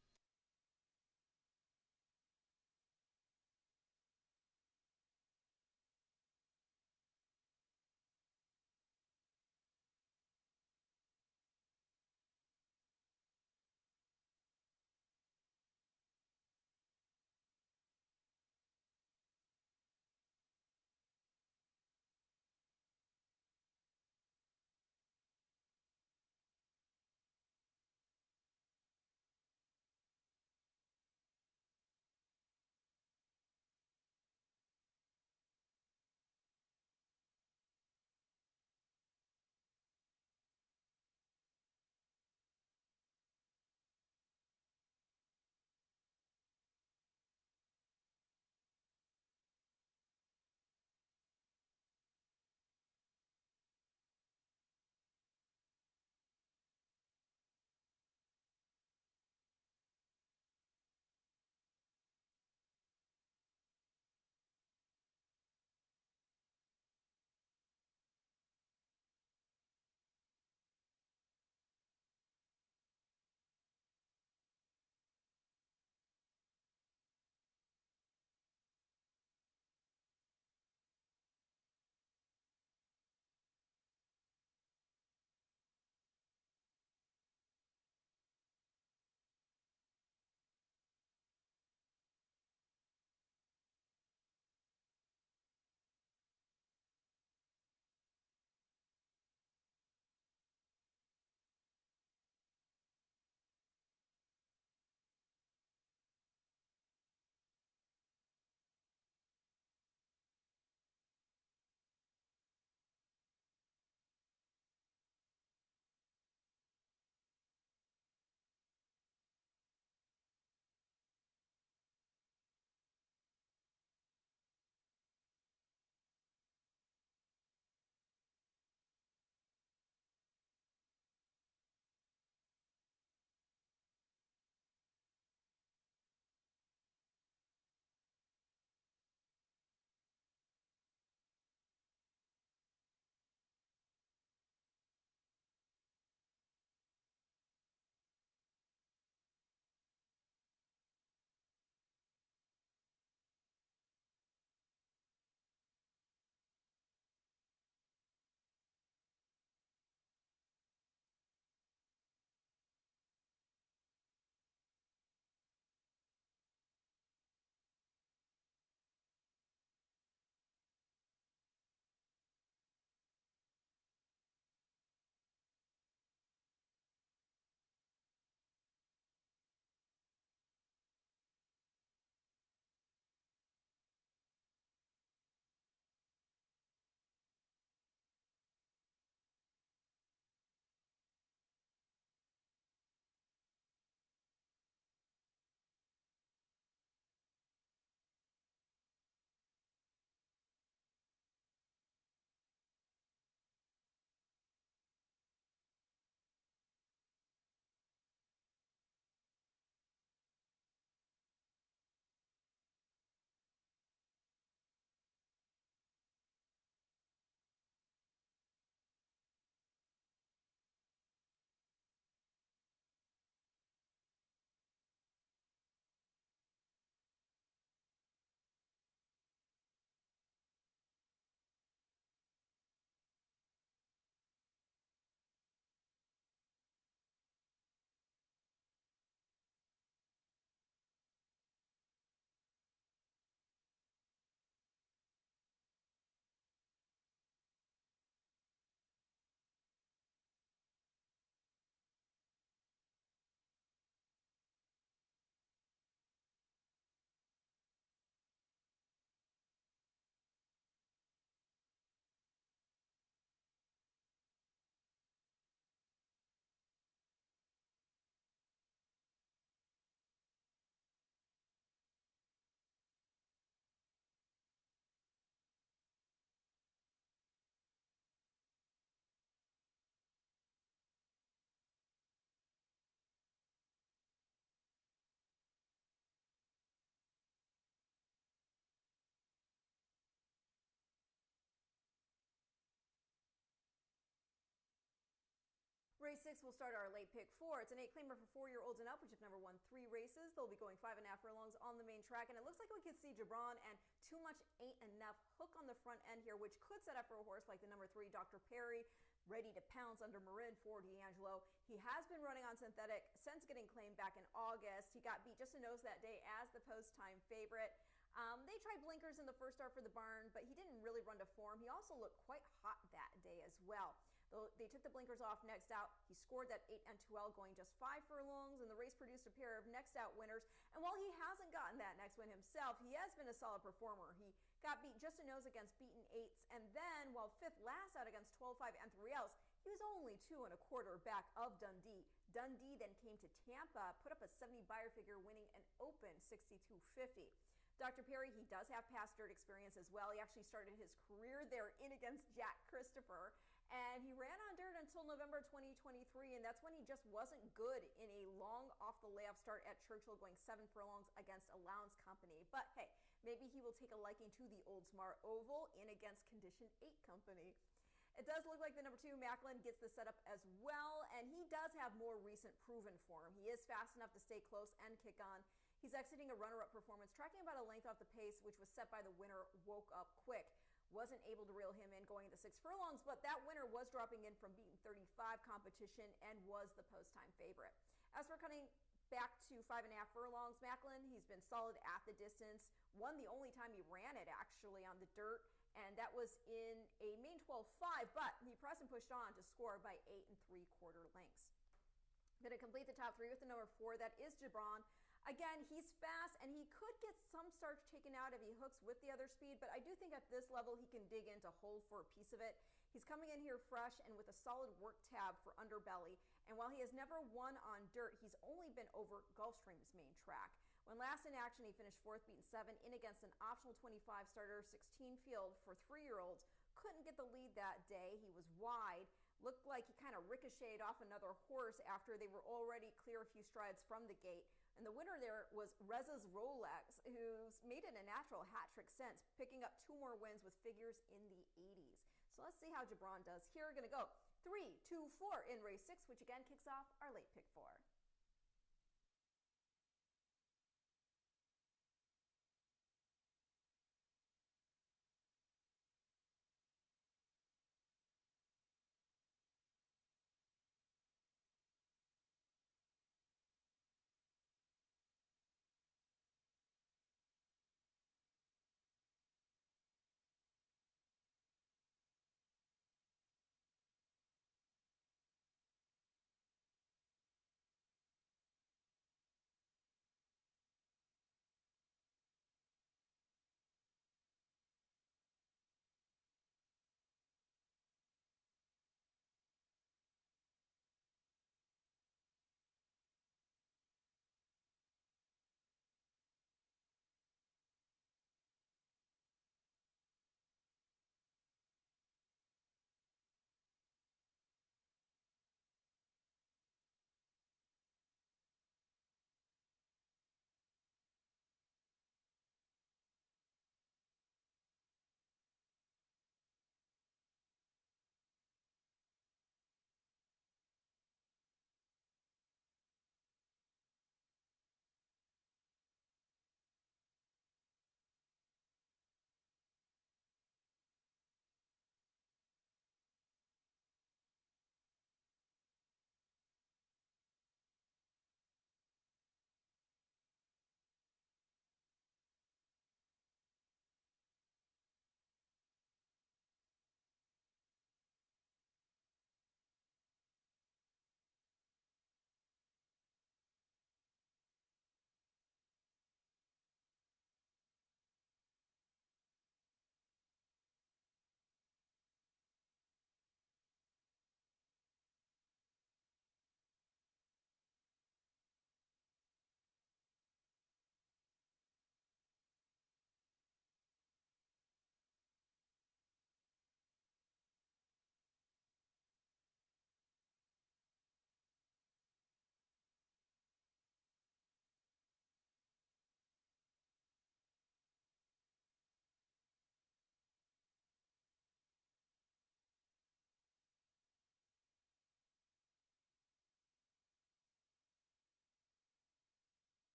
Race 6 will start our late pick 4. It's an 8-claimer for 4-year-olds and up, which have never won 3 races. They'll be going 5.5 furlongs on the main track, and it looks like we could see Gibran and Too Much Ain't Enough hook on the front end here, which could set up for a horse like the number 3, Dr. Perry, ready to pounce under Marin for D'Angelo. He has been running on synthetic since getting claimed back in August. He got beat just a nose that day as the post-time favorite. They tried blinkers in the first start for the barn, but he didn't really run to form. He also looked quite hot that day as well. Though they took the blinkers off next out, he scored that 8 and 2L going just 5 furlongs, and the race produced a pair of next out winners. And while he hasn't gotten that next win himself, he has been a solid performer. He got beat just a nose against beaten 8s, and then while 5th last out against 12-5 and 3Ls, he was only 2 1/4 back of Dundee. Dundee then came to Tampa, put up a 70 buyer figure, winning an open 62.50. Dr. Perry, he does have past dirt experience as well. He actually started his career there in against Jack Christopher, and he ran on dirt until November 2023, and that's when he just wasn't good in a long off the layoff start at Churchill, going 7 furlongs against Allowance Company. But hey, maybe he will take a liking to the Oldsmar Oval in against Condition 8 Company. It does look like the number 2, Macklin, gets the setup as well, and he does have more recent proven form. He is fast enough to stay close and kick on. He's exiting a runner-up performance, tracking about a length off the pace, which was set by the winner, Woke Up Quick. Wasn't able to reel him in going into 6 furlongs, but that winner was dropping in from beaten 35 competition and was the post-time favorite. As for cutting back to 5.5 furlongs, Macklin, he's been solid at the distance, won the only time he ran it actually on the dirt, and that was in a main 12.5, but he pressed and pushed on to score by 8 3/4 lengths. Going to complete the top 3 with the number 4, that is Gibran. Again, he's fast, and he could get some starch taken out if he hooks with the other speed, but I do think at this level he can dig in to hold for a piece of it. He's coming in here fresh and with a solid work tab for underbelly, and while he has never won on dirt, he's only been over Gulfstream's main track. When last in action, he finished 4th, beaten 7 in against an optional 25 starter 16 field for 3-year-olds. Couldn't get the lead that day. He was wide. Looked like he kind of ricocheted off another horse after they were already clear a few strides from the gate. And the winner there was Reza's Rolex, who's made it a natural hat trick since, picking up 2 more wins with figures in the 80s. So let's see how Gibran does here. We're going to go 3, 2, 4 in race 6, which again kicks off our late pick 4.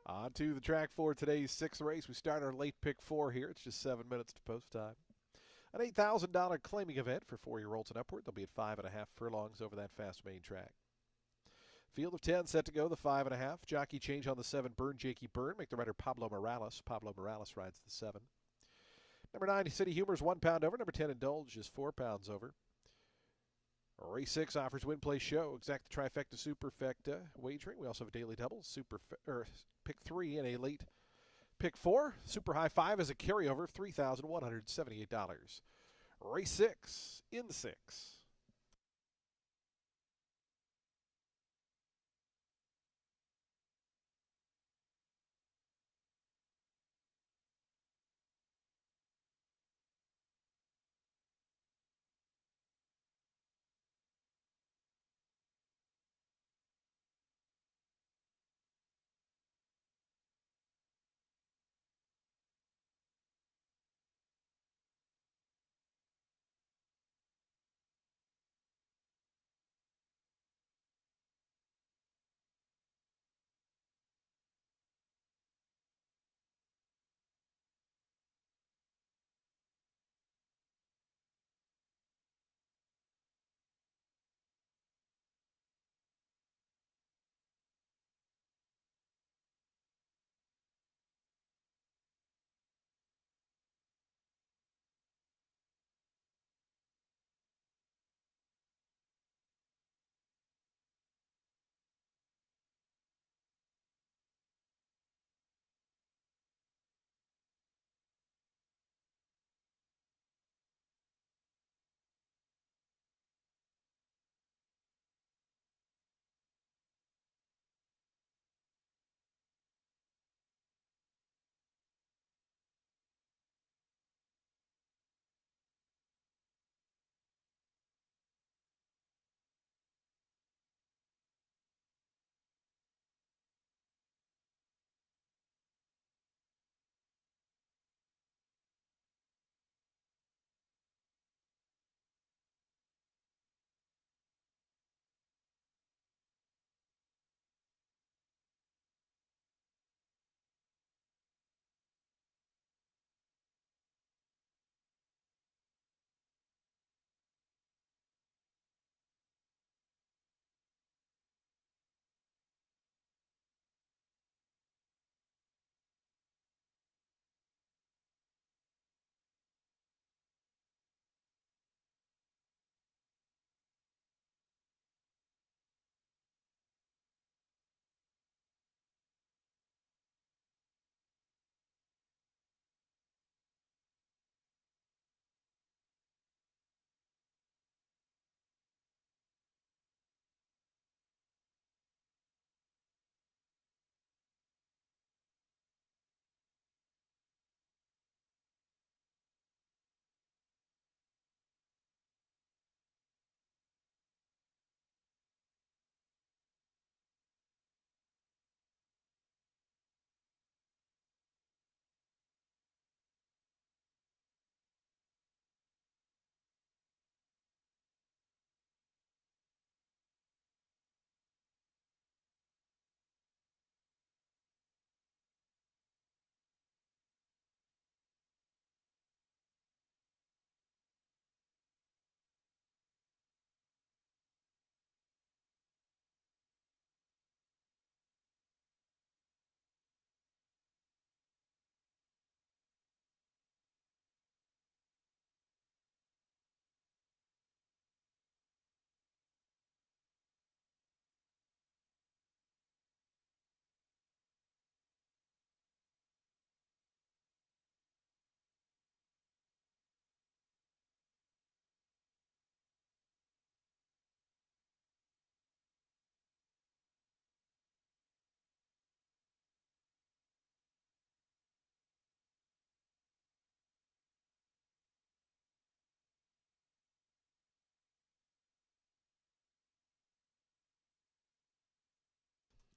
On to the track for today's sixth race. We start our late pick four here. It's just 7 minutes to post time. An $8,000 claiming event for 4-year-olds and upward. They'll be at 5.5 furlongs over that fast main track. Field of 10 set to go, the 5.5. Jockey change on the 7, Burn Jakey Burn. Make the rider Pablo Morales. Pablo Morales rides the 7. Number 9, City Humor's 1 pound over. Number 10, Indulge is 4 pounds over. Race 6 offers win, play, show. Exact the trifecta, superfecta wagering. We also have a daily double, pick 3 and a late pick 4. Super high 5 is a carryover of $3,178. Race 6 in 6.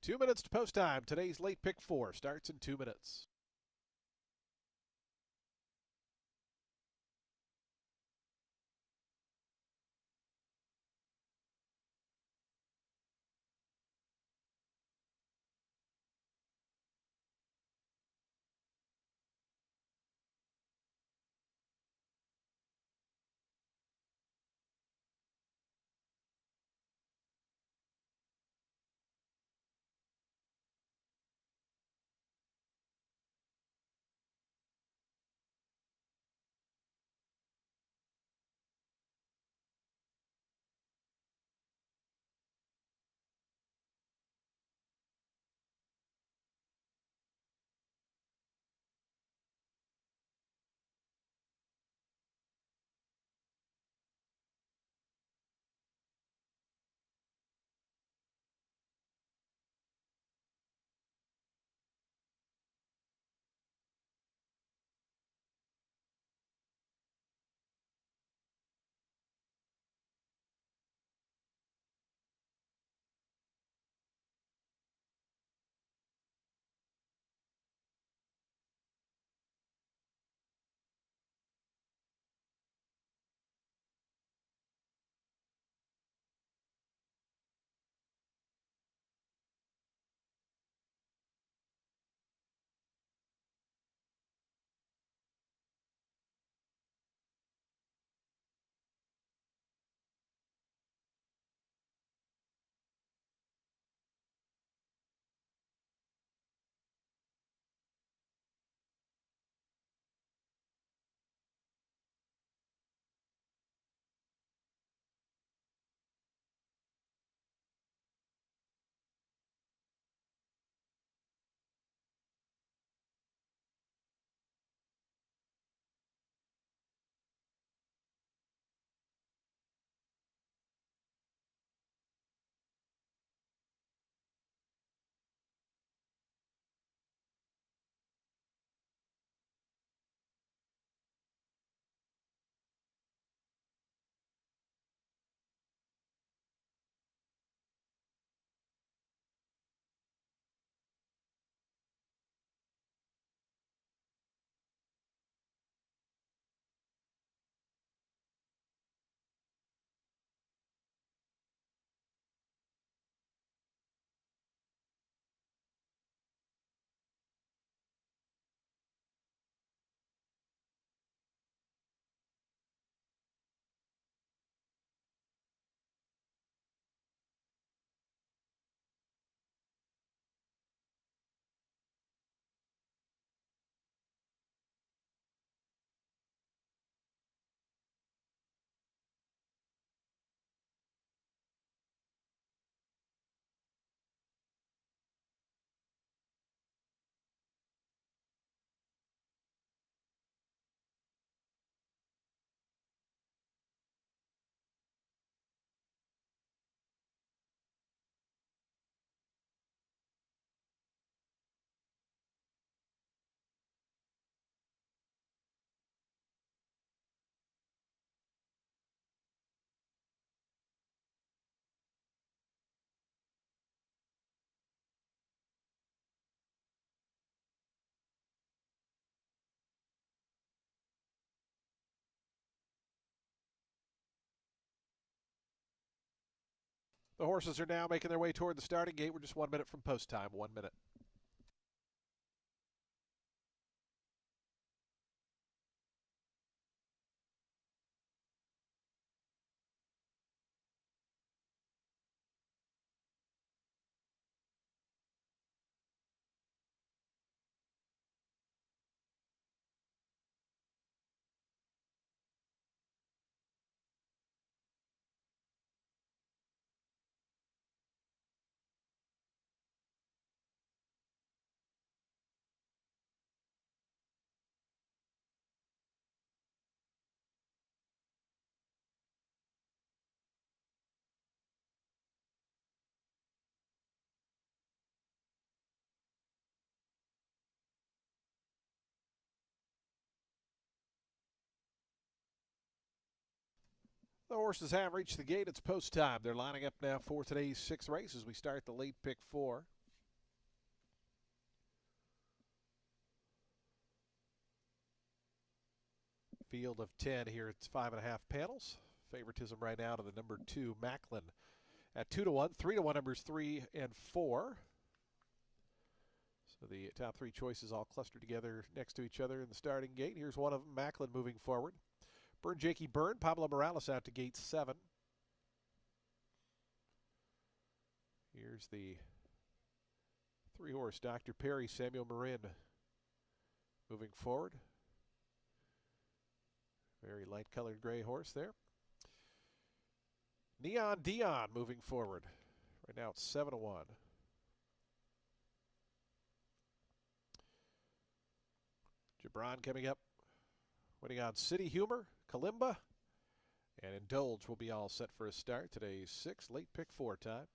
2 minutes to post time. Today's late pick 4 starts in 2 minutes. The horses are now making their way toward the starting gate. We're just 1 minute from post time. 1 minute. The horses have reached the gate. It's post time. They're lining up now for today's 6th race as we start the late pick 4. Field of 10 here. It's 5.5 panels. Favoritism right now to the number 2, Macklin, at 2-1. 3-1 numbers 3 and 4. So the top 3 choices all clustered together next to each other in the starting gate. Here's one of them, Macklin, moving forward. Jockey, Pablo Morales out to gate 7. Here's the 3-horse, Dr. Perry, Samuel Marin, moving forward. Very light-colored gray horse there. Neon Dion moving forward. Right now it's 7-1. Gibran coming up. Winning on City Humor, Kalimba, and Indulge will be all set for a start. Today's 6, late pick 4 time.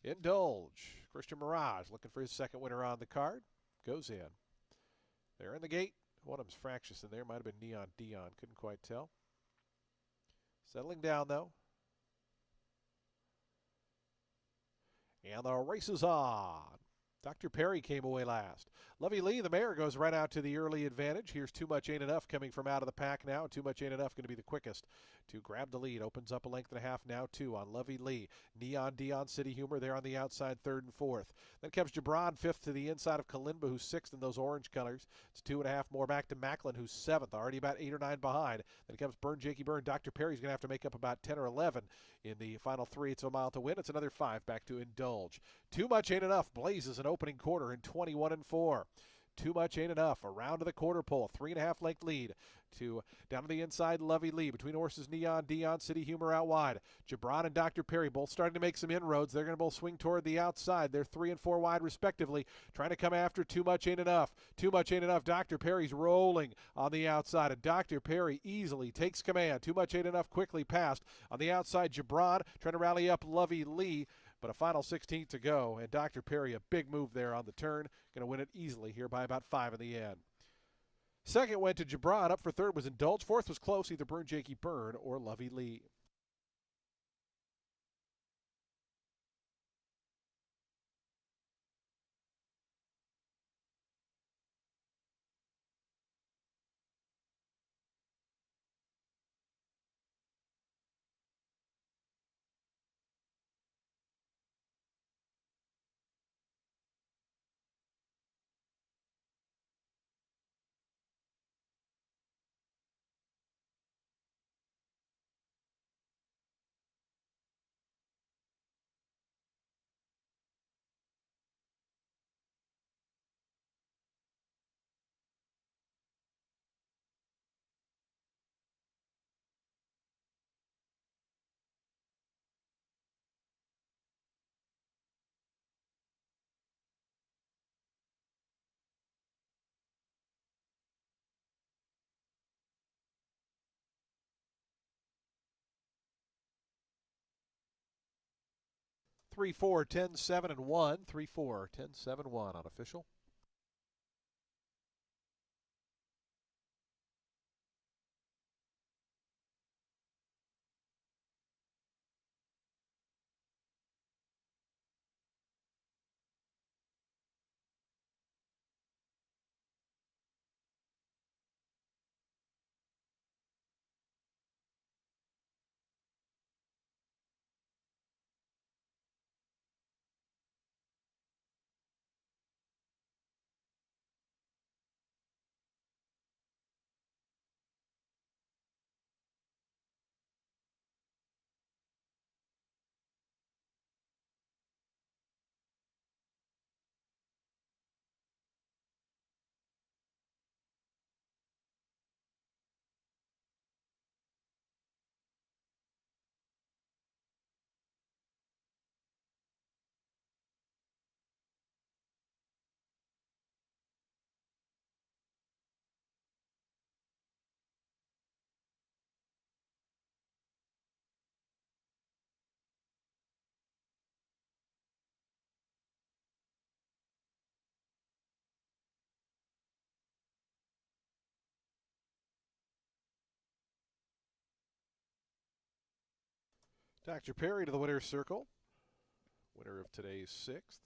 Indulge. Christian Mirage looking for his second winner on the card. Goes in. They're in the gate. One of them's fractious in there. Might have been Neon Dion. Couldn't quite tell. Settling down, though. And the race is on. Dr. Perry came away last. Lovey Lee, the mare, goes right out to the early advantage. Here's Too Much Ain't Enough coming from out of the pack now. Too Much Ain't Enough going to be the quickest to grab the lead. Opens up a length and a half now, 2 on Lovey Lee. Neon Dion, City Humor there on the outside, 3rd and 4th. Then comes Gibran, 5th to the inside of Kalimba, who's 6th in those orange colors. It's 2.5 more back to Macklin, who's 7th, already about 8 or 9 behind. Then comes Jockey. Dr. Perry's going to have to make up about 10 or 11 in the final 3. It's a mile to win. It's another 5 back to Indulge. Too Much Ain't Enough blazes an opening quarter in 21 and 4. Too Much Ain't Enough around to the quarter pole, 3.5 length lead to down to the inside. Lovey Lee between horses Neon Dion, City Humor out wide. Gibran and Dr. Perry both starting to make some inroads. They're going to both swing toward the outside. They're 3 and 4 wide respectively, trying to come after Too Much Ain't Enough. Too Much Ain't Enough. Dr. Perry's rolling on the outside, and Dr. Perry easily takes command. Too Much Ain't Enough quickly passed on the outside. Gibran trying to rally up Lovey Lee. But a final 16th to go, and Dr. Perry, a big move there on the turn. Going to win it easily here by about 5 in the end. Second went to Gibran. Up for 3rd was Indulge. 4th was close, either Jockey or Lovey Lee. Three, 4, 10, 7, and 1. 3, 4, 10, 7, 1 on official. Dr. Perry to the winner's circle. Winner of today's sixth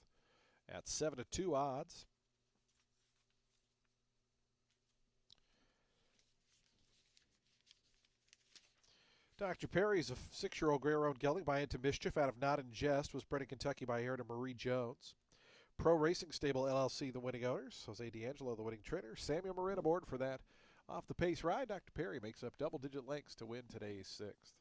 at 7-2 odds. Dr. Perry's a 6-year-old gray-roan gelding by Into Mischief out of Not in Jest, was bred in Kentucky by Aaron and Marie Jones. Pro Racing Stable LLC, the winning owners. Jose D'Angelo, the winning trainer. Samuel Marin aboard for that off-the-pace ride. Dr. Perry makes up double-digit lengths to win today's sixth.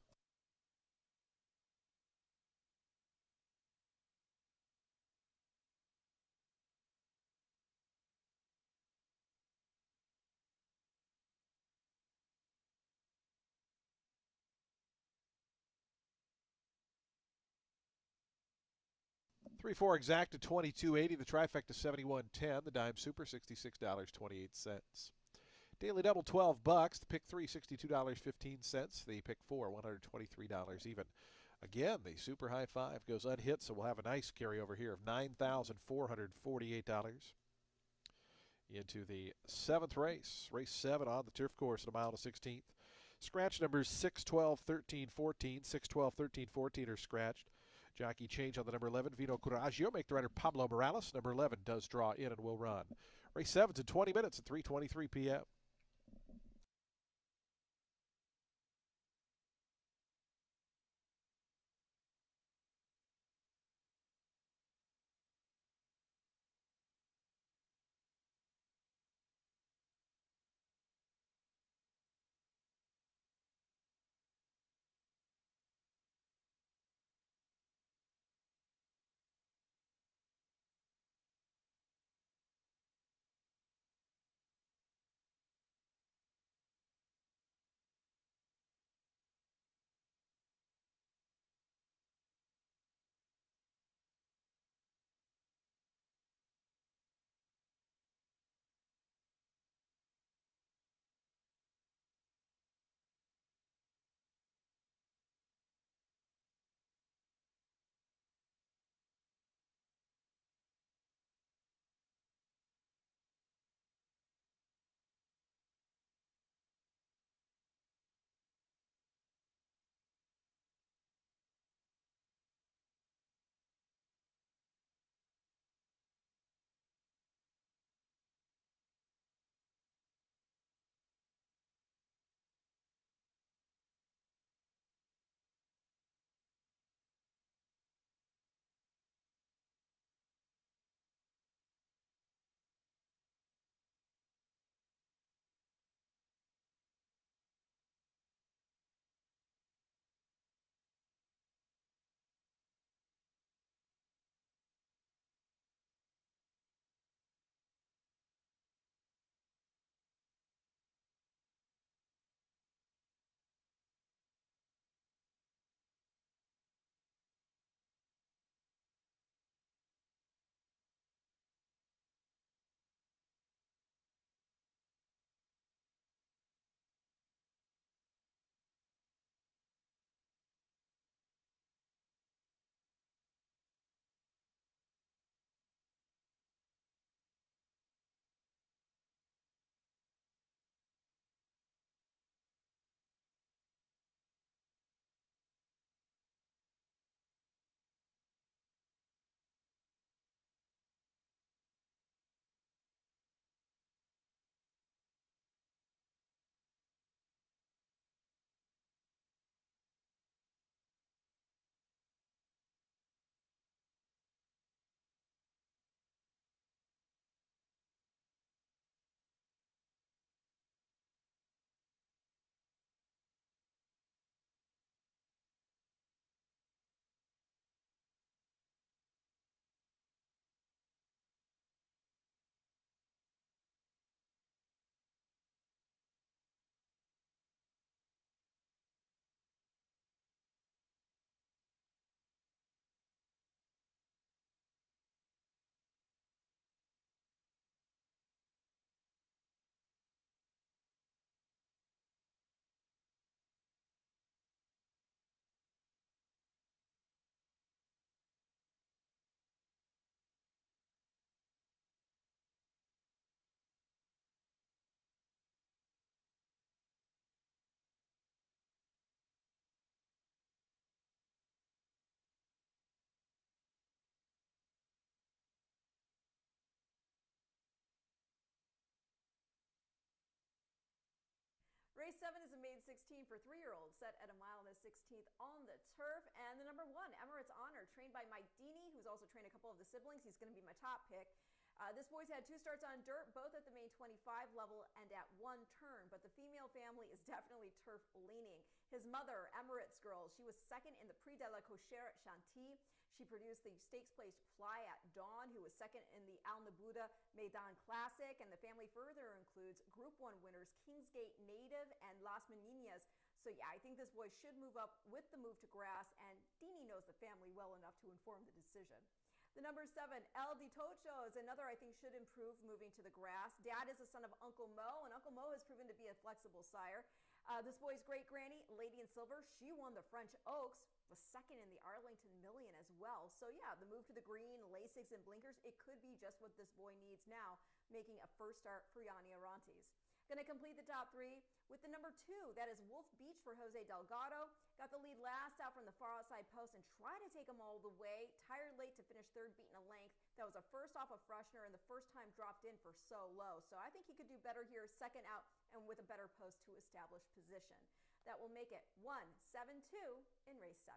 Three four exact to 22.80. The trifecta 71.10. The dime super $66.28. Daily double $12. The pick three $62.15. The pick four $123 even. Again, the super high five goes unhit, so we'll have a nice carryover here of $9,448 into the seventh race. Race 7 on the turf course at a mile to 16th. Scratch numbers 6, 12, 13, 14. 6, 12, 13, 14 are scratched. Jockey change on the number 11, Vino Coraggio. Make the rider Pablo Morales. Number 11 does draw in and will run. Race 7's in 20 minutes at 3:23 p.m. 16 for 3-year-olds, set at a mile and a 16th on the turf. And the number 1, Emirates Honor, trained by Mike Deeney, who's also trained a couple of the siblings. He's going to be my top pick. This boy's had 2 starts on dirt, both at the main 25 level and at 1 turn, but the female family is definitely turf leaning. His mother, Emirates Girl, she was second in the Prix de la Cochère at Chantilly. She produced the stakes placed Fly at Dawn, who was second in the Al Nabuda Maidan Classic, and the family further includes Group 1 winners Kingsgate Native and Las Meninas. So yeah, I think this boy should move up with the move to grass, and Deeney knows the family well enough to inform the decision. The number 7, El Ditocho, is another I think should improve moving to the grass. Dad is the son of Uncle Mo, and Uncle Mo has proven to be a flexible sire. This boy's great granny, Lady in Silver, she won the French Oaks, was second in the Arlington Million as well. So yeah, the move to the green, Lasix and blinkers, it could be just what this boy needs now, making a first start for Yanni Arantes. Going to complete the top 3 with the number 2. That is Wolf Beach for Jose Delgado. Got the lead last out from the far outside post and tried to take him all the way. Tired late to finish 3rd, beating a length. That was a first off of Freshner and the first time dropped in for so low. So I think he could do better here, second out and with a better post to establish position. That will make it 1-7-2 in race 7.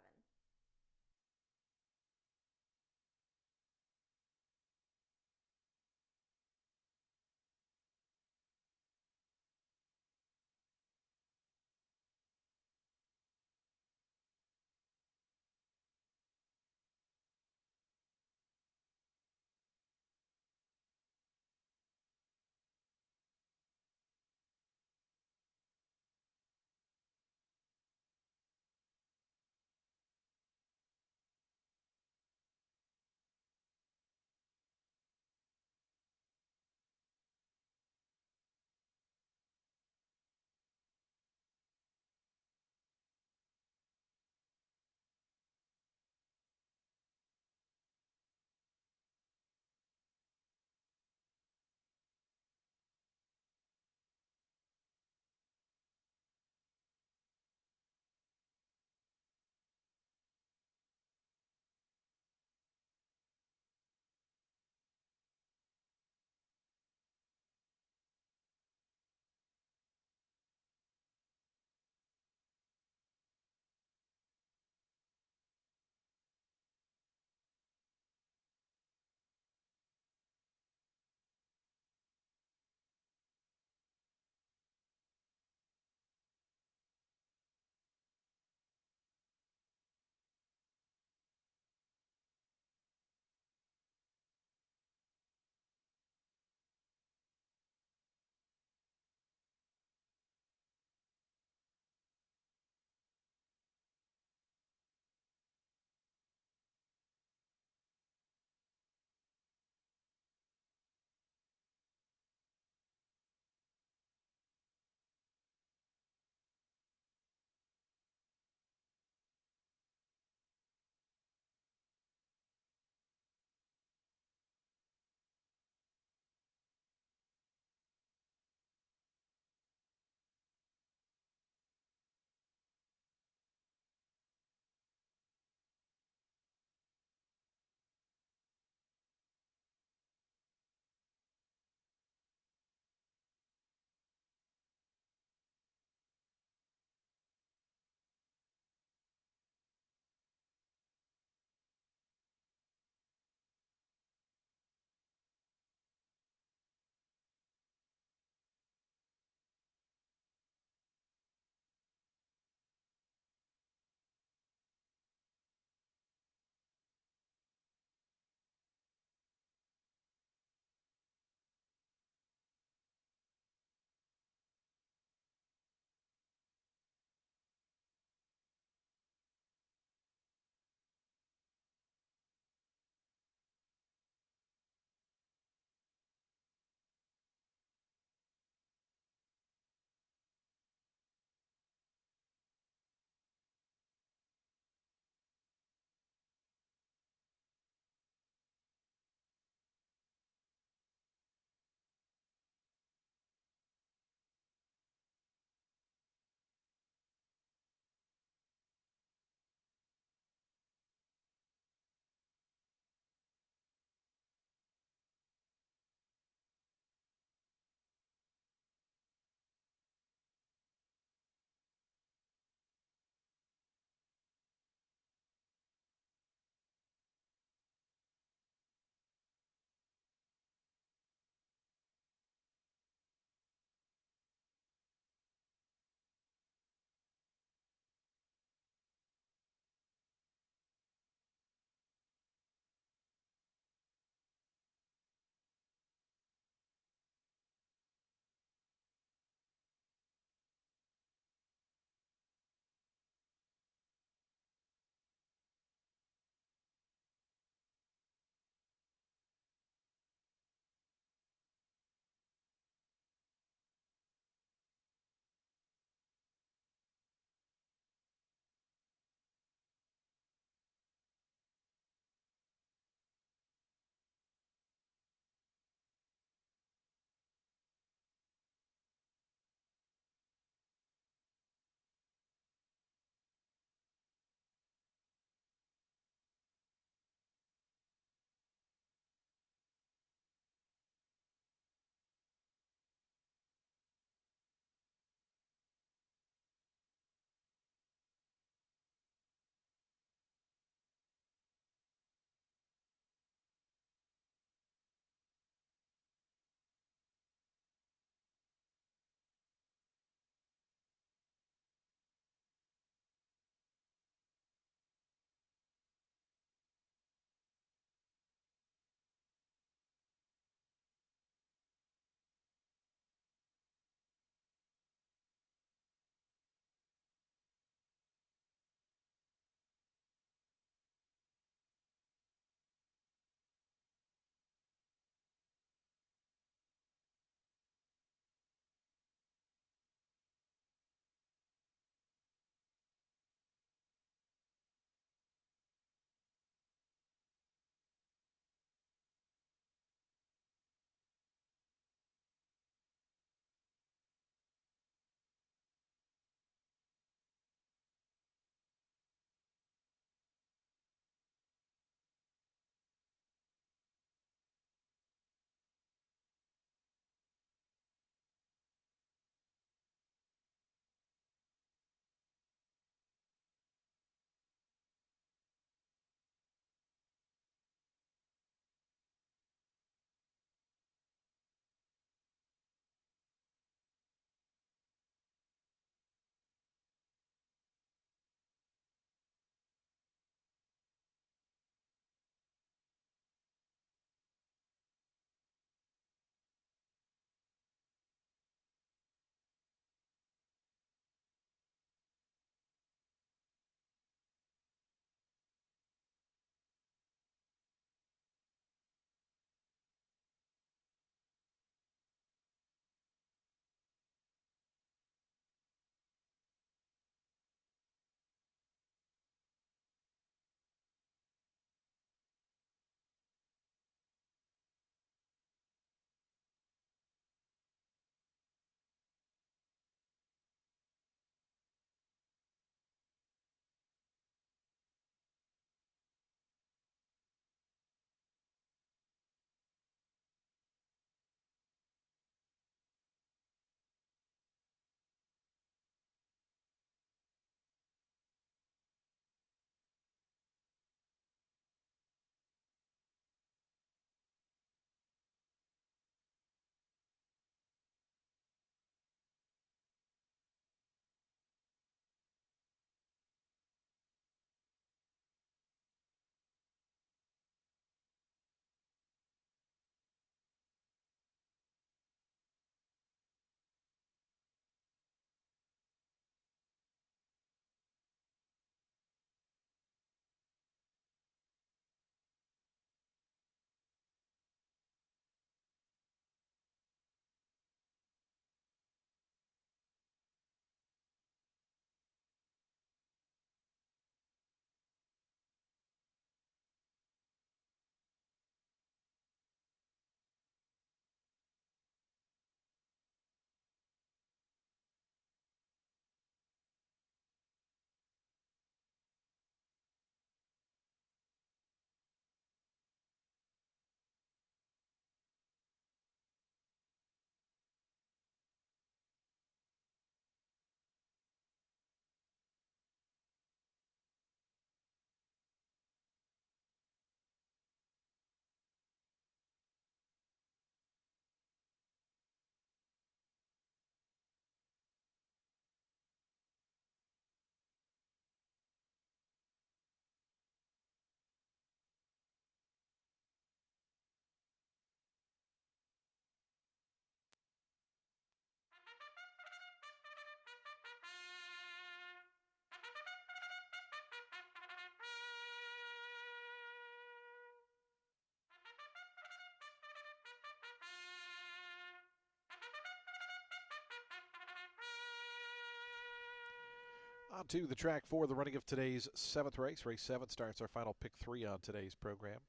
On to the track for the running of today's 7th race. Race 7 starts our final pick 3 on today's program.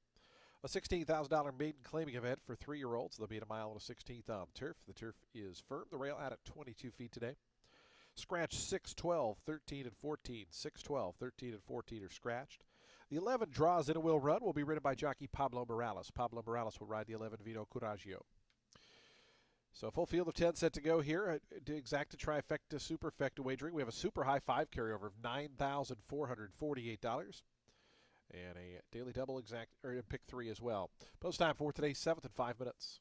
A $16,000 maiden claiming event for 3-year-olds. They'll be at a mile and a 16th on the turf. The turf is firm. The rail out at 22 feet today. Scratch 6, 12, 13, and 14. 6, 12, 13, and 14 are scratched. The 11 draws in a will run will be ridden by jockey Pablo Morales. Pablo Morales will ride the 11 Vino Coraggio. So full field of 10 set to go here. Exacta, trifecta, superfecta wagering. We have a super high 5 carryover of $9,448. And a daily double exact or pick 3 as well. Post time for today's 7th in 5 minutes.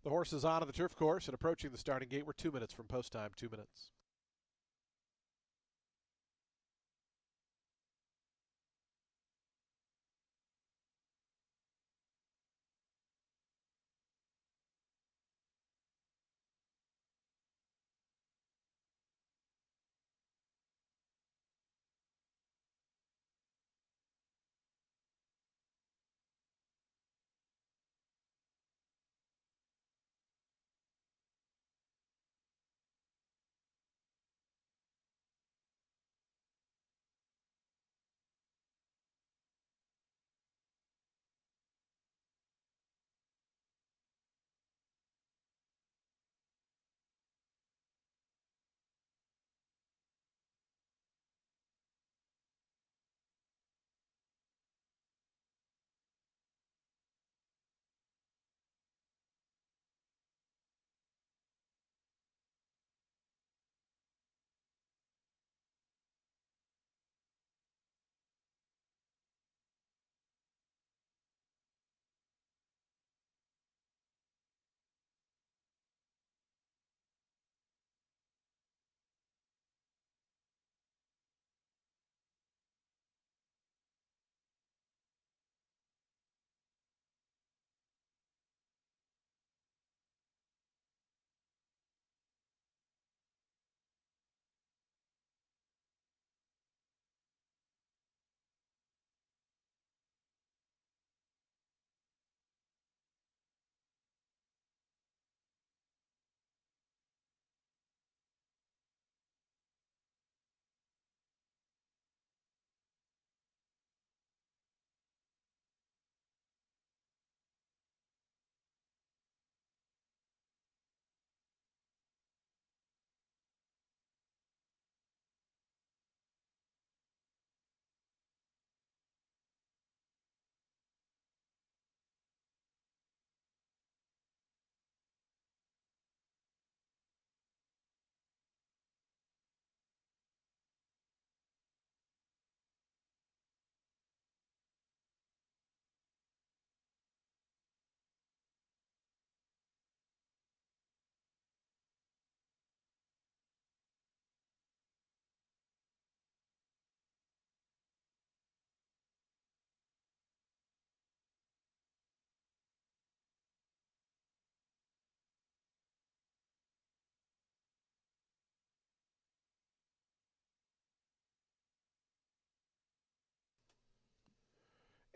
The horse is on the turf course and approaching the starting gate. We're 2 minutes from post time, 2 minutes.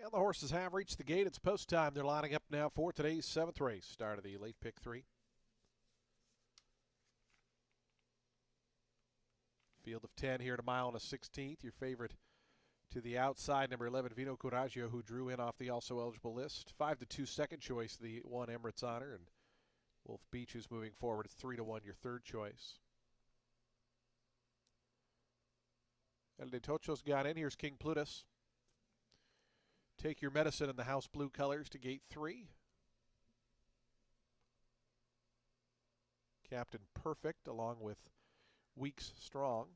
And the horses have reached the gate. It's post time. They're lining up now for today's 7th race. Start of the late pick 3. Field of 10 here at a mile and a 16th. Your favorite to the outside, number 11, Vino Coraggio, who drew in off the also eligible list. 5-2 second choice, the 1 Emirates Honor. And Wolf Beach is moving forward. It's 3-1, your third choice. El de Tocho's got in. Here's King Plutus. Take Your Medicine in the house blue colors to gate 3. Captain Perfect along with Weeks Strong.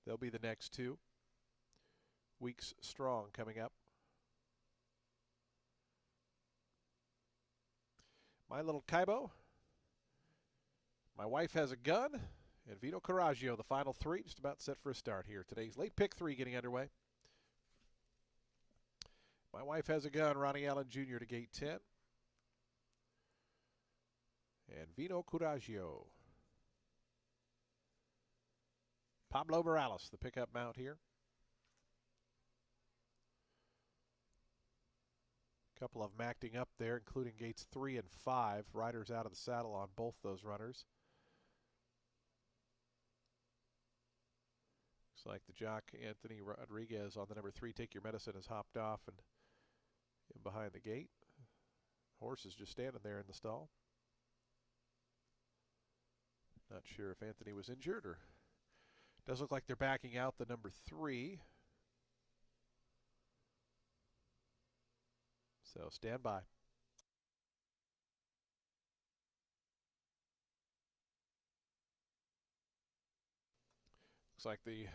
They'll be the next two. Weeks Strong coming up. My Little Kaibo. My Wife Has a Gun. And Vino Coraggio, the final 3, just about set for a start here. Today's late pick 3 getting underway. My Wife Has a Gun, Ronnie Allen Jr. to gate 10. And Vino Coraggio. Pablo Morales, the pickup mount here. A couple of them acting up there, including gates 3 and 5. Riders out of the saddle on both those runners. Looks like the jock Anthony Rodriguez on the number 3, Take Your Medicine, has hopped off and in behind the gate. Horse is just standing there in the stall. Not sure if Anthony was injured or does look like they're backing out the number 3. So stand by. Looks like the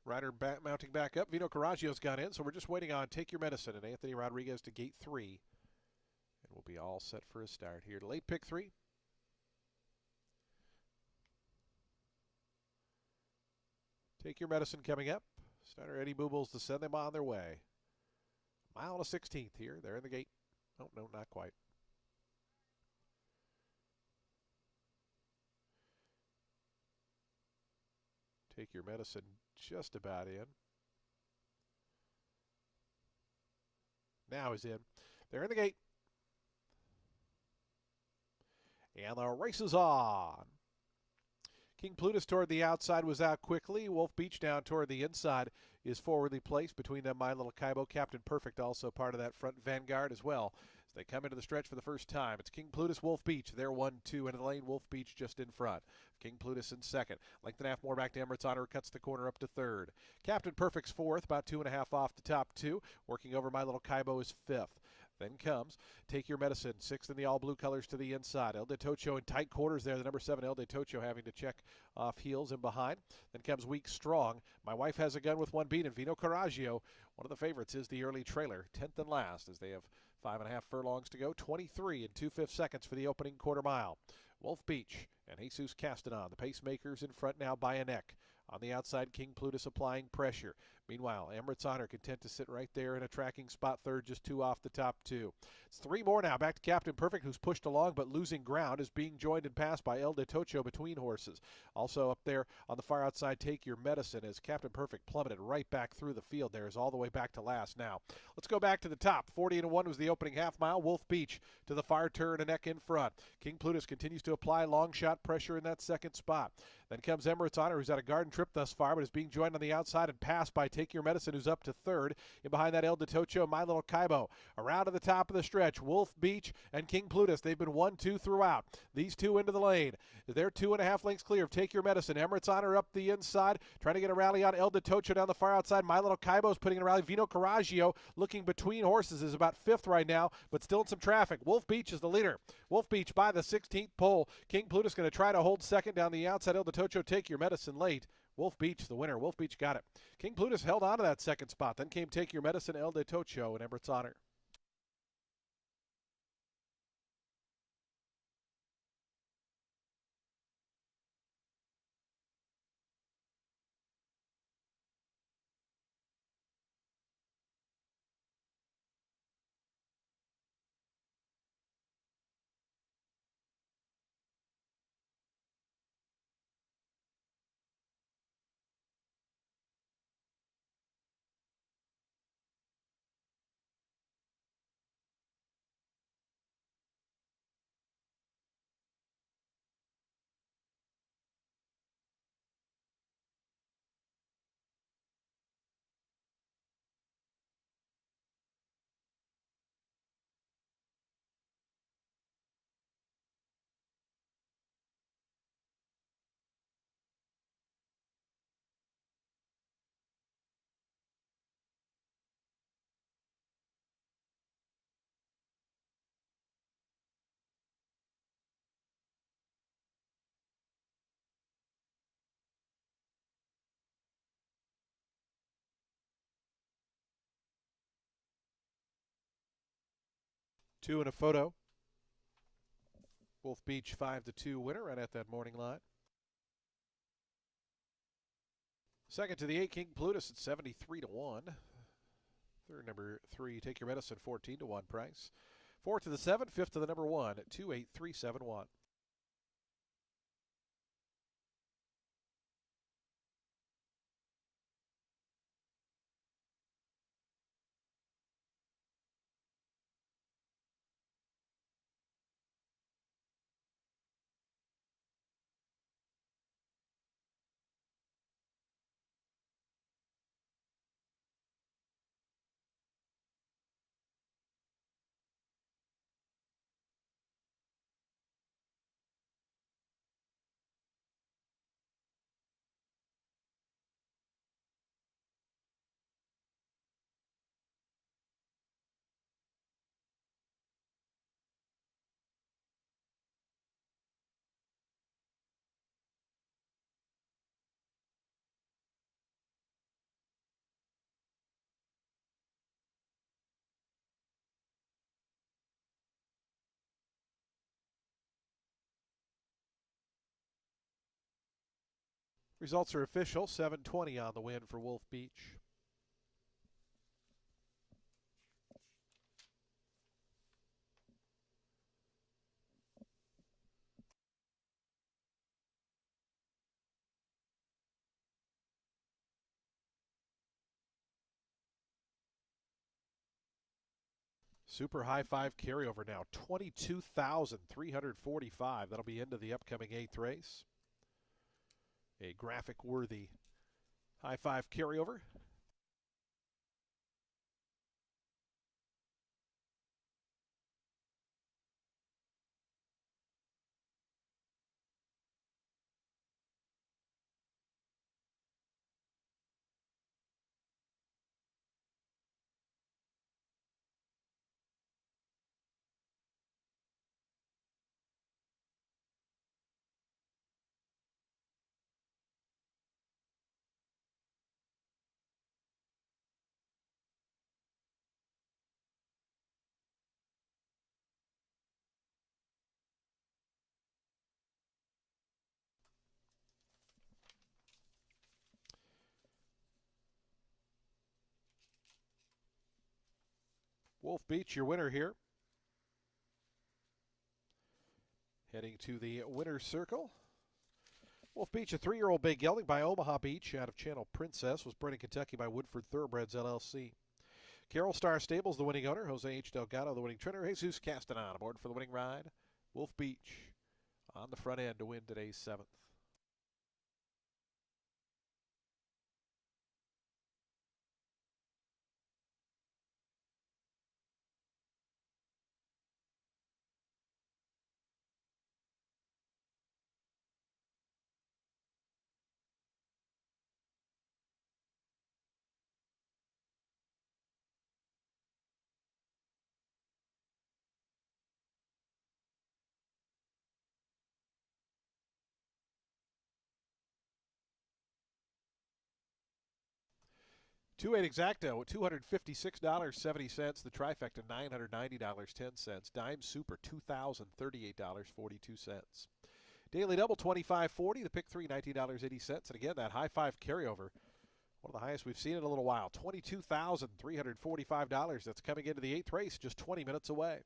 rider mounting back up. Vino Coraggio's got in, so we're just waiting on Take Your Medicine and Anthony Rodriguez to gate 3. And we'll be all set for a start here. Late pick 3. Take Your Medicine coming up. Starter Eddie Boobles to send them on their way. Mile and a 16th here. They're in the gate. Oh, no, not quite. Take Your Medicine just about in. Now is in. They're in the gate. And the race is on. King Plutus toward the outside was out quickly. Wolf Beach down toward the inside is forwardly placed. Between them, My Little Kaibo. Captain Perfect also part of that front vanguard as well. As they come into the stretch for the first time, it's King Plutus, Wolf Beach. They're 1-2 into the lane. Wolf Beach just in front. King Plutus in second. Length and a half more back to Emirates Honor. Cuts the corner up to third. Captain Perfect's fourth, about 2.5 off the top 2. Working over My Little Kaibo is fifth. Then comes Take Your Medicine, 6th in the all-blue colors to the inside. El de Tocho in tight quarters there. The number 7, El de Tocho, having to check off heels and behind. Then comes Weeks Strong. My Wife Has a Gun with 1 beat. And Vino Coraggio, one of the favorites, is the early trailer. 10th and last as they have 5.5 furlongs to go. 23 and 2/5 seconds for the opening quarter mile. Wolf Beach and Jesus Castanon, the pacemakers in front now by a neck. On the outside, King Plutus applying pressure. Meanwhile, Emirates Honor content to sit right there in a tracking spot third, just 2 off the top 2. It's 3 more now. Back to Captain Perfect, who's pushed along but losing ground, is being joined and passed by El de Tocho between horses. Also up there on the far outside, Take Your Medicine, as Captain Perfect plummeted right back through the field there, is all the way back to last now. Let's go back to the top. 40-1 was the opening half mile. Wolf Beach to the far turn, a neck in front. King Plutus continues to apply long shot pressure in that second spot. Then comes Emirates Honor, who's had a garden trip thus far, but is being joined on the outside and passed by Take Your Medicine, who's up to third. And behind that, El de Tocho, My Little Kaibo. Around to the top of the stretch, Wolf Beach and King Plutus. They've been 1-2 throughout. These two into the lane. They're 2.5 lengths clear of Take Your Medicine. Emirates Honor up the inside, trying to get a rally on El de Tocho down the far outside. My Little Kaibo's putting in a rally. Vino Coraggio, looking between horses, is about 5th right now, but still in some traffic. Wolf Beach is the leader. Wolf Beach by the 16th pole. King Plutus going to try to hold second down the outside. El de Tocho, Take Your Medicine late. Wolf Beach the winner. Wolf Beach got it. King Plutus held on to that second spot. Then came Take Your Medicine, El de Tocho, and Emirates Honor. Two in a photo. Wolf Beach 5-2 winner right at that morning line. Second to the 8, King Plutus at 73-1. Third, number 3, Take Your Medicine, 14-1 price. Fourth to the 7, fifth to the number 1 at 28371. Results are official. 720 on the win for Wolf Beach. Super high five carryover now. 22,345. That'll be into the upcoming 8th race. A graphic worthy high five carryover. Wolf Beach, your winner here. Heading to the winner's circle. Wolf Beach, a 3-year-old bay gelding by Omaha Beach out of Channel Princess, was bred in Kentucky by Woodford Thoroughbreds LLC. Carroll Star Stables, the winning owner. Jose H. Delgado, the winning trainer. Jesus Castanon aboard for the winning ride. Wolf Beach on the front end to win today's 7th. Two eight exacto, $256.70. The trifecta, $990.10. Dime Super, $2,038.42. Daily double, $25.40. The pick three, $19.80. And again, that high five carryover, one of the highest we've seen in a little while, $22,345. That's coming into the 8th race, just 20 minutes away.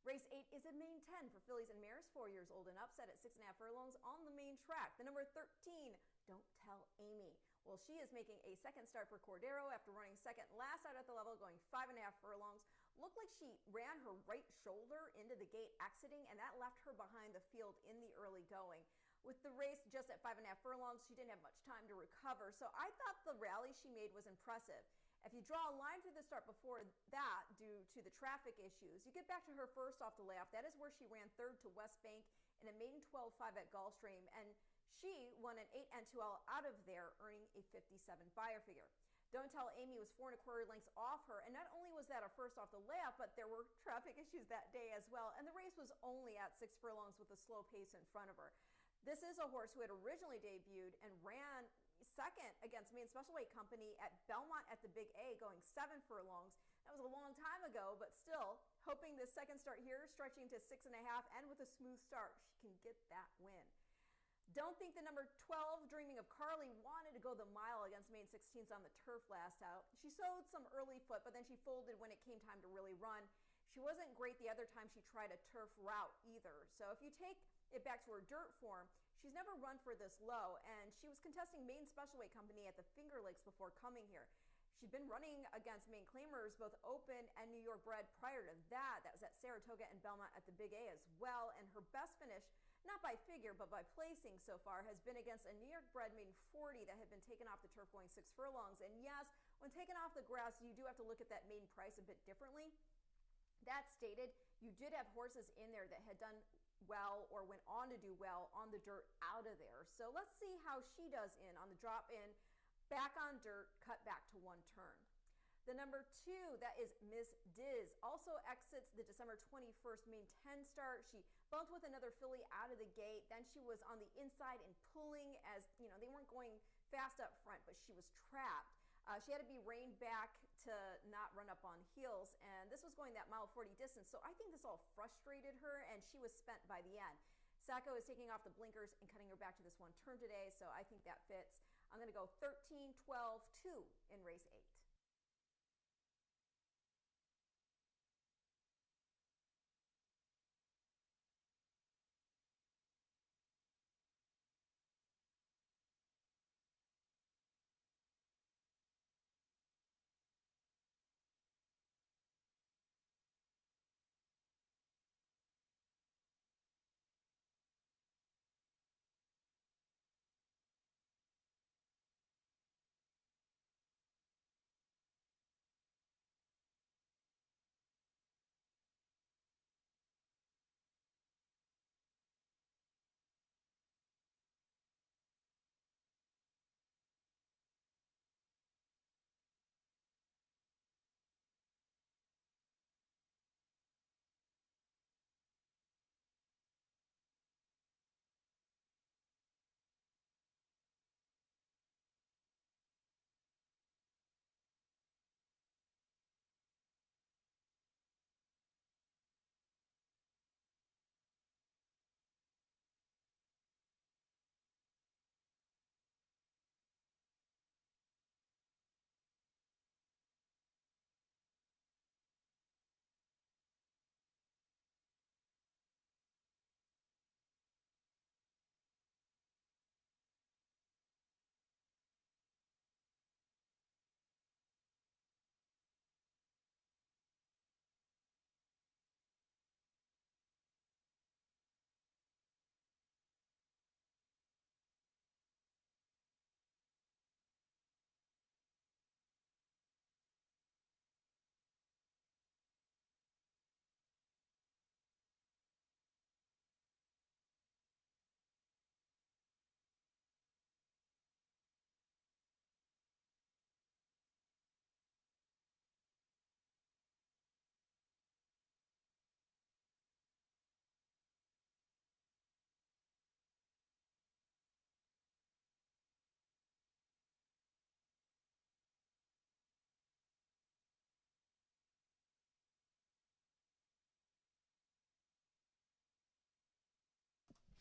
Race 8 is a main 10 for fillies and mares 4 years old and up, set at 6.5 furlongs on the main track. The number 13, Don't Tell Amy. Well, she is making a second start for Cordero after running second last out at the level, going 5.5 furlongs. Looked like she ran her right shoulder into the gate exiting, and that left her behind the field in the early going. With the race just at 5.5 furlongs, she didn't have much time to recover, so I thought the rally she made was impressive. If you draw a line through the start before that, due to the traffic issues, you get back to her first off the layoff. That is where she ran third to West Bank in a maiden 12.5 at Gulfstream, and she won an 8 N2L out of there, earning a 57 buyer figure. Don't Tell Amy was 4.25 lengths off her, and not only was that a first off the layoff, but there were traffic issues that day as well, and the race was only at 6 furlongs with a slow pace in front of her. This is a horse who had originally debuted and ran second against Maine Special Weight Company at Belmont at the Big A, going 7 furlongs. That was a long time ago, but still hoping this second start here, stretching to 6.5, and with a smooth start, she can get that win. Don't think the number 12, Dreaming of Carly, wanted to go the mile against Maine 16s on the turf last out. She showed some early foot, but then she folded when it came time to really run. She wasn't great the other time she tried a turf route either. So if you take it back to her dirt form, she's never run for this low, and she was contesting Maine Special Weight Company at the Finger Lakes before coming here. She'd been running against Maine Claimers, both open and New York bred, prior to that. That was at Saratoga and Belmont at the Big A as well, and her best finish, not by figure, but by placing so far, has been against a New York bred maiden 40 that had been taken off the turf going 6 furlongs. And yes, when taken off the grass, you do have to look at that maiden price a bit differently. That stated, you did have horses in there that had done well or went on to do well on the dirt out of there. So let's see how she does in on the drop in, back on dirt, cut back to 1 turn. The number 2, that is Miss Diz, also exits the December 21st main 10 start. She bumped with another filly out of the gate. Then she was on the inside and pulling, as you know, they weren't going fast up front, but she was trapped. She had to be reined back to not run up on heels, and this was going that mile 40 distance, so I think this all frustrated her, and she was spent by the end. Sacco is taking off the blinkers and cutting her back to this 1 turn today, so I think that fits. I'm going to go 13, 12, 2 in race 8.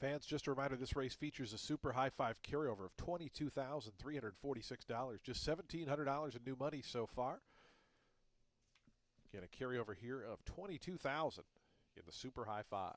Fans, just a reminder, this race features a super high five carryover of $22,346. Just $1,700 in new money so far. Again, a carryover here of $22,000. in the Super High Five.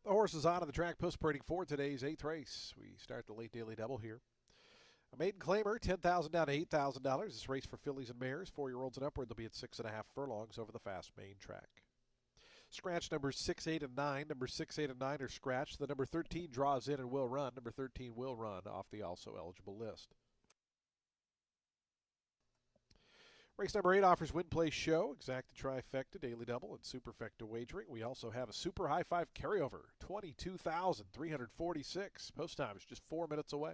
The horse is on the track post parading for today's 8th race. We start the late daily double here. A maiden claimer, $10,000 down to $8,000. This race for fillies and mares, 4-year-olds and upward. They'll be at 6.5 furlongs over the fast main track. Scratch numbers 6, 8, and 9. Numbers 6, 8, and 9 are scratched. The number 13 draws in and will run. Number 13 will run off the also eligible list. Race number 8 offers win, play, show, exacta, trifecta, daily double, and superfecta wagering. We also have a super high five carryover, 22,346. Post time is just 4 minutes away.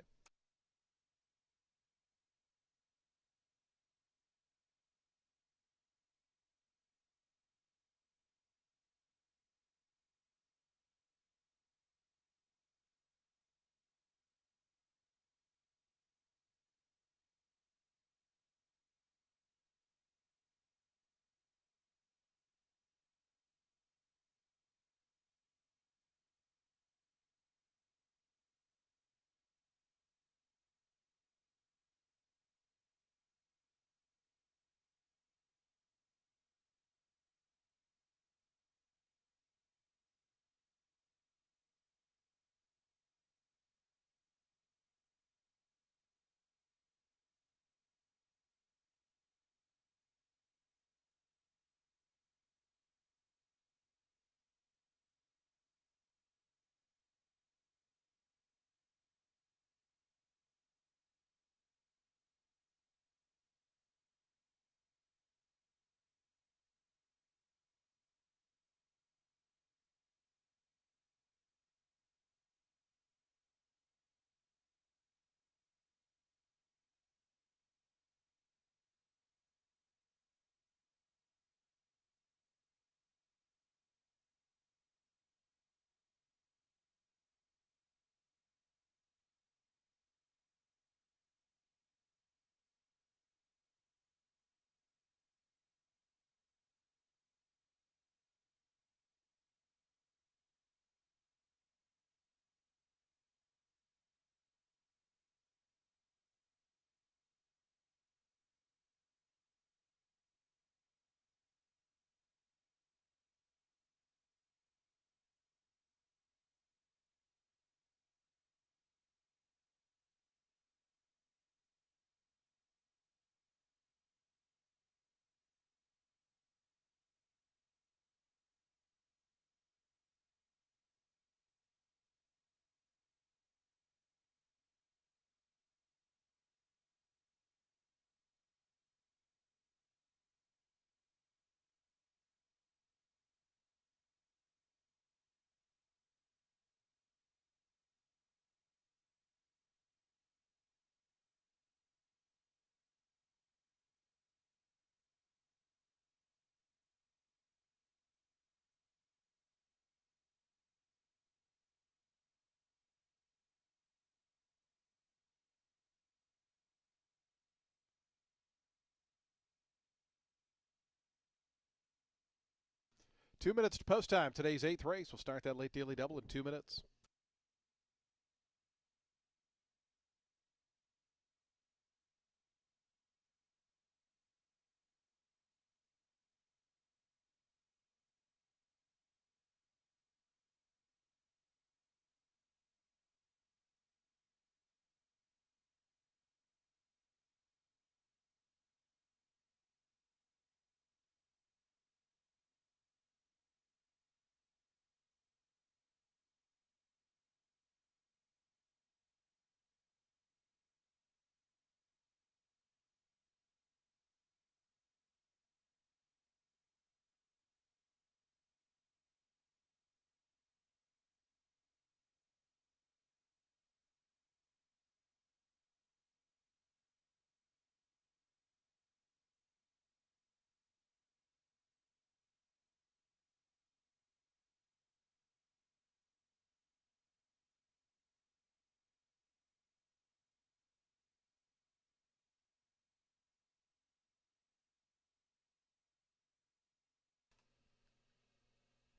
2 minutes to post time. Today's 8th race. We'll start that late daily double in 2 minutes.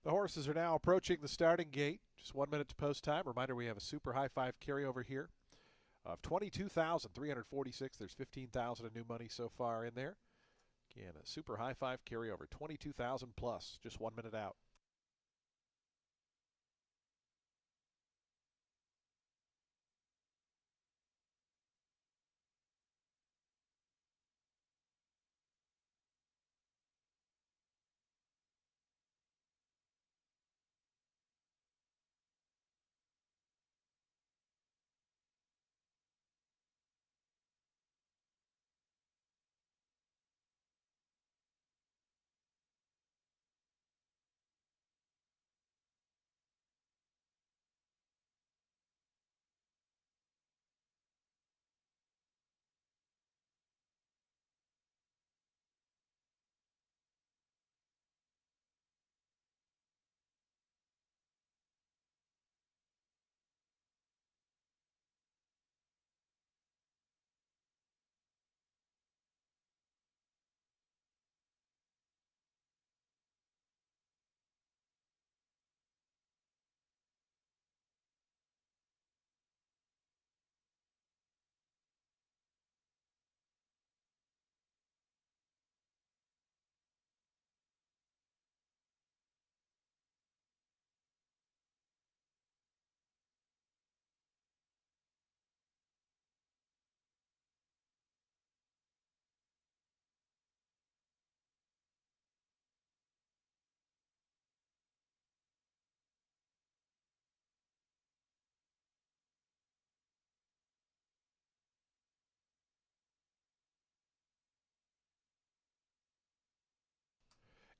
The horses are now approaching the starting gate. Just 1 minute to post time. Reminder, we have a super high five carryover here of 22,346. There's 15,000 of new money so far in there. Again, a super high five carryover, 22,000 plus, just 1 minute out.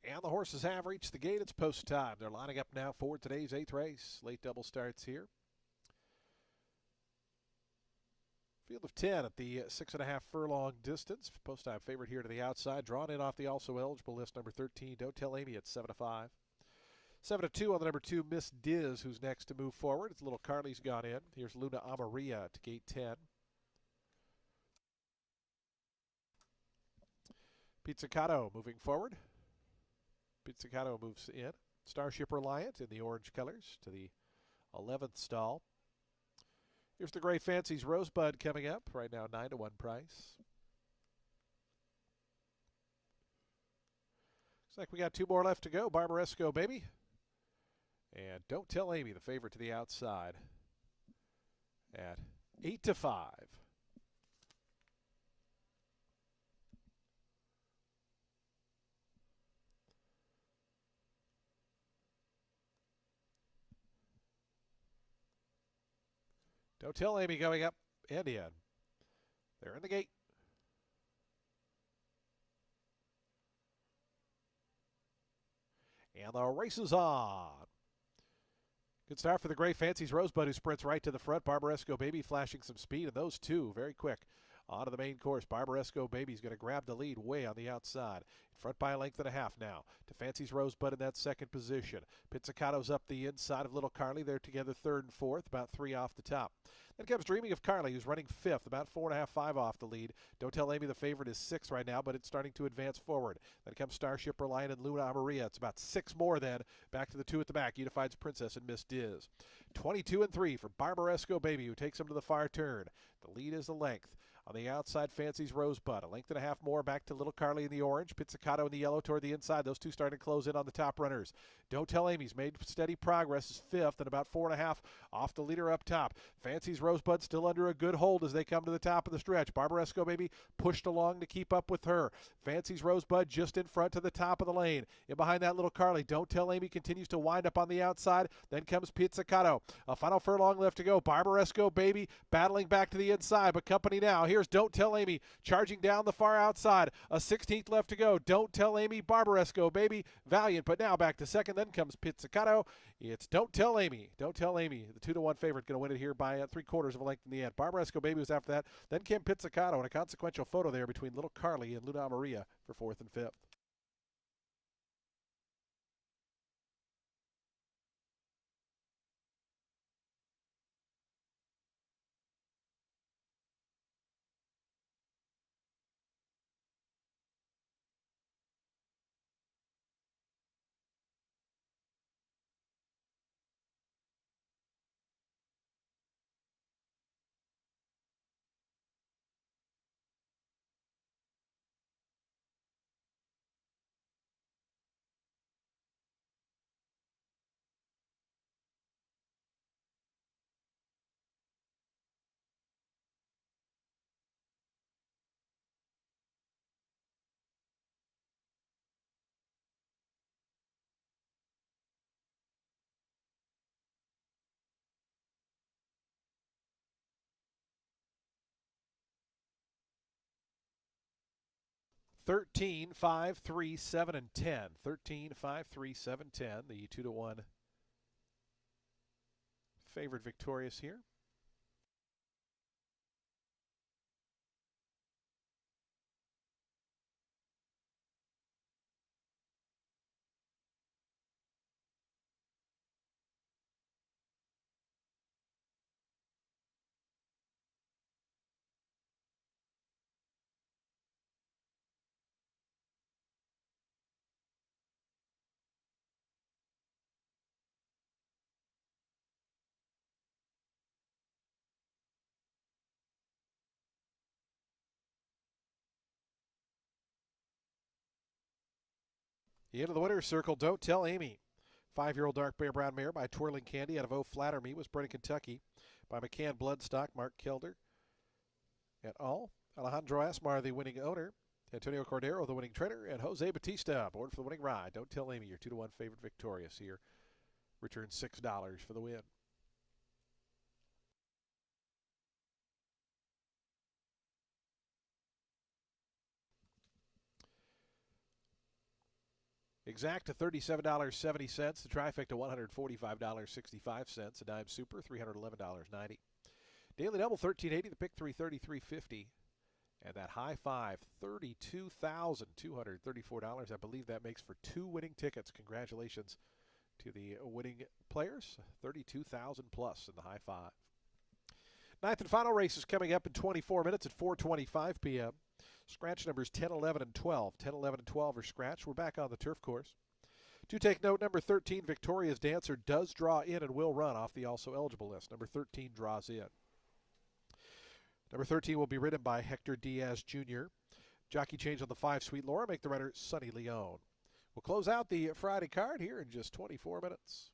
And the horses have reached the gate. It's post time. They're lining up now for today's 8th race. Late double starts here. Field of 10 at the 6.5 furlong distance. Post time favorite here to the outside. Drawn in off the also eligible list, number 13. Don't Tell Amy at 7-5. 7-2 on the number 2, Miss Diz, who's next to move forward. It's little Carly's gone in. Here's Luna Amaria to gate 10. Pizzicato moving forward. Pizzicato moves in. Starship Reliant in the orange colors to the 11th stall. Here's the Great Fancies Rosebud coming up. Right now 9-1 price. Looks like we got 2 more left to go. Barbaresco Baby. And Don't Tell Amy, the favorite to the outside at 8-5. Don't Tell Amy going up and in. They're in the gate. And the race is on. Good start for the Great Fancies Rosebud, who sprints right to the front. Barbaresco Baby flashing some speed, and those two very quick. Onto the main course, Barbaresco Baby's going to grab the lead way on the outside. In front by a length and a half now. To Fancy's Rosebud in that second position. Pizzicato's up the inside of Little Carly. They're together third and fourth, about 3 off the top. Then comes Dreaming of Carly, who's running fifth, about 4.5, 5 off the lead. Don't Tell Amy the favorite is 6 right now, but it's starting to advance forward. Then comes Starship Reliant and Luna Maria. It's about 6 more then. Back to the 2 at the back, Unified's Princess and Miss Diz. 22 and 3 for Barbaresco Baby, who takes him to the far turn. The lead is the length. On the outside, Fancy's Rosebud. A length and a half more back to Little Carly in the orange. Pizzicato in the yellow toward the inside. Those two starting to close in on the top runners. Don't Tell Amy's made steady progress, is fifth and about 4.5 off the leader up top. Fancy's Rosebud still under a good hold as they come to the top of the stretch. Barbaresco Baby pushed along to keep up with her. Fancy's Rosebud just in front to the top of the lane. In behind that, Little Carly. Don't Tell Amy continues to wind up on the outside. Then comes Pizzicato. A final furlong left to go. Barbaresco Baby battling back to the inside, but company now. Here's Don't Tell Amy charging down the far outside. A 16th left to go. Don't Tell Amy, Barbaresco Baby, valiant, but now back to second. Then comes Pizzicato. It's Don't Tell Amy. Don't Tell Amy, the 2-1 favorite, going to win it here by 3/4 of a length in the end. Barbaresco Baby was after that. Then came Pizzicato, and a consequential photo there between Little Carly and Luna Maria for 4th and 5th. Thirteen, 5, 3, 7, and 10. 13, 5, 3, 7, 10. The 2-1 favorite victorious here. Into the winner's circle, Don't Tell Amy. 5-year-old dark bear brown mare by Twirling Candy out of Oh Flatter Me was bred in Kentucky by McCann Bloodstock, Mark Kelder et al. Alejandro Asmar, the winning owner. Antonio Cordero, the winning trainer. And Jose Batista, aboard for the winning ride. Don't Tell Amy, your 2-1 favorite victorious here. Returns $6 for the win. Exact to $37.70. The trifecta $145.65. A dime super $311.90. Daily double $13.80. The pick 333.50. And that high five, $32,234. I believe that makes for 2 winning tickets. Congratulations to the winning players. 32,000 plus in the high five. Ninth and final race is coming up in 24 minutes at 4:25 p.m. Scratch numbers 10, 11, and 12. 10, 11, and 12 are scratched. We're back on the turf course. To take note, number 13, Victoria's Dancer, does draw in and will run off the also eligible list. Number 13 draws in. Number 13 will be ridden by Hector Diaz Jr. Jockey change on the 5, Sweet Laura, make the runner Sonny Leone. We'll close out the Friday card here in just 24 minutes.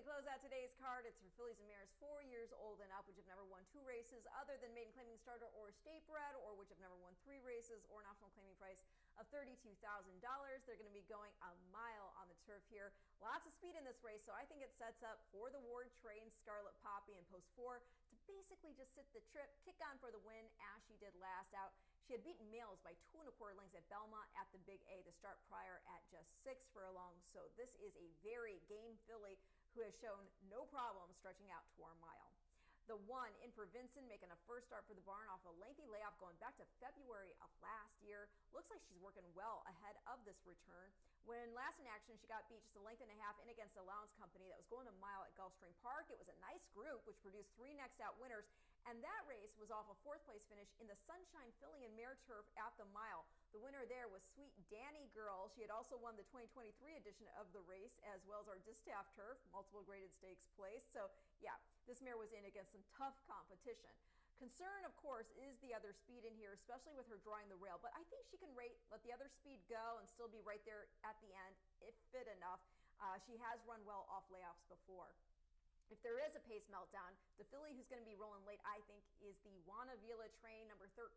going to close out today's card. It's for fillies and mares 4 years old and up, which have never won 2 races other than maiden claiming starter or state bred, or which have never won 3 races, or an optional claiming price of $32,000. They're going to be going a mile on the turf here. Lots of speed in this race, so I think it sets up for the Ward trained Scarlet Poppy in post 4 to basically just sit the trip, kick on for the win as she did last out. She had beaten males by 2 1/4 lengths at Belmont at the Big A, the start prior at just 6 furlongs. So this is a very game filly who has shown no problem stretching out to our mile. The 1 in for Vincent, making a first start for the barn off a lengthy layoff going back to February of last year. Looks like she's working well ahead of this return. When last in action, she got beat just a length and a half in against Allowance Company that was going a mile at Gulfstream Park. It was a nice group, which produced 3 next out winners. And that race was off a 4th place finish in the Sunshine Filly and Mare Turf at the mile. The winner there was Sweet Danny Girl. She had also won the 2023 edition of the race, as well as our Distaff Turf, multiple graded stakes place. So yeah, this mare was in against some tough competition. Concern, of course, is the other speed in here, especially with her drawing the rail. But I think she can let the other speed go and still be right there at the end, if fit enough. She has run well off layoffs before. If there is a pace meltdown, the filly who's going to be rolling late, I think, is the Juana Vila train, number 13,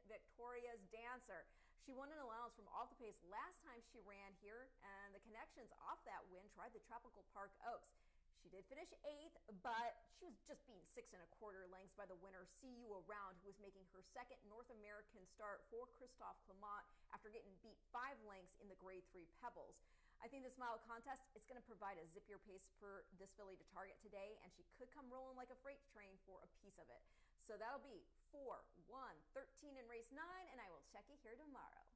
Victoria's Dancer. She won an allowance from off the pace last time she ran here, and the connections off that win tried the Tropical Park Oaks. She did finish 8th, but she was just beaten 6 1/4 lengths by the winner, See You Around, who was making her second North American start for Christophe Clement after getting beat 5 lengths in the Grade 3 Pebbles. I think this mile contest is going to provide a zippier pace for this filly to target today, and she could come rolling like a freight train for a piece of it. So that'll be 4, 1, 13 in race 9, and I will check you here tomorrow.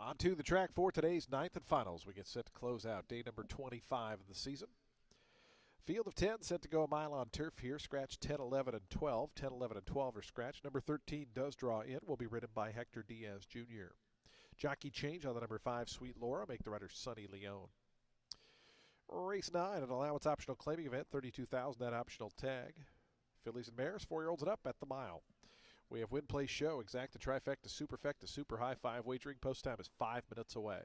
On to the track for today's ninth and finals. We get set to close out day number 25 of the season. Field of 10 set to go a mile on turf here. Scratch 10, 11, and 12. 10, 11, and 12 are scratched. Number 13 does draw in. Will be ridden by Hector Diaz Jr. Jockey change on the number 5, Sweet Laura. Make the rider Sonny Leone. Race 9, an allowance optional claiming event. 32,000 that optional tag. Fillies and mares, 4-year-olds and up at the mile. We have win, play, show, exacta, trifecta, superfecta, super high five wagering. Post time is 5 minutes away.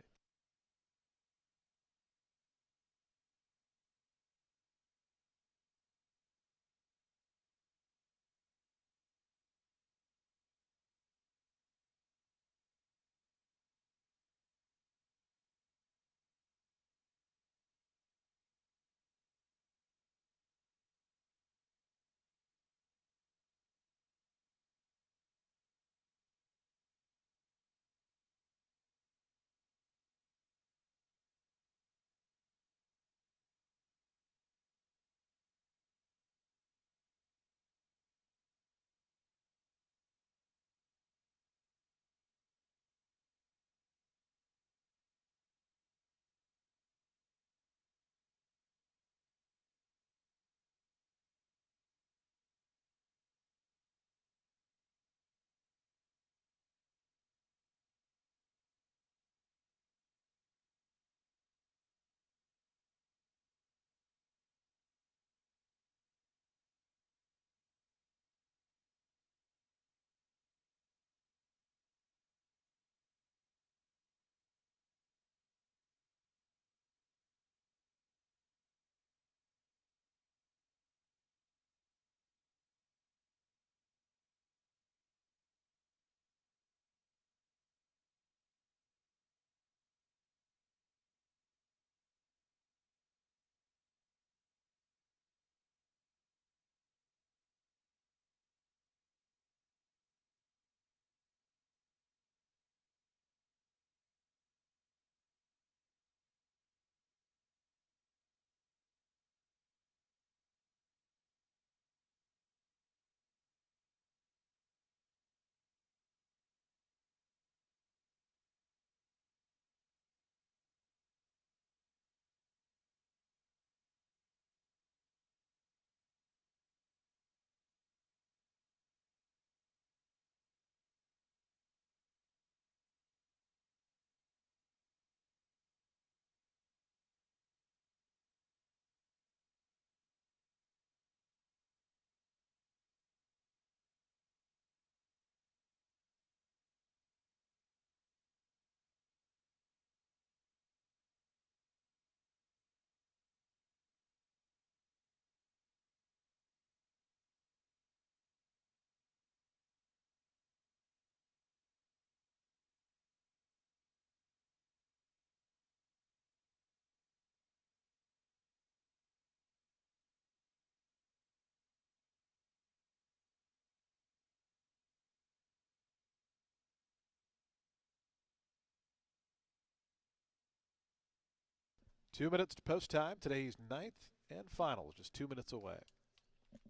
Two minutes to post time. Today's ninth and final, just 2 minutes away.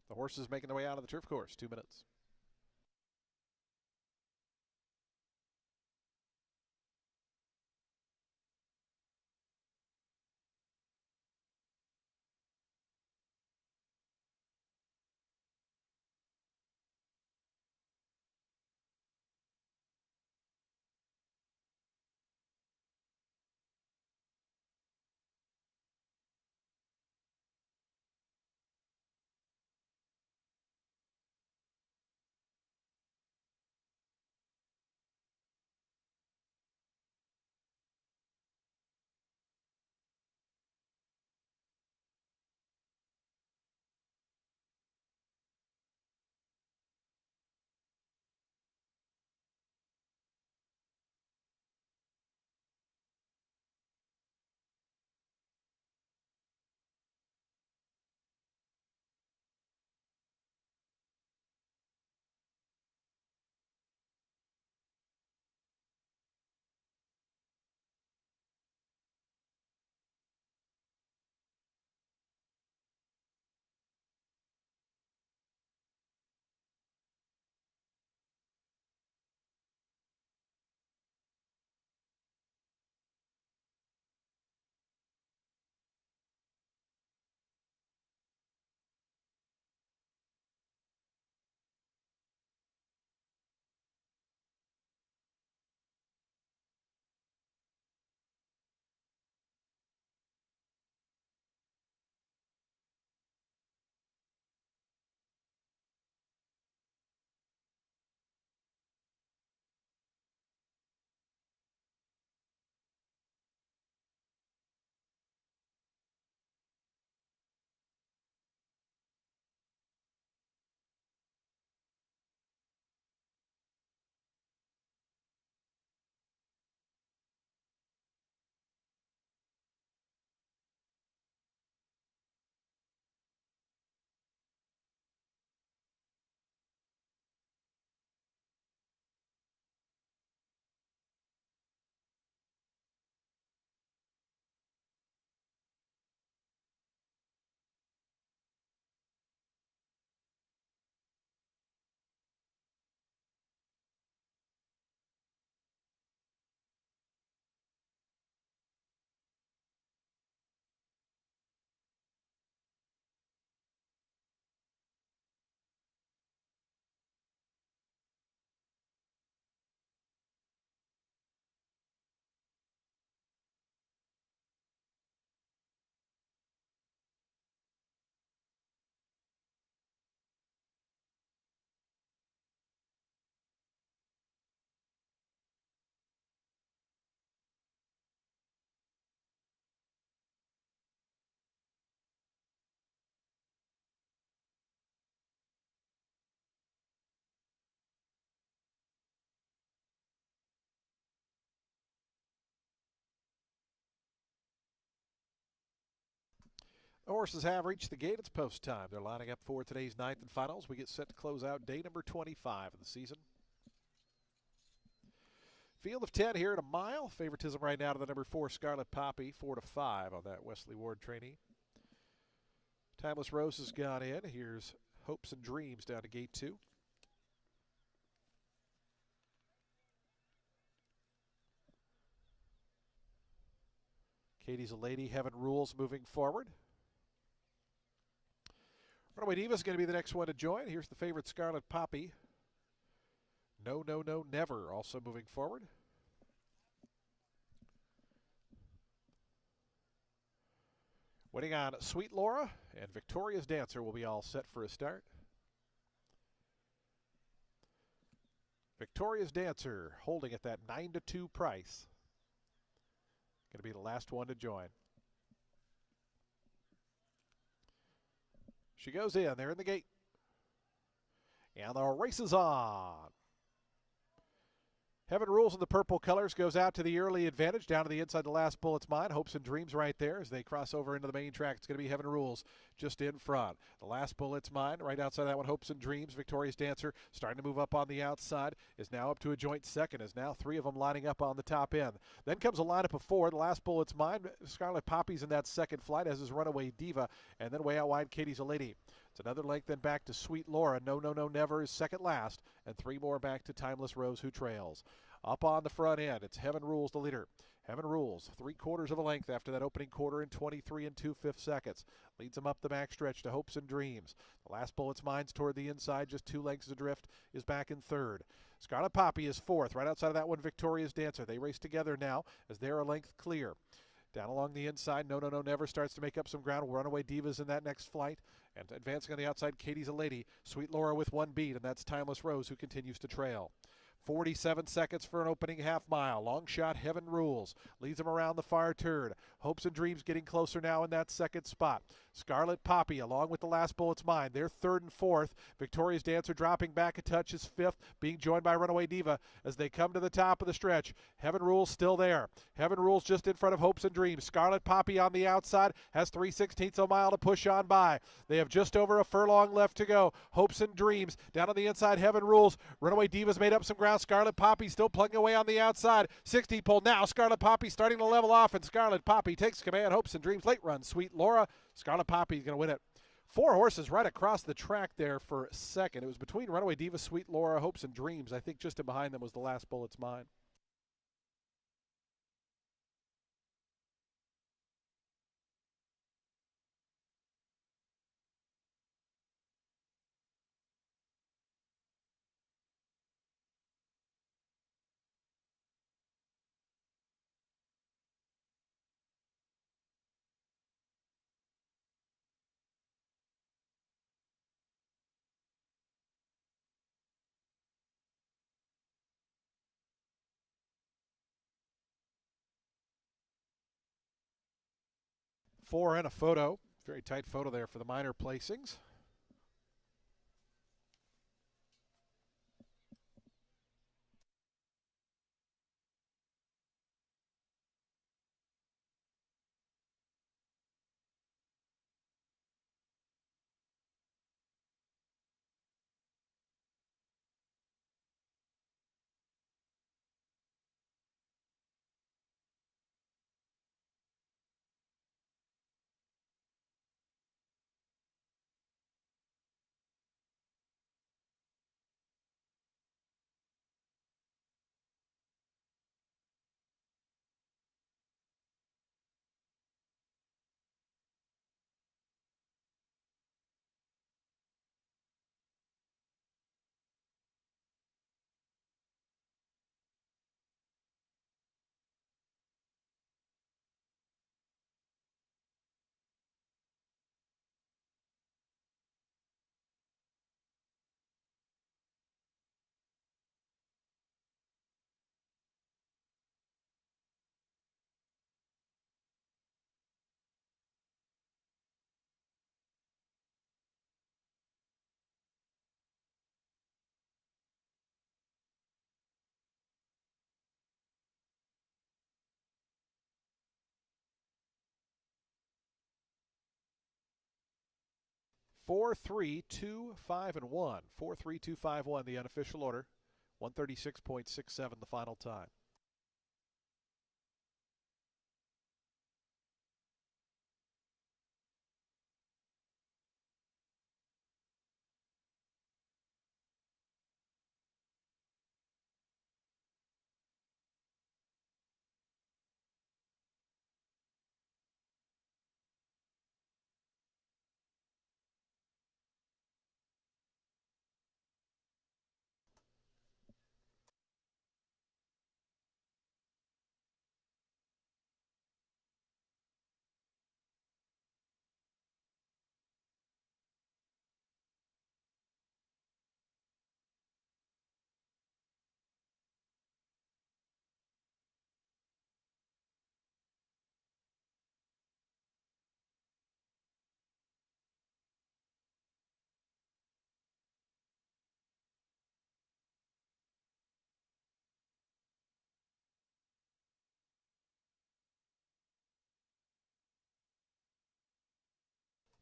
The horses making their way out of the turf course. 2 minutes. The horses have reached the gate. It's post time. They're lining up for today's ninth and finals. We get set to close out day number 25 of the season. Field of 10 here at a mile. Favoritism right now to the number 4 Scarlet Poppy, 4-5 on that Wesley Ward trainee. Timeless Rose has gone in. Here's Hopes and Dreams down to gate 2. Katie's a Lady, Heaven Rules moving forward. Runaway Diva is going to be the next one to join. Here's the favorite Scarlet Poppy. No, No, No, Never also moving forward. Waiting on Sweet Laura and Victoria's Dancer will be all set for a start. Victoria's Dancer holding at that 9-2 price. Going to be the last one to join. She goes in. They're in the gate. And the race is on. Heaven Rules in the purple colors goes out to the early advantage. Down to the inside, the last bullet's mine. Hopes and Dreams right there as they cross over into the main track. It's going to be Heaven Rules just in front. The last bullet's mine. Right outside that one, Hopes and Dreams. Victoria's Dancer starting to move up on the outside. Is now up to a joint second. Is now 3 of them lining up on the top end. Then comes a lineup of 4. The last bullet's mine. Scarlet Poppy's in that second flight, as is Runaway Diva. And then way out wide, Katie's a Lady. It's another length then back to Sweet Laura. No, No, No, Never is second last. And 3 more back to Timeless Rose, who trails. Up on the front end, it's Heaven Rules, the leader. Heaven Rules, 3/4 of a length after that opening quarter in 23 2/5 seconds. Leads them up the backstretch to Hopes and Dreams. The last bullet's mine's toward the inside, just 2 lengths adrift, is back in third. Scarlet Poppy is 4th. Right outside of that one, Victoria's Dancer. They race together now as they're a length clear. Down along the inside, No, No, No, Never starts to make up some ground. Runaway Divas in that next flight. And advancing on the outside, Katie's a Lady. Sweet Laura with 1 beat, and that's Timeless Rose, who continues to trail. 47 seconds for an opening half mile. Long shot, Heaven Rules. Leads them around the far turn. Hopes and Dreams getting closer now in that second spot. Scarlet Poppy, along with the last bullet's mine. They're 3rd and 4th. Victoria's Dancer dropping back a touch is 5th, being joined by Runaway Diva as they come to the top of the stretch. Heaven Rules still there. Heaven Rules just in front of Hopes and Dreams. Scarlet Poppy on the outside has 3/16 of a mile to push on by. They have just over a furlong left to go. Hopes and Dreams down on the inside. Heaven Rules. Runaway Diva's made up some ground. Scarlet Poppy still plugging away on the outside. 60 pull now. Scarlet Poppy starting to level off, and Scarlet Poppy takes command. Hopes and Dreams late run. Sweet Laura. Scarlet Poppy is going to win it. 4 horses right across the track there for second. It was between Runaway Diva, Sweet Laura, Hopes and Dreams. I think just in behind them was the last bullet's mine. Four and a photo. Very tight photo there for the minor placings. 4, 3, 2, 5, and 1. 4, 3, 2, 5, 1, the unofficial order. 136.67 the final time.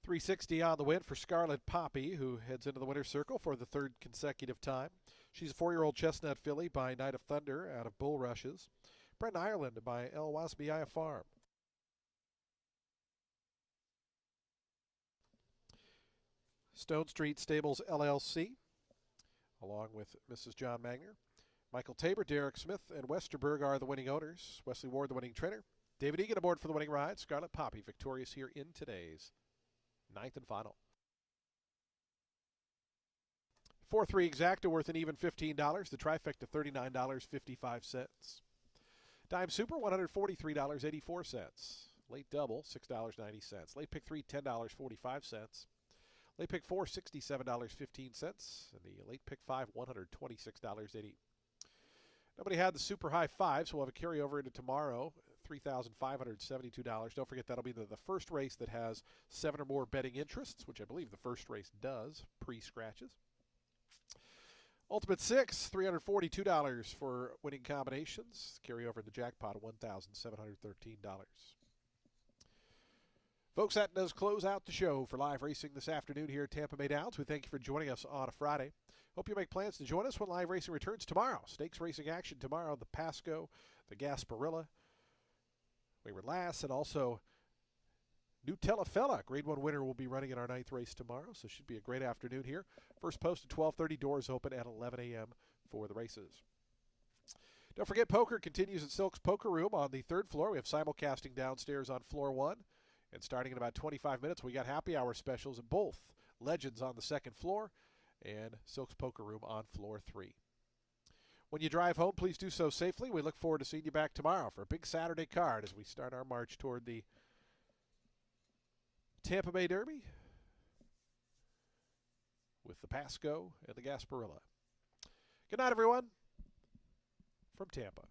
.360 on the win for Scarlet Poppy, who heads into the winner's circle for the third consecutive time. She's a 4-year-old chestnut filly by Night of Thunder out of Bull Rushes. Bred in Ireland by El Wasbiaya Farm. Stone Street Stables LLC, along with Mrs. John Magner. Michael Tabor, Derek Smith, and Westerberg are the winning owners. Wesley Ward, the winning trainer. David Egan aboard for the winning ride. Scarlet Poppy victorious here in today's 9th and final. 4-3 exacta worth an even $15. The trifecta $39.55. Dime Super $143.84. Late double $6.90. Late pick 3 $10.45. Late pick 4 $67.15. And the late pick 5 $126.80. Nobody had the super high five, so we'll have a carryover into tomorrow. $3,572. Don't forget that'll be the first race that has 7 or more betting interests, which I believe the first race does, pre-scratches. Ultimate 6, $342 for winning combinations. Carry over in the jackpot of $1,713. Folks, that does close out the show for live racing this afternoon here at Tampa Bay Downs. We thank you for joining us on a Friday. Hope you make plans to join us when live racing returns tomorrow. Stakes racing action tomorrow, the Pasco, the Gasparilla, Wayward Lass, and also New Telefella. Grade 1 winner will be running in our 9th race tomorrow, so it should be a great afternoon here. First post at 12:30, doors open at 11 a.m. for the races. Don't forget, poker continues at Silk's Poker Room on the 3rd floor. We have simulcasting downstairs on floor 1. And starting in about 25 minutes, we got happy hour specials at both Legends on the 2nd floor and Silk's Poker Room on floor 3. When you drive home, please do so safely. We look forward to seeing you back tomorrow for a big Saturday card as we start our march toward the Tampa Bay Derby with the Pasco and the Gasparilla. Good night, everyone, from Tampa.